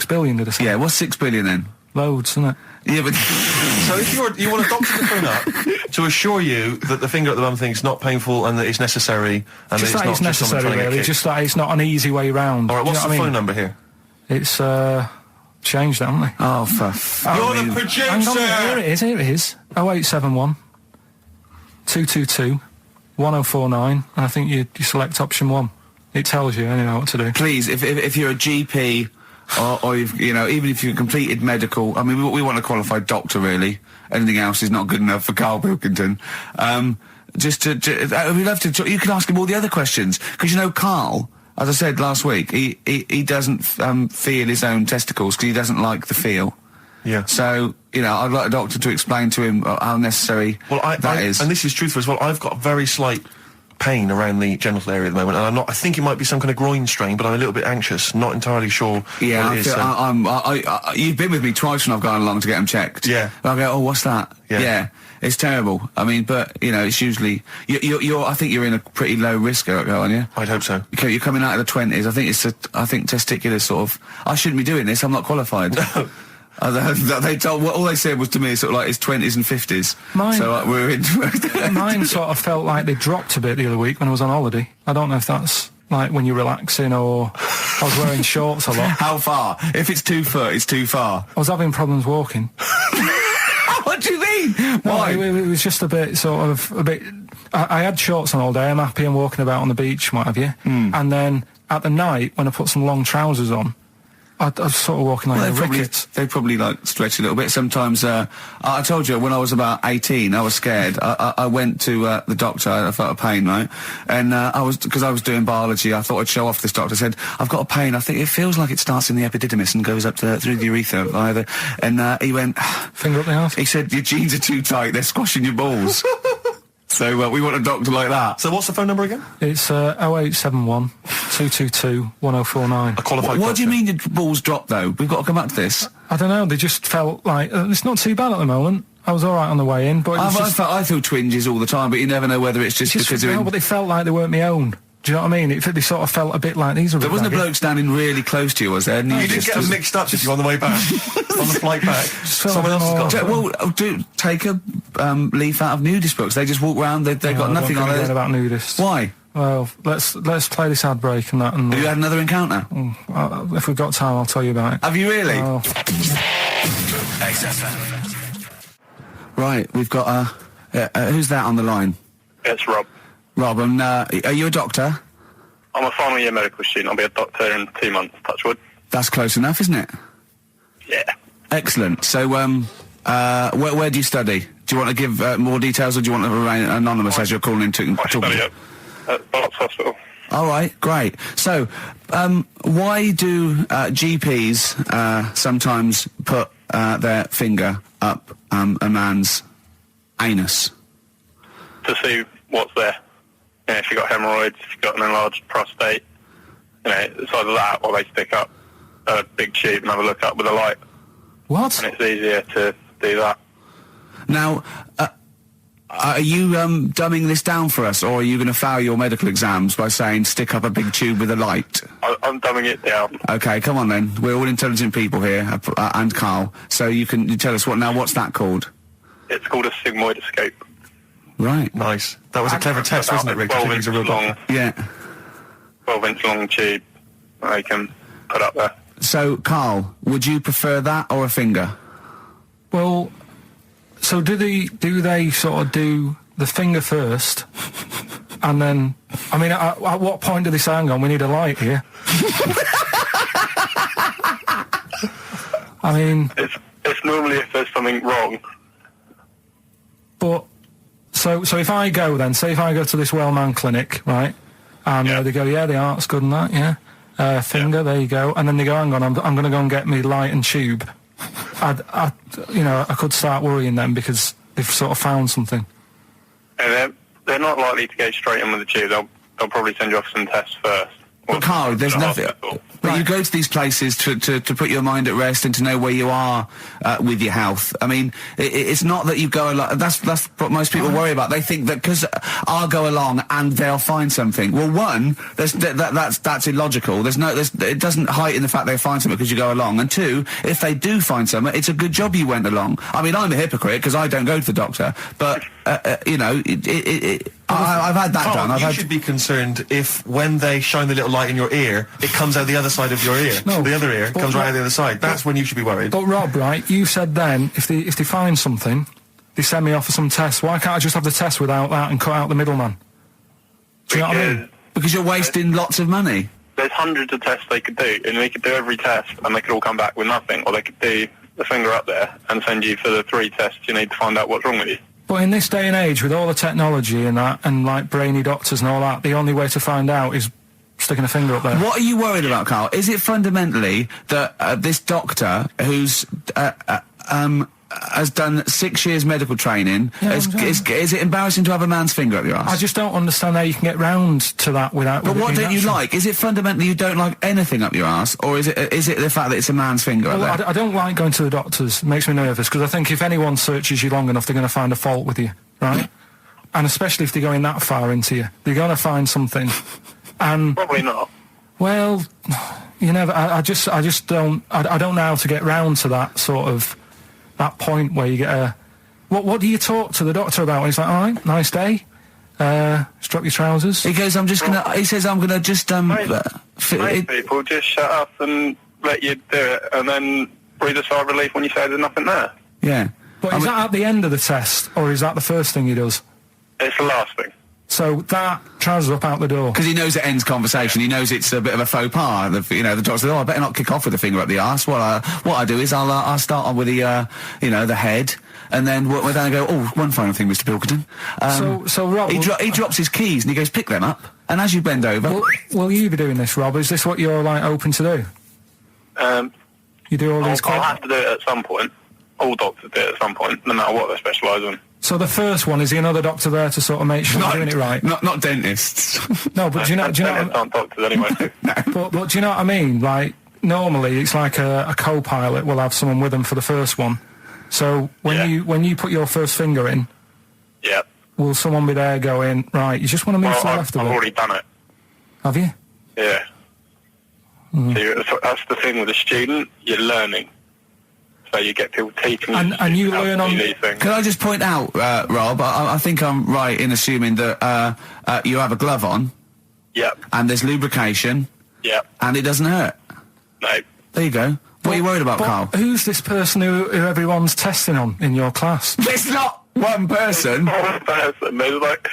billion, did I say? Yeah, what's 6 billion then? Loads, isn't it? Yeah, but... So if you want a doctor to phone up to assure you that the finger at the bum thing's not painful and that it's necessary, and Just that that it's it's not just someone necessary, trying to get really. kicked. Just that it's not an easy way round. All right, what's the phone number here? It's, changed, haven't they? Oh, You're the producer! Hang on, here it is. 0871 222 1049, and I think you select option 1. It tells you anyway what to do. Please, if you're a GP, or you've, you know, even if you've completed medical, I mean, we want a qualified doctor, really. Anything else is not good enough for Karl Pilkington. We'd love to, you can ask him all the other questions, because, you know, Karl, as I said last week, he doesn't feel his own testicles because he doesn't like the feel. Yeah. So, you know, I'd like a doctor to explain to him how necessary that is. And this is truthful as well. I've got very slight pain around the genital area at the moment, and I think it might be some kind of groin strain, but I'm a little bit anxious, not entirely sure yeah, what it is. you've been with me twice when I've gone along to get them checked. Yeah. And I go, oh, what's that? Yeah. It's terrible. I mean, but, you know, it's usually... I think you're in a pretty low risk, aren't you? I'd hope so. You're coming out of the 20s. I think testicular sort of... I shouldn't be doing this. I'm not qualified. No. All they said was to me sort of like his 20s and 50s. We're in... Mine sort of felt like they dropped a bit the other week when I was on holiday. I don't know if that's like when you're relaxing or I was wearing shorts a lot. How far? If it's 2 foot, it's too far. I was having problems walking. What do you mean? Why? No, it was just a bit I had shorts on all day. I'm happy and walking about on the beach, what have you. And then at the night, when I put some long trousers on, I was sort of walking like a ricket. They probably like stretch a little bit. Sometimes, I told you when I was about 18, I was scared. I went to the doctor. I felt a pain, right? And because I was doing biology, I thought I'd show off this doctor. I said, I've got a pain. I think it feels like it starts in the epididymis and goes up through the urethra either. And he went, finger up the arse. He said, your jeans are too tight. They're squashing your balls. So we want a doctor like that. So what's the phone number again? It's 0871 222 1049. A qualified doctor. What do you mean your balls drop, though? We've got to come back to this. I don't know, they just felt like... it's not too bad at the moment. I was all right on the way in, but it was just, I feel twinges all the time, but you never know whether it's just because they're no, in... but they felt like they weren't my own. Do you know what I mean? They sort of felt a bit like these are. There wasn't a bloke standing really close to you, was there? You didn't get them mixed up, did you, on the way back? On the flight back? Someone else has got Well, take a leaf out of nudist books. They just walk around, they've got nothing on it. About nudists. Why? Well, let's play this ad break and that. And have you had another encounter? If we've got time, I'll tell you about it. Have you really? XFM. Right, we've got who's that on the line? It's Rob. Rob, and are you a doctor? I'm a final year medical student. I'll be a doctor in 2 months, touch wood. That's close enough, isn't it? Yeah. Excellent. So, where do you study? Do you want to give more details, or do you want to remain anonymous as you're calling in to I study at Barts Hospital. All right, great. So, why do GPs sometimes put their finger up a man's anus? To see what's there. You know, if you've got hemorrhoids, if you've got an enlarged prostate, you know, it's either that or they stick up a big tube and have a look up with a light. What? And it's easier to do that. Now, are you dumbing this down for us, or are you going to fail your medical exams by saying stick up a big tube with a light? I'm dumbing it down. Okay, come on then. We're all intelligent people here, and Karl. So you tell us what's that called? It's called a sigmoidoscope. Right. Nice. That was a clever test, wasn't it, Rick? 12 inch long. Yeah. 12-inch long tube they can put up there. So, Karl, would you prefer that or a finger? Well, so do they sort of do the finger first, and then, I mean, at what point do they say, hang on, we need a light here? I mean... It's normally if there's something wrong. But, so if I go then, say if I go to this well-man clinic, right, and they go, yeah, the art's good and that, yeah, finger, there you go, and then they go, hang on, I'm going to go and get me light and tube. I could start worrying then because they've sort of found something. And they're not likely to go straight in with the tube. They'll probably send you off some tests first. But Karl, there's nothing. But you go to these places to put your mind at rest and to know where you are with your health. I mean, it's not that you go along. That's what most people worry about. They think that because I'll go along and they'll find something. Well, one, that's illogical. It doesn't heighten the fact they find something because you go along. And two, if they do find something, it's a good job you went along. I mean, I'm a hypocrite because I don't go to the doctor, but I've had that Karl, done. You should be concerned if when they shine the little light in your ear, it comes out the other side of your ear. No, the other ear comes right out the other side. That's when you should be worried. But Rob, right, you said then, if they find something, they send me off for some tests. Why can't I just have the test without that and cut out the middleman? Do you know what I mean? Because you're wasting lots of money. There's hundreds of tests they could do, and they could do every test, and they could all come back with nothing, or they could do the finger up there and send you for the 3 tests you need to find out what's wrong with you. But in this day and age, with all the technology and that, and like brainy doctors and all that, the only way to find out is sticking a finger up there. What are you worried about, Karl? Is it fundamentally that this doctor who's has done 6 years medical training, is it embarrassing to have a man's finger up your ass? I just don't understand how you can get round to that without... But what don't you like? Is it fundamentally you don't like anything up your ass, or is it the fact that it's a man's finger up there? I don't like going to the doctors. It makes me nervous, because I think if anyone searches you long enough, they're going to find a fault with you, right? And especially if they're going that far into you. They're going to find something. And probably not. Well, you never... I just don't... I don't know how to get round to that sort of... that point where you get a... What do you talk to the doctor about? And he's like, all right, nice day. Strap your trousers. He goes, he says, I'm gonna just, Most people just shut up and let you do it, and then breathe a sigh of relief when you say there's nothing there. Yeah. But is that at the end of the test, or is that the first thing he does? It's the last thing. So that trousers up out the door. Because he knows it ends conversation. He knows it's a bit of a faux pas. The doctor says, "Oh, I better not kick off with the finger up the arse." Well, what I do is I'll start on with the the head, and then we're down and go. Oh, one final thing, Mr. Pilkington. So Rob, he drops his keys and he goes, "Pick them up." And as you bend over, will you be doing this, Rob? Is this what you're like open to do? You do all these. I'll have to do it at some point. All doctors do it at some point, no matter what they specialise in. So the first one, is another doctor there to sort of make sure you're doing it right? Not dentists. No, but do you know? Dentists aren't doctors anyway. No. But do you know what I mean? Like, normally it's like a co-pilot will have someone with them for the first one, So when you put your first finger in, Yeah. will someone be there going, right, you just want to move to the left I've of it? already done it. Have you? Yeah. So that's the thing with a student, you're learning. So you get people teaching And you how learn to on... do these things. Can I just point out, Rob, I think I'm right in assuming that you have a glove on, Yep. and there's lubrication, Yep. and it doesn't hurt. No. There you go. What are you worried about, But Carl? who's this person who everyone's testing on in your class? It's not one person. One person. There's like,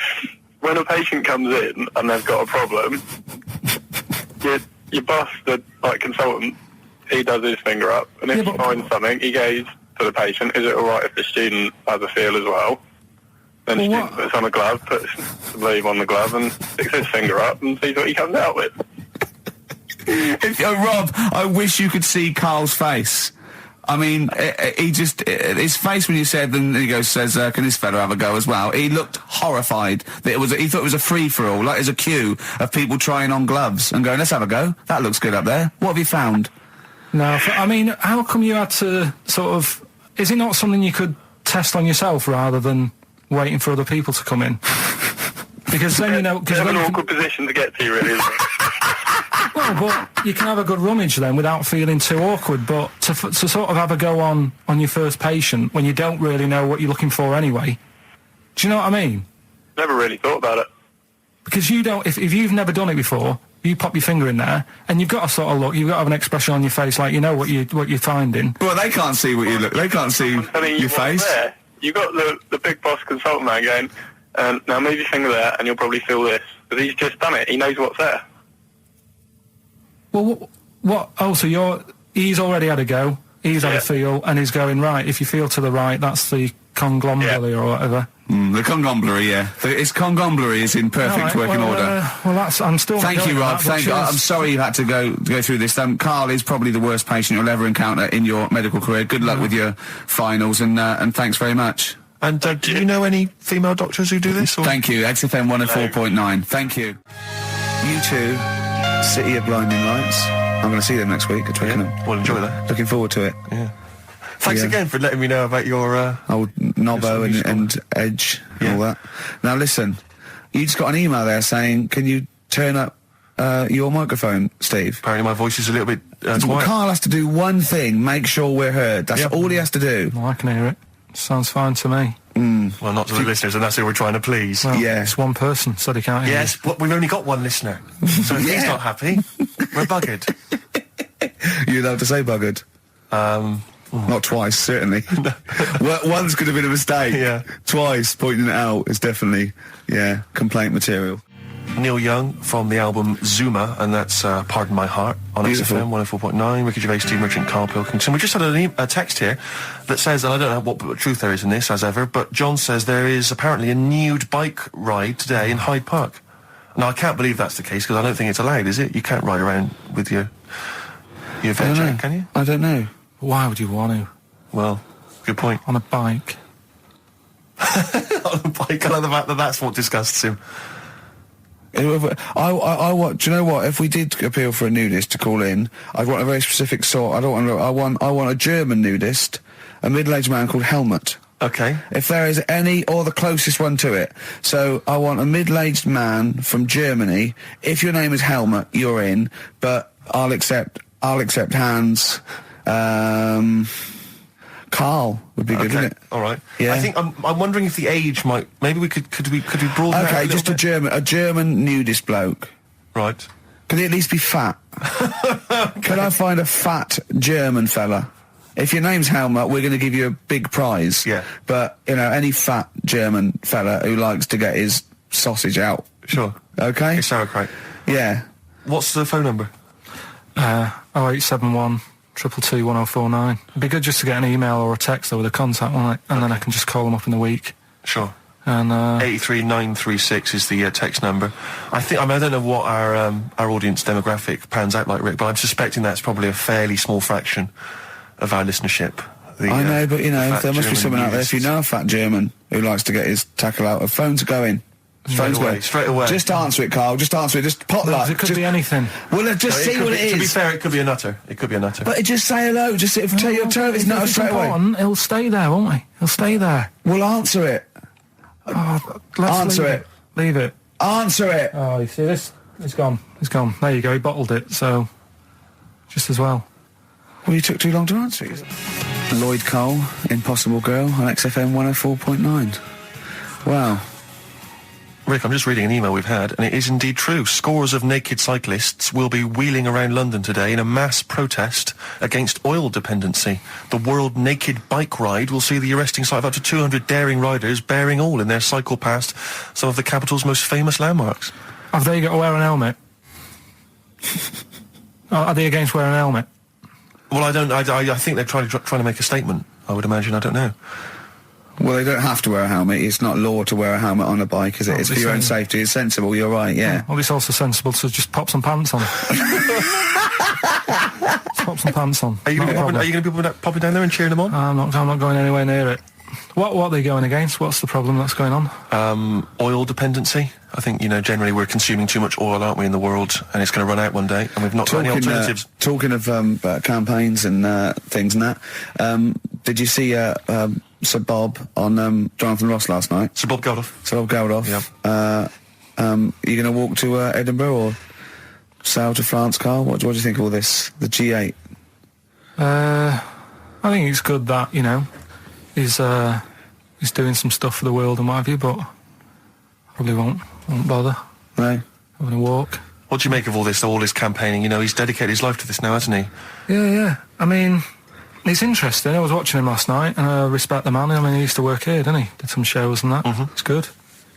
when a patient comes in and they've got a problem, your boss, the consultant, he does his finger up, and if he finds something, he goes to the patient, is it alright if the student has a feel as well? Then the student puts on a glove, puts the bleed on the glove, and sticks his finger up and sees what he comes out with. Rob, I wish you could see Carl's face. I mean, his face when you said, and he says, can this fella have a go as well? He looked horrified. That he thought it was a free-for-all, like there's a queue of people trying on gloves and going, let's have a go. That looks good up there. What have you found? No, I mean, how come you had to sort of... Is it not something you could test on yourself rather than waiting for other people to come in? Because then, you know... It's an awkward position to get to, really, isn't it? Well, but you can have a good rummage then without feeling too awkward, but to sort of have a go on your first patient when you don't really know what you're looking for anyway, do you know what I mean? Never really thought about it. Because you don't... If you've never done it before... You pop your finger in there, and you've got to sort of look. You've got to have an expression on your face, like you know what you're finding. Well, they can't see what you look. They can't see your face. There. You've got the big boss consultant man going, now move your finger there, and you'll probably feel this. But he's just done it. He knows what's there. Well, what? Oh, so he's already had a go. He's had a feel, and he's going right. If you feel to the right, that's the conglomeracy or whatever. The congomblery, yeah. Its congomblery is in perfect working order. I'm still... Thank you, Rob. I'm sorry you had to go through this. Carl is probably the worst patient you'll ever encounter in your medical career. Good luck with your finals, and thanks very much. And do you know any female doctors who do this? Or? Thank you. XFM 104.9. Thank you. U2, City of Blinding Lights. I'm going to see them next week at Twickenham. Yeah, well, enjoy that. Looking forward to it. Yeah. Thanks again for letting me know about your... old Nobbo and Edge and all that. Now, listen, you just got an email there saying, can you turn up your microphone, Steve? Apparently my voice is a little bit quiet. Carl has to do one thing, make sure we're heard. That's all he has to do. Well, I can hear it. Sounds fine to me. Well, not to the listeners, and that's who we're trying to please. Well, it's one person, so they can't hear Yes, but we've only got one listener. So if he's not happy, we're buggered. You're allowed to say buggered? Not twice, certainly. Once could have been a mistake. Yeah. Twice, pointing it out is definitely, complaint material. Neil Young from the album Zuma, and that's Pardon My Heart on XFM 104.9. Ricky Gervais, Steve Merchant, Karl Pilkington. We just had a text here that says, and I don't know what truth there is in this, as ever, but John says there is apparently a nude bike ride today in Hyde Park. Now, I can't believe that's the case, because I don't think it's allowed, is it? You can't ride around with your veg, can you? I don't know. Why would you want to? Well, good point. On a bike. On a bike, I like the fact that that's what disgusts him. I want. Do you know what? If we did appeal for a nudist to call in, I'd want a very specific sort. I want a German nudist, a middle-aged man called Helmut. Okay. If there is any, or the closest one to it. So I want a middle-aged man from Germany. If your name is Helmut, you're in. But I'll accept Hans. Carl would be good, wouldn't it? All right. Yeah. I think I'm wondering if the age might. Maybe we could we broaden that Okay, out just a German nudist bloke. Right. Can he at least be fat? Can I find a fat German fella? If your name's Helmut, we're going to give you a big prize. Yeah. But any fat German fella who likes to get his sausage out. Sure. Okay. It's sauerkraut. Yeah. What's the phone number? 0871 222 1049. It'd be good just to get an email or a text with a contact on it, and then I can just call them up in the week. Sure. And 83936 is the text number. I don't know what our audience demographic pans out like, Rick, but I'm suspecting that's probably a fairly small fraction of our listenership. I know, but there must be someone out there. If you know a fat German who likes to get his tackle out, a phone to go in. Straight away. Just answer it, Carl. Just answer it. Just pop that. It could be anything. Well, just see what it is. To be fair, it could be a nutter. But just say hello. Just tell your turn. It's not straight away. He'll stay there, won't he? He'll stay there. Well, answer it. Answer it. Leave it. Answer it. Oh, you see this? It's gone. It's gone. There you go. He bottled it. So, just as well. Well, you took too long to answer it. Lloyd Cole, Impossible Girl on XFM 104.9. Wow. Rick, I'm just reading an email we've had, and it is indeed true. Scores of naked cyclists will be wheeling around London today in a mass protest against oil dependency. The World Naked Bike Ride will see the arresting sight of up to 200 daring riders bearing all in their cycle past some of the capital's most famous landmarks. Have they got to wear an helmet? Are they against wearing a helmet? Well, I think they're trying to make a statement, I would imagine. I don't know. Well, they don't have to wear a helmet. It's not law to wear a helmet on a bike, is it? It's for your own safety. It's sensible. You're right, yeah. Well, it's also sensible to just pop some pants on. Pop some pants on. Are you going to be popping down there and cheering them on? I'm not going anywhere near it. What are they going against? What's the problem that's going on? Oil dependency. I think, generally we're consuming too much oil, aren't we, in the world, and it's going to run out one day, and we've not got any alternatives. Talking of campaigns and things and that, did you see Sir Bob on Jonathan Ross last night? Sir Bob Geldof. Yeah. You going to walk to Edinburgh or sail to France, Carl? What do you think of all this? The G8? I think it's good that, he's doing some stuff for the world and what have you, but probably won't bother. No. I'm going to walk. What do you make of all this campaigning? He's dedicated his life to this now, hasn't he? Yeah. I mean, it's interesting. I was watching him last night, and I respect the man. I mean, he used to work here, didn't he? Did some shows and that. Mm-hmm. It's good.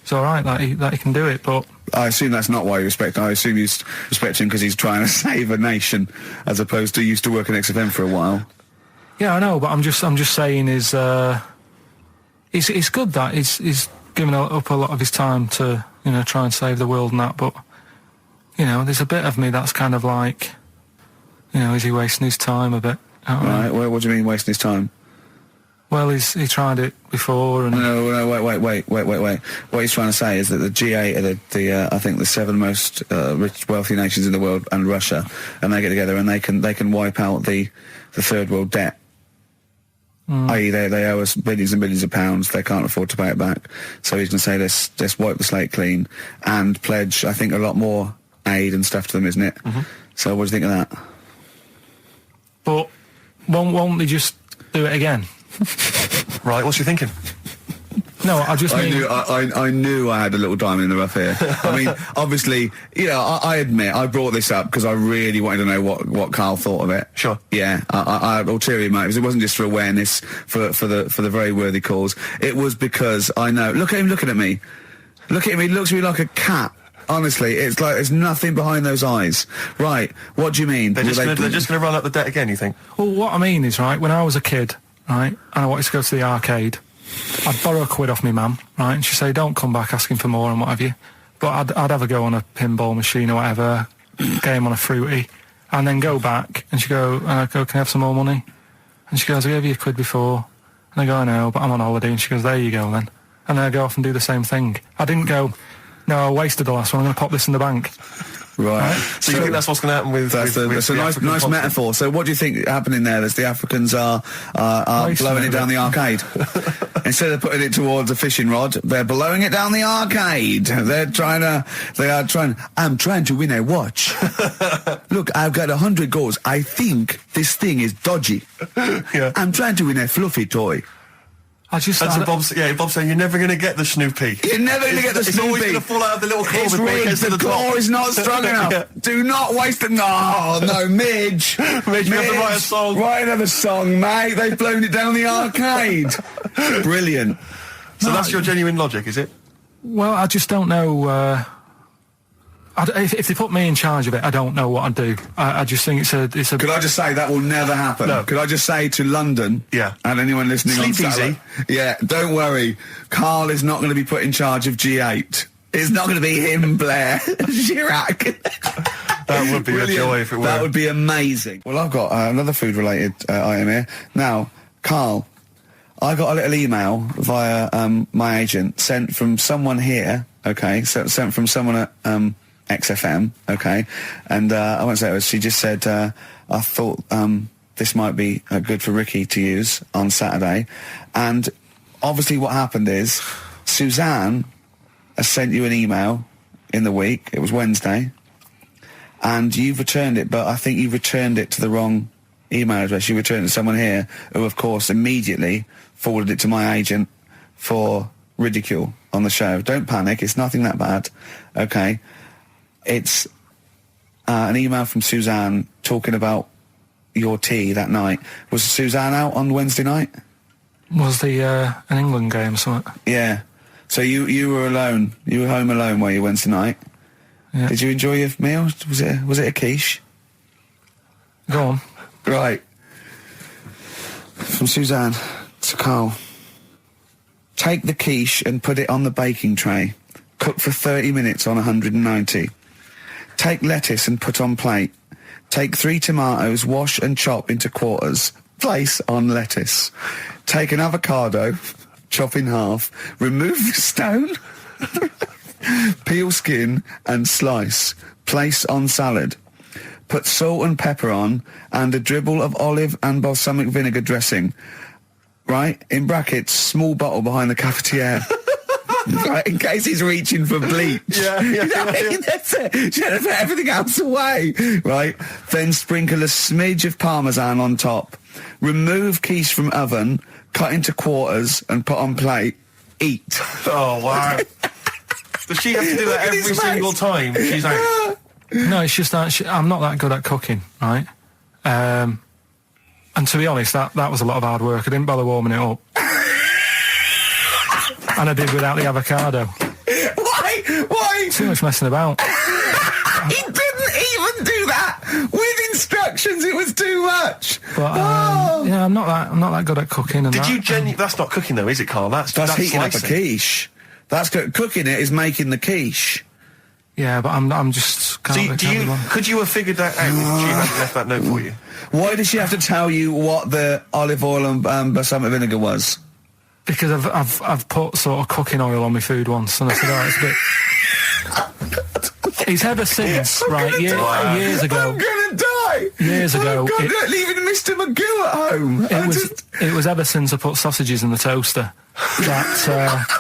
It's all right that he can do it, but... I assume that's not why you respect him. I assume you respect him because he's trying to save a nation, as opposed to used to work in XFM for a while. Yeah, I know, but I'm just saying it's good that he's given up a lot of his time to, try and save the world and that, but, there's a bit of me that's kind of like, is he wasting his time a bit? Right, well, what do you mean wasting his time? Well, he tried it before and... No, wait. What he's trying to say is that the G8 are I think the 7 most rich, wealthy nations in the world, and Russia, and they get together and they can wipe out the third world debt. I.e. they owe us billions and billions of pounds. They can't afford to pay it back. So he's going to say, let's wipe the slate clean and pledge, I think, a lot more aid and stuff to them, isn't it? Mm-hmm. So what do you think of that? But won't they just do it again? Right, what's you thinking? No, I knew I had a little diamond in the rough here. I mean, obviously, I admit I brought this up because I really wanted to know what Karl thought of it. Sure. Yeah, I had ulterior motives. It wasn't just for awareness, for the very worthy cause. It was because I know. Look at him looking at me. Look at him. He looks at me like a cat. Honestly, it's like there's nothing behind those eyes. Right, what do you mean? They're just going to run up the debt again, you think? Well, what I mean is, right, when I was a kid, right, and I wanted to go to the arcade, I'd borrow £1 off my mum, right, and she'd say, don't come back asking for more and what have you. But I'd have a go on a pinball machine or whatever, game on a fruity, and then go back, and she'd go, can I have some more money? And she goes, I gave you £1 before. And I go, I know, but I'm on holiday. And she goes, there you go then. And then I go off and do the same thing. I didn't go, no, I wasted the last one, I'm going to pop this in the bank. Right. So you think that's what's going to happen with... That's a nice metaphor. So what do you think happening there? Is the Africans are blowing it down the arcade? Instead of putting it towards a fishing rod, they're blowing it down the arcade. I'm trying to win a watch. Look, I've got 100 goals. I think this thing is dodgy. Yeah. I'm trying to win a fluffy toy. Bob's saying you're never going to get the Snoopy. You're never going to get the Snoopy. It's always going to fall out of the little claw. It's rigged. The claw is not strong enough. Yeah. Do not waste it. No, Midge. Midge, you have to write a song. Write another song, mate. They've blown it down the arcade. Brilliant. So that's your genuine logic, is it? Well, I just don't know... if they put me in charge of it, I don't know what I'd do. I just think it's a... Could I just say that will never happen? No. Could I just say to London, and anyone listening Sleep on Saturday, easy. Don't worry, Karl is not going to be put in charge of G8. It's not going to be him, Blair Chirac. That would be a joy if it were. That would be amazing. Well, I've got another food-related item here. Now, Karl, I got a little email via my agent sent from someone here okay, so it was sent from someone at XFM, okay, and I won't say it was, she just said, I thought this might be good for Ricky to use on Saturday, and obviously what happened is Suzanne has sent you an email in the week, it was Wednesday, and you've returned it, but I think you've returned it to the wrong email address. You returned it to someone here who, of course, immediately forwarded it to my agent for ridicule on the show. Don't panic, it's nothing that bad, okay? It's an email from Suzanne talking about your tea that night. Was Suzanne out on Wednesday night? Was the an England game or something? Yeah. So you were alone. You were home alone, were you, Wednesday night? Yeah. Did you enjoy your meal? Was it a quiche? Go on. Right. From Suzanne to Karl. Take the quiche and put it on the baking tray. Cook for 30 minutes on 190. Take lettuce and put on plate. Take 3 tomatoes, wash and chop into quarters. Place on lettuce. Take an avocado, chop in half. Remove the stone. Peel skin and slice. Place on salad. Put salt and pepper on and a dribble of olive and balsamic vinegar dressing. Right? In brackets, small bottle behind the cafetiere. Right, in case he's reaching for bleach. Yeah. That's it. She had to put everything else away. Right? Then sprinkle a smidge of parmesan on top. Remove quiche from oven, cut into quarters and put on plate. Eat. Oh, wow. Does she have to do that every single time she's out? No, it's just that I'm not that good at cooking, right? And to be honest, that was a lot of hard work. I didn't bother warming it up. And I did without the avocado. Why? Too much messing about. He didn't even do that with instructions. It was too much. But yeah, I'm not that good at cooking. And Did you that's not cooking though, is it, Karl? That's heating up a slicing. quiche. That's cooking it is making the quiche. Yeah, but I'm just. Could you have figured that out if she hadn't left that note for you? Why did she have to tell you what the olive oil and balsamic vinegar was? Because I've put sort of cooking oil on my food once, and I said, oh, it's a bit. He's ever since, right? Years ago. I'm gonna die. Years ago, leaving Mr. Magoo at home. It was ever since I put sausages in the toaster that.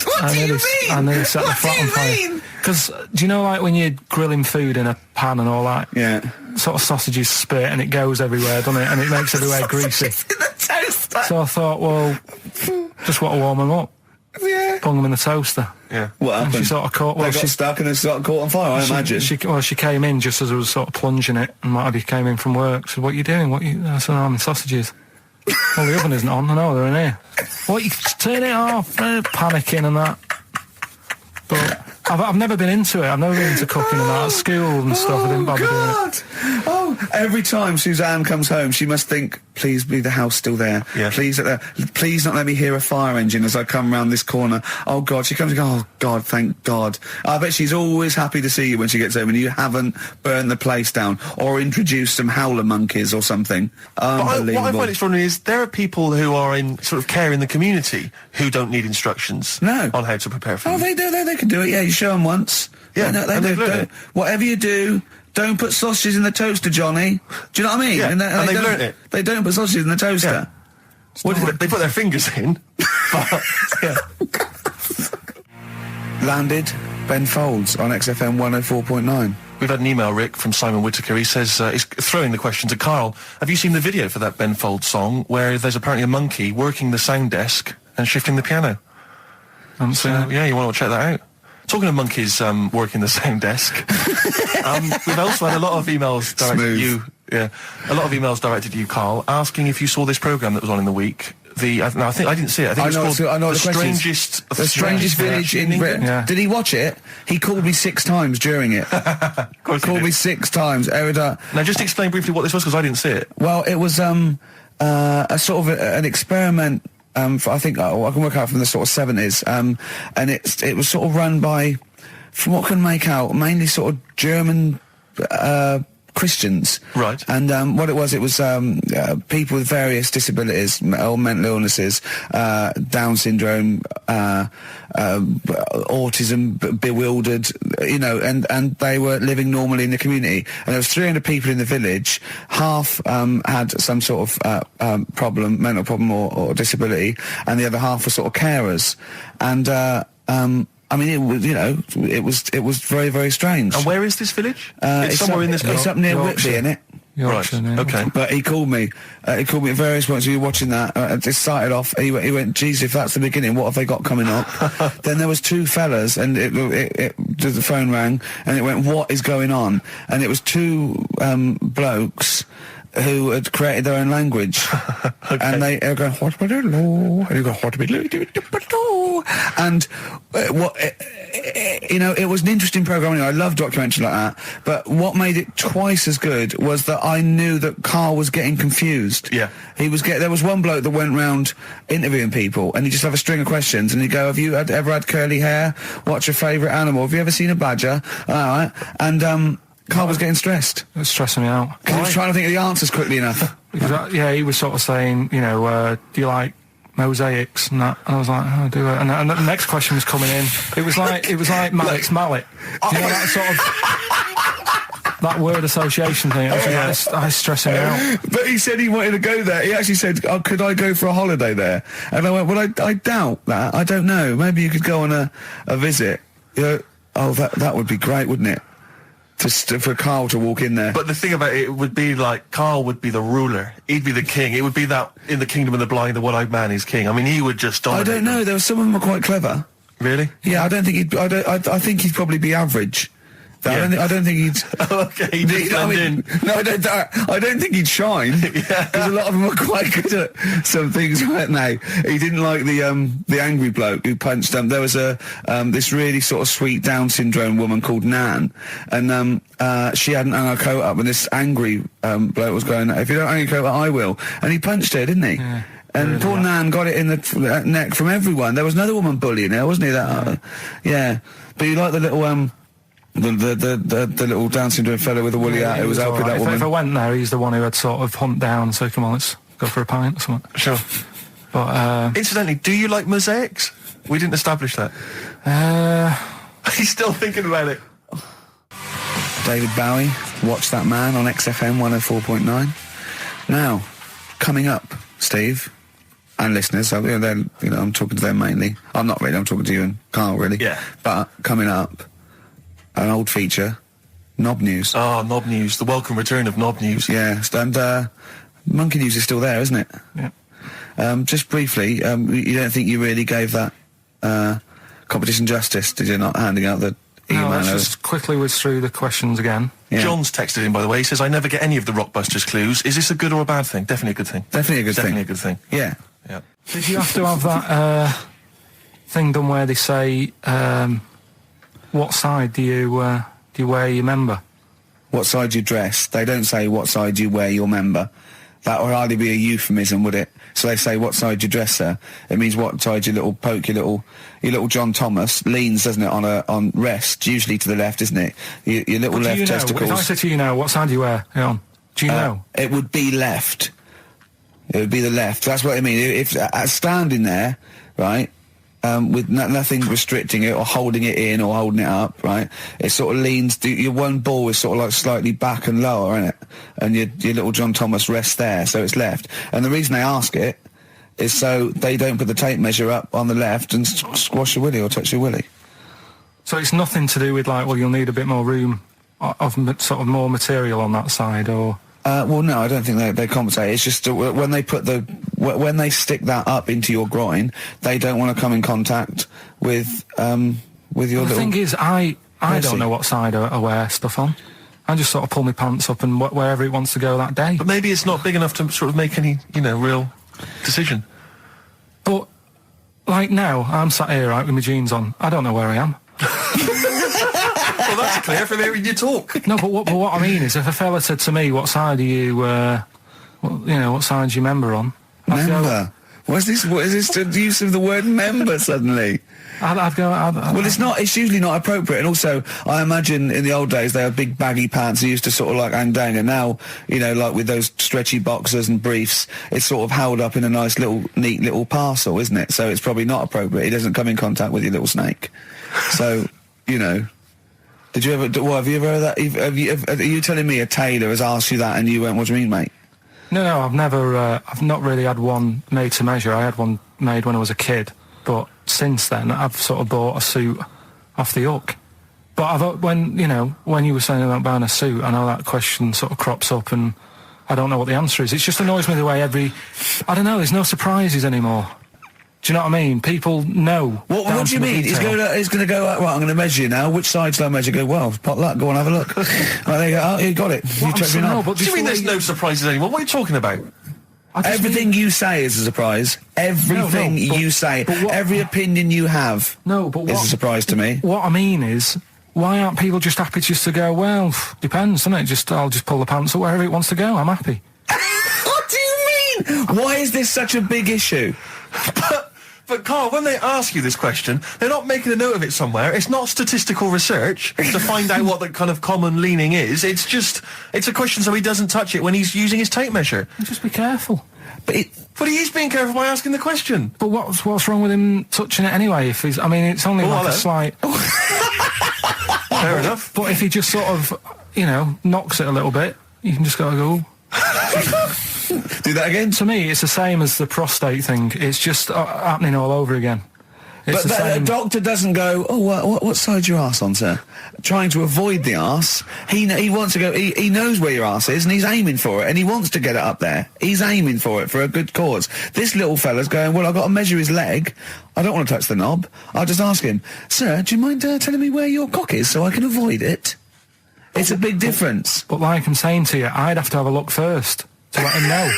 What do you mean? I nearly set the flat on fire. Because do you know, like when you're grilling food in a pan and all that? Yeah. Sort of sausages spit and it goes everywhere, doesn't it? And it makes everywhere greasy. In the toaster. So I thought, well, just want to warm them up. Yeah. Bung them in the toaster. Yeah. What And happened? she sort of caught. Well, They got stuck and they sort of caught on fire. I imagine. She came in just as I was sort of plunging it, and what have you came in from work. She said, "What are you doing? I said, I'm in sausages." Well, the oven isn't on. I know they're in here. What? You turn it off? Panicking and that. But I've never been into it. I've never been into cooking and that. At school and stuff, I didn't bother doing it. Oh, every time Suzanne comes home, she must think, please be the house still there. Yeah. Please not let me hear a fire engine as I come round this corner. Oh, God. She comes and goes, oh, God, thank God. I bet she's always happy to see you when she gets home and you haven't burned the place down or introduced some howler monkeys or something. Unbelievable. What I find extraordinary is there are people who are in sort of care in the community who don't need instructions on how to prepare food. Oh, they do. They can do it. Yeah, you show them once. Yeah, they do. Whatever you do, don't put sausages in the toaster, Johnny. Do you know what I mean? Yeah, and they've learnt it. They don't put sausages in the toaster. Yeah. They put their fingers in. But, yeah. Landed Ben Folds on XFM 104.9. We've had an email, Rick, from Simon Whittaker. He says, he's throwing the question to Karl. Have you seen the video for that Ben Folds song where there's apparently a monkey working the sound desk and shifting the piano? Yeah, you want to check that out? Talking of monkeys working the sound desk, we've also had a lot of emails directed at you. Yeah, a lot of emails directed at you, Karl, asking if you saw this programme that was on in the week. I think I didn't see it. I think it's called The Strangest Village in Britain. Yeah. Did he watch it? He called me 6 times during it. Of course called me 6 times. Now, just explain briefly what this was, because I didn't see it. Well, it was a sort of an experiment. I think I can work out from the sort of 70s, and it was sort of run by, from what I can make out, mainly sort of German Christians. Right. And what it was people with various disabilities or mental illnesses, Down syndrome, autism, bewildered, and they were living normally in the community. And there was 300 people in the village. Half had some sort of problem, mental problem or disability, and the other half were sort of carers. And I mean, it was very, very strange. And where is this village? It's somewhere in this. It's up near Whitby, isn't it? Right. Okay. But he called me. He called me at various points. We were watching that. It started off. He went, "Geez, if that's the beginning, what have they got coming up?" Then there was two fellas, and the phone rang, and it went, "What is going on?" And it was two blokes who had created their own language. Okay. And they were going, and you go, and it was an interesting programme. I love documentaries like that, but what made it twice as good was that I knew that Karl was getting confused. Yeah. There was one bloke that went round interviewing people, and he'd just have a string of questions, and he'd go, "Have you ever had curly hair? What's your favourite animal? Have you ever seen a badger?" All right. And Karl was getting stressed. It was stressing me out. Because he was trying to think of the answers quickly enough. He was sort of saying, do you like mosaics and that? And I was like, oh, I do it. And the next question was coming in. It was like Mallet's mallet. That sort of that word association thing. I was stressing me out. But he said he wanted to go there. He actually said, "Oh, could I go for a holiday there?" And I went, "Well, I doubt that. I don't know. Maybe you could go on a visit." That would be great, wouldn't it? For Karl to walk in there. But the thing about it would be like, Karl would be the ruler. He'd be the king. It would be that in the kingdom of the blind, the one-eyed man is king. I mean, he would just dominate. I don't know. There were some of them were quite clever. Really? Yeah, I don't think he'd. I think he'd probably be average. Yeah. I don't think he'd. Okay, he'd blend in. No, I don't think he'd shine. Because a lot of them were quite good at some things, weren't they? He didn't like the angry bloke who punched them. There was this really sort of sweet Down syndrome woman called Nan, and she hadn't hung her coat up, and this angry bloke was going, "If you don't hang your coat up, I will." And he punched her, didn't he? Yeah. And really poor Nan got it in the neck from everyone. There was another woman bullying her, wasn't he? Yeah. But you like the little the little Down syndrome fellow with the woolly hat who was helping that woman. If I went there, he's the one who had sort of hunt down, so come on, let's go for a pint or something. Sure. But incidentally, do you like mosaics? We didn't establish that. He's still thinking about it. David Bowie, Watch That Man on XFM 104.9. Now, coming up, Steve, and listeners, I'm talking to them mainly. I'm not really, I'm talking to you and Karl, really. Yeah. But coming up, an old feature, Knob News. Oh, Knob News, the welcome return of Knob News. Yeah, and Monkey News is still there, isn't it? Yeah. Just briefly, you don't think you really gave that competition justice, did you, not handing out the email? No, let's just quickly whiz through the questions again. Yeah. John's texted in, by the way. He says, "I never get any of the Rockbusters clues. Is this a good or a bad thing?" Definitely a good thing. Definitely a good thing. Definitely a good thing. Yeah. Yeah. Did you have to have that thing done where they say, what side do you wear your member? What side you dress? They don't say what side you wear your member. That would hardly be a euphemism, would it? So they say what side you dress, sir. It means what side your little John Thomas leans, doesn't it, on rest, usually to the left, isn't it? Your little left testicles. If I said to you now, what side do you wear? Hang on. Do you know? It would be left. It would be the left. That's what I mean. If standing there, right, with nothing restricting it or holding it in or holding it up, right, it sort of leans, your one ball is sort of like slightly back and lower, isn't it? And your little John Thomas rests there, so it's left. And the reason they ask it is so they don't put the tape measure up on the left and squash your willy or touch your willy. So it's nothing to do with, like, well, you'll need a bit more room of sort of more material on that side, or... Well, no, I don't think they compensate. It's just when they when they stick that up into your groin, they don't want to come in contact with your little... The thing is, I don't know what side I wear stuff on. I just sort of pull my pants up and wherever it wants to go that day. But maybe it's not big enough to sort of make any, real decision. But, like now, I'm sat here, right, with my jeans on. I don't know where I am. Well, that's clear from hearing you talk. No, but what I mean is, if a fella said to me, what side are you, what side's your member on? Member? What is this the use of the word member suddenly? I'd go. Well, it's usually not appropriate. And also, I imagine in the old days they had big baggy pants that used to sort of like hang down. And now, like with those stretchy boxers and briefs, it's sort of held up in a nice little, neat little parcel, isn't it? So it's probably not appropriate. It doesn't come in contact with your little snake. So, did you ever? Have you ever heard that? Are you telling me a tailor has asked you that and you went, "What do you mean, mate?" No, I've never. I've not really had one made to measure. I had one made when I was a kid, but since then I've sort of bought a suit off the hook. But when you were saying about buying a suit, I know that question sort of crops up, and I don't know what the answer is. It just annoys me the way I don't know. There's no surprises anymore. Do you know what I mean? People know. What do you mean? He's going to go, right, I'm going to measure you now. Which side shall I measure? Go, well, pot luck, go on, have a look. Right, there you go. Oh, you got it. You check me out. What do you mean there's no surprises anymore? What are you talking about? Everything you say is a surprise. Everything you say, every opinion you have is a surprise to me. What I mean is, why aren't people just happy just to go, well, depends, doesn't it? I'll just pull the pants up wherever it wants to go. I'm happy. What do you mean? Why is this such a big issue? But Carl, when they ask you this question, they're not making a note of it somewhere. It's not statistical research to find out what the kind of common leaning is. It's a question so he doesn't touch it when he's using his tape measure. Just be careful. But he is being careful by asking the question. But what's wrong with him touching it anyway? If he's, I mean, it's only a slight. Fair enough. But if he just sort of, knocks it a little bit, you can just go. Do that again? To me, it's the same as the prostate thing. It's just happening all over again. It's but a doctor doesn't go, what side's your arse on, sir? Trying to avoid the arse. He wants to go, he knows where your arse is and he's aiming for it and he wants to get it up there. He's aiming for it for a good cause. This little fella's going, well, I've got to measure his leg. I don't want to touch the knob. I'll just ask him, sir, do you mind telling me where your cock is so I can avoid it? It's a big difference. But like I'm saying to you, I'd have to have a look first to let him know.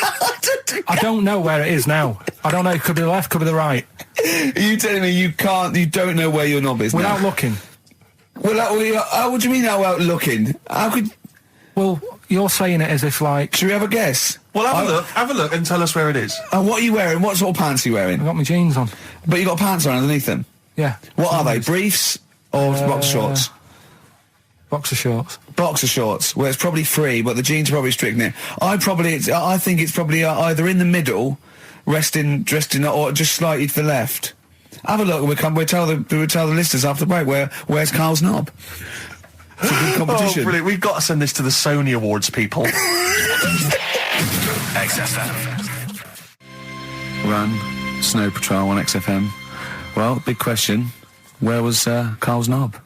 I don't know where it is now. I don't know. It could be the left, could be the right. Are you telling me you don't know where your knob is without looking? Well, what do you mean without looking? How could... Well, you're saying it as if like... Should we have a guess? Well, have a look and tell us where it is. What are you wearing? What sort of pants are you wearing? I've got my jeans on. But you got pants on underneath them? Yeah. What are they? Briefs or boxer shorts? Boxer shorts. Boxer shorts. Well, it's probably free, but the jeans are probably strict. I think it's probably either in the middle, dressed in, or just slightly to the left. Have a look, and we'll tell the listeners after the break where's Karl's knob. It's a good competition. Oh, brilliant! We've got to send this to the Sony Awards people. XFM. Run, Snow Patrol on XFM. Well, big question. Where was Karl's knob?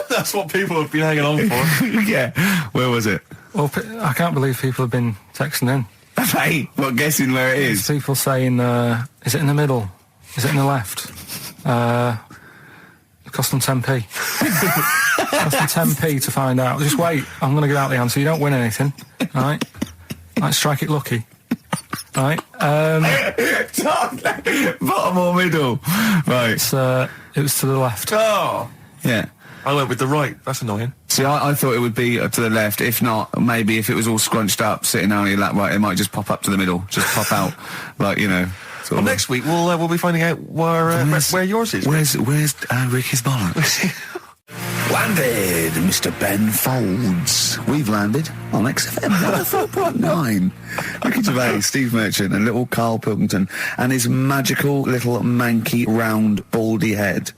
That's what people have been hanging on for. Yeah. Where was it? Well, I can't believe people have been texting in. Hey, guessing where it is? People saying, is it in the middle? Is it in the left? It cost them 10p. It cost them 10p to find out. Just wait, I'm going to give out the answer. You don't win anything, right? Like, strike it lucky. Right? Bottom or middle? Right. It was to the left. Oh! Yeah. I went with the right. That's annoying. See, I thought it would be to the left. If not, maybe if it was all scrunched up, sitting down on your lap, right, it might just pop up to the middle. Just pop out, like, Well, next week we'll be finding out where yours is. Where's Ricky's bollocks? Landed, Mr. Ben Folds. We've landed on XFM 104.9. Ricky Gervais, Steve Merchant, and little Karl Pilkington, and his magical little manky, round, baldy head.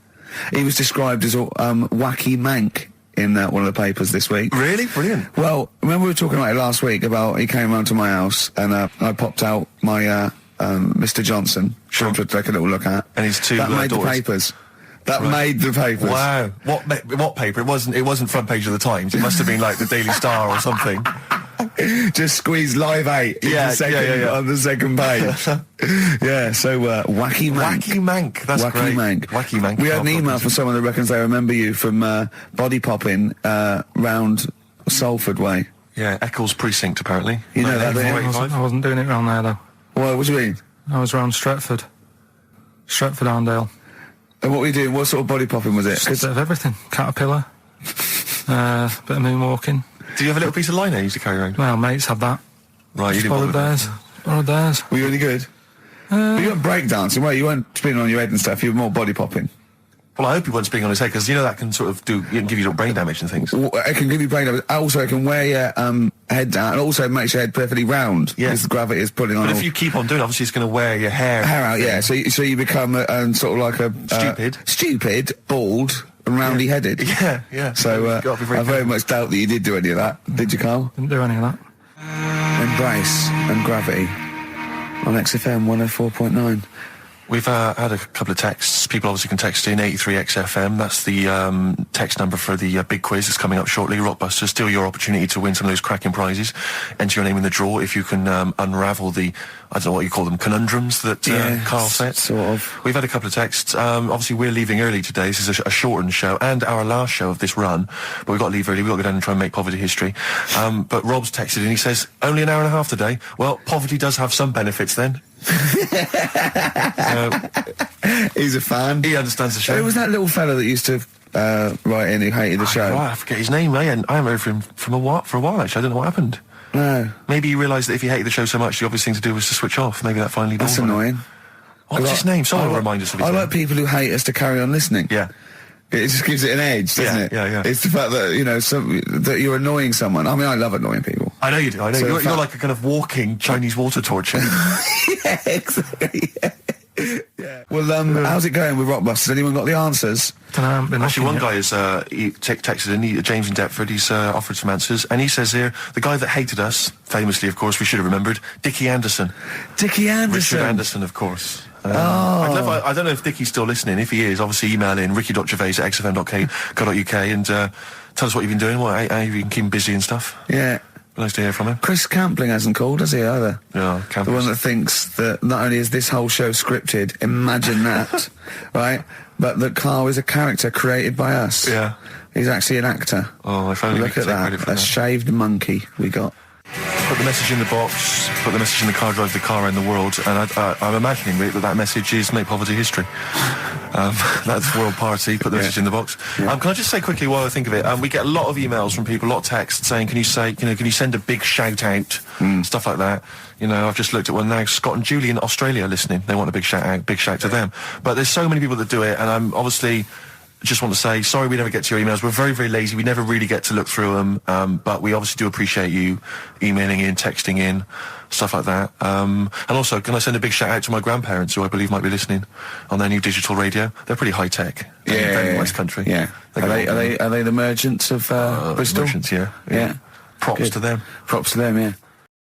He was described as wacky mank in one of the papers this week. Really? Brilliant. Well, remember we were talking about it last week about he came round to my house and I popped out my Mr. Johnson, sure, to take a little look at. And his two that made daughters. The papers. That made the papers. Wow. What paper? It wasn't front page of the Times. It must have been like the Daily Star or something. Just squeeze Live 8 on the second page. Yeah, so wacky mank. Wacky mank. That's wacky great. Mank. Wacky mank. We had an email from someone that reckons they remember you from body popping round Salford way. Yeah, Eccles Precinct apparently. You know that, I wasn't doing it round there though. Well, what do you mean? I was round Stretford Arndale. And what were you doing? What sort of body popping was it? Just a bit of everything. Caterpillar, bit of moonwalking. Do you have a little piece of lino you used to carry around? Well, mates had that. Right, you didn't Borrowed theirs. Were you any good? But you weren't breakdancing, well, you weren't spinning on your head and stuff, you were more body popping. Well, I hope he wasn't being on his head, because you know that can sort of it can give you brain damage and things. It can give you brain damage. Also, it can wear your head down, and also makes your head perfectly round. Yeah. Because the gravity is pulling on. But if you keep on doing it, obviously it's going to wear your hair out, yeah. So you become sort of like a stupid, bald, and roundy headed. Yeah, yeah. So I very much doubt that you did do any of that. Did you, Carl? Didn't do any of that. Embrace and Gravity on XFM 104.9. We've had a couple of texts. People obviously can text in 83XFM. That's the text number for the big quiz that's coming up shortly. Rockbusters, still your opportunity to win some of those cracking prizes. Enter your name in the draw if you can unravel the, I don't know what you call them, conundrums that Karl set. Sort of. We've had a couple of texts. Obviously, we're leaving early today. This is a shortened show and our last show of this run. But we've got to leave early. We've got to go down and try and make poverty history. But Rob's texted and he says, only an hour and a half today. Well, poverty does have some benefits then. He's a fan. He understands the show. Who was that little fella that used to write in who hated the show? I forget his name. I haven't heard from him for a while, actually. I don't know what happened. No. Maybe he realised that if he hated the show so much, the obvious thing to do was to switch off. Maybe that finally dawned That's on him. annoying. What's his name? Someone will remind us of his name. I like people who hate us to carry on listening. Yeah. It just gives it an edge, doesn't it? Yeah. It's the fact that, that you're annoying someone. I mean, I love annoying people. I know you do. I know. So you're like a kind of walking Chinese water torch. Yeah, exactly. Yeah. Well, how's it going with Rockbusters? Anyone got the answers? Actually, one guy has texted in, James in Deptford, he's offered some answers, and he says here, the guy that hated us, famously, of course, we should have remembered, Dickie Anderson. Dickie Anderson? Richard Anderson, of course. I don't know if Dickie's still listening. If he is, obviously email in ricky.gervais@xfm.co.uk and tell us what you've been doing, how you've been keeping busy and stuff. Yeah. Nice to hear from him. Chris Campling hasn't called, has he, either? No, Campling. The one that thinks that not only is this whole show scripted, imagine that, right? But that Karl is a character created by us. Yeah. He's actually an actor. Oh, if only Look at that. A shaved monkey we got. Put the message in the box, put the message in the car, drive the car around the world, and I'm imagining that message is make poverty history. That's World Party, put the message in the box. Yeah. Can I just say quickly while I think of it, we get a lot of emails from people, a lot of texts saying, can you send a big shout out, stuff like that. I've just looked at one now, Scott and Julie in Australia listening, they want a big shout out, big shout to them. But there's so many people that do it, and I'm obviously just want to say, sorry we never get to your emails. We're very, very lazy. We never really get to look through them. But we obviously do appreciate you emailing in, texting in, stuff like that. And also, can I send a big shout out to my grandparents, who I believe might be listening on their new digital radio? They're pretty high tech. Very West Country. Yeah. Are they the merchants of Bristol? Merchants, yeah. Props to them. Props to them, yeah.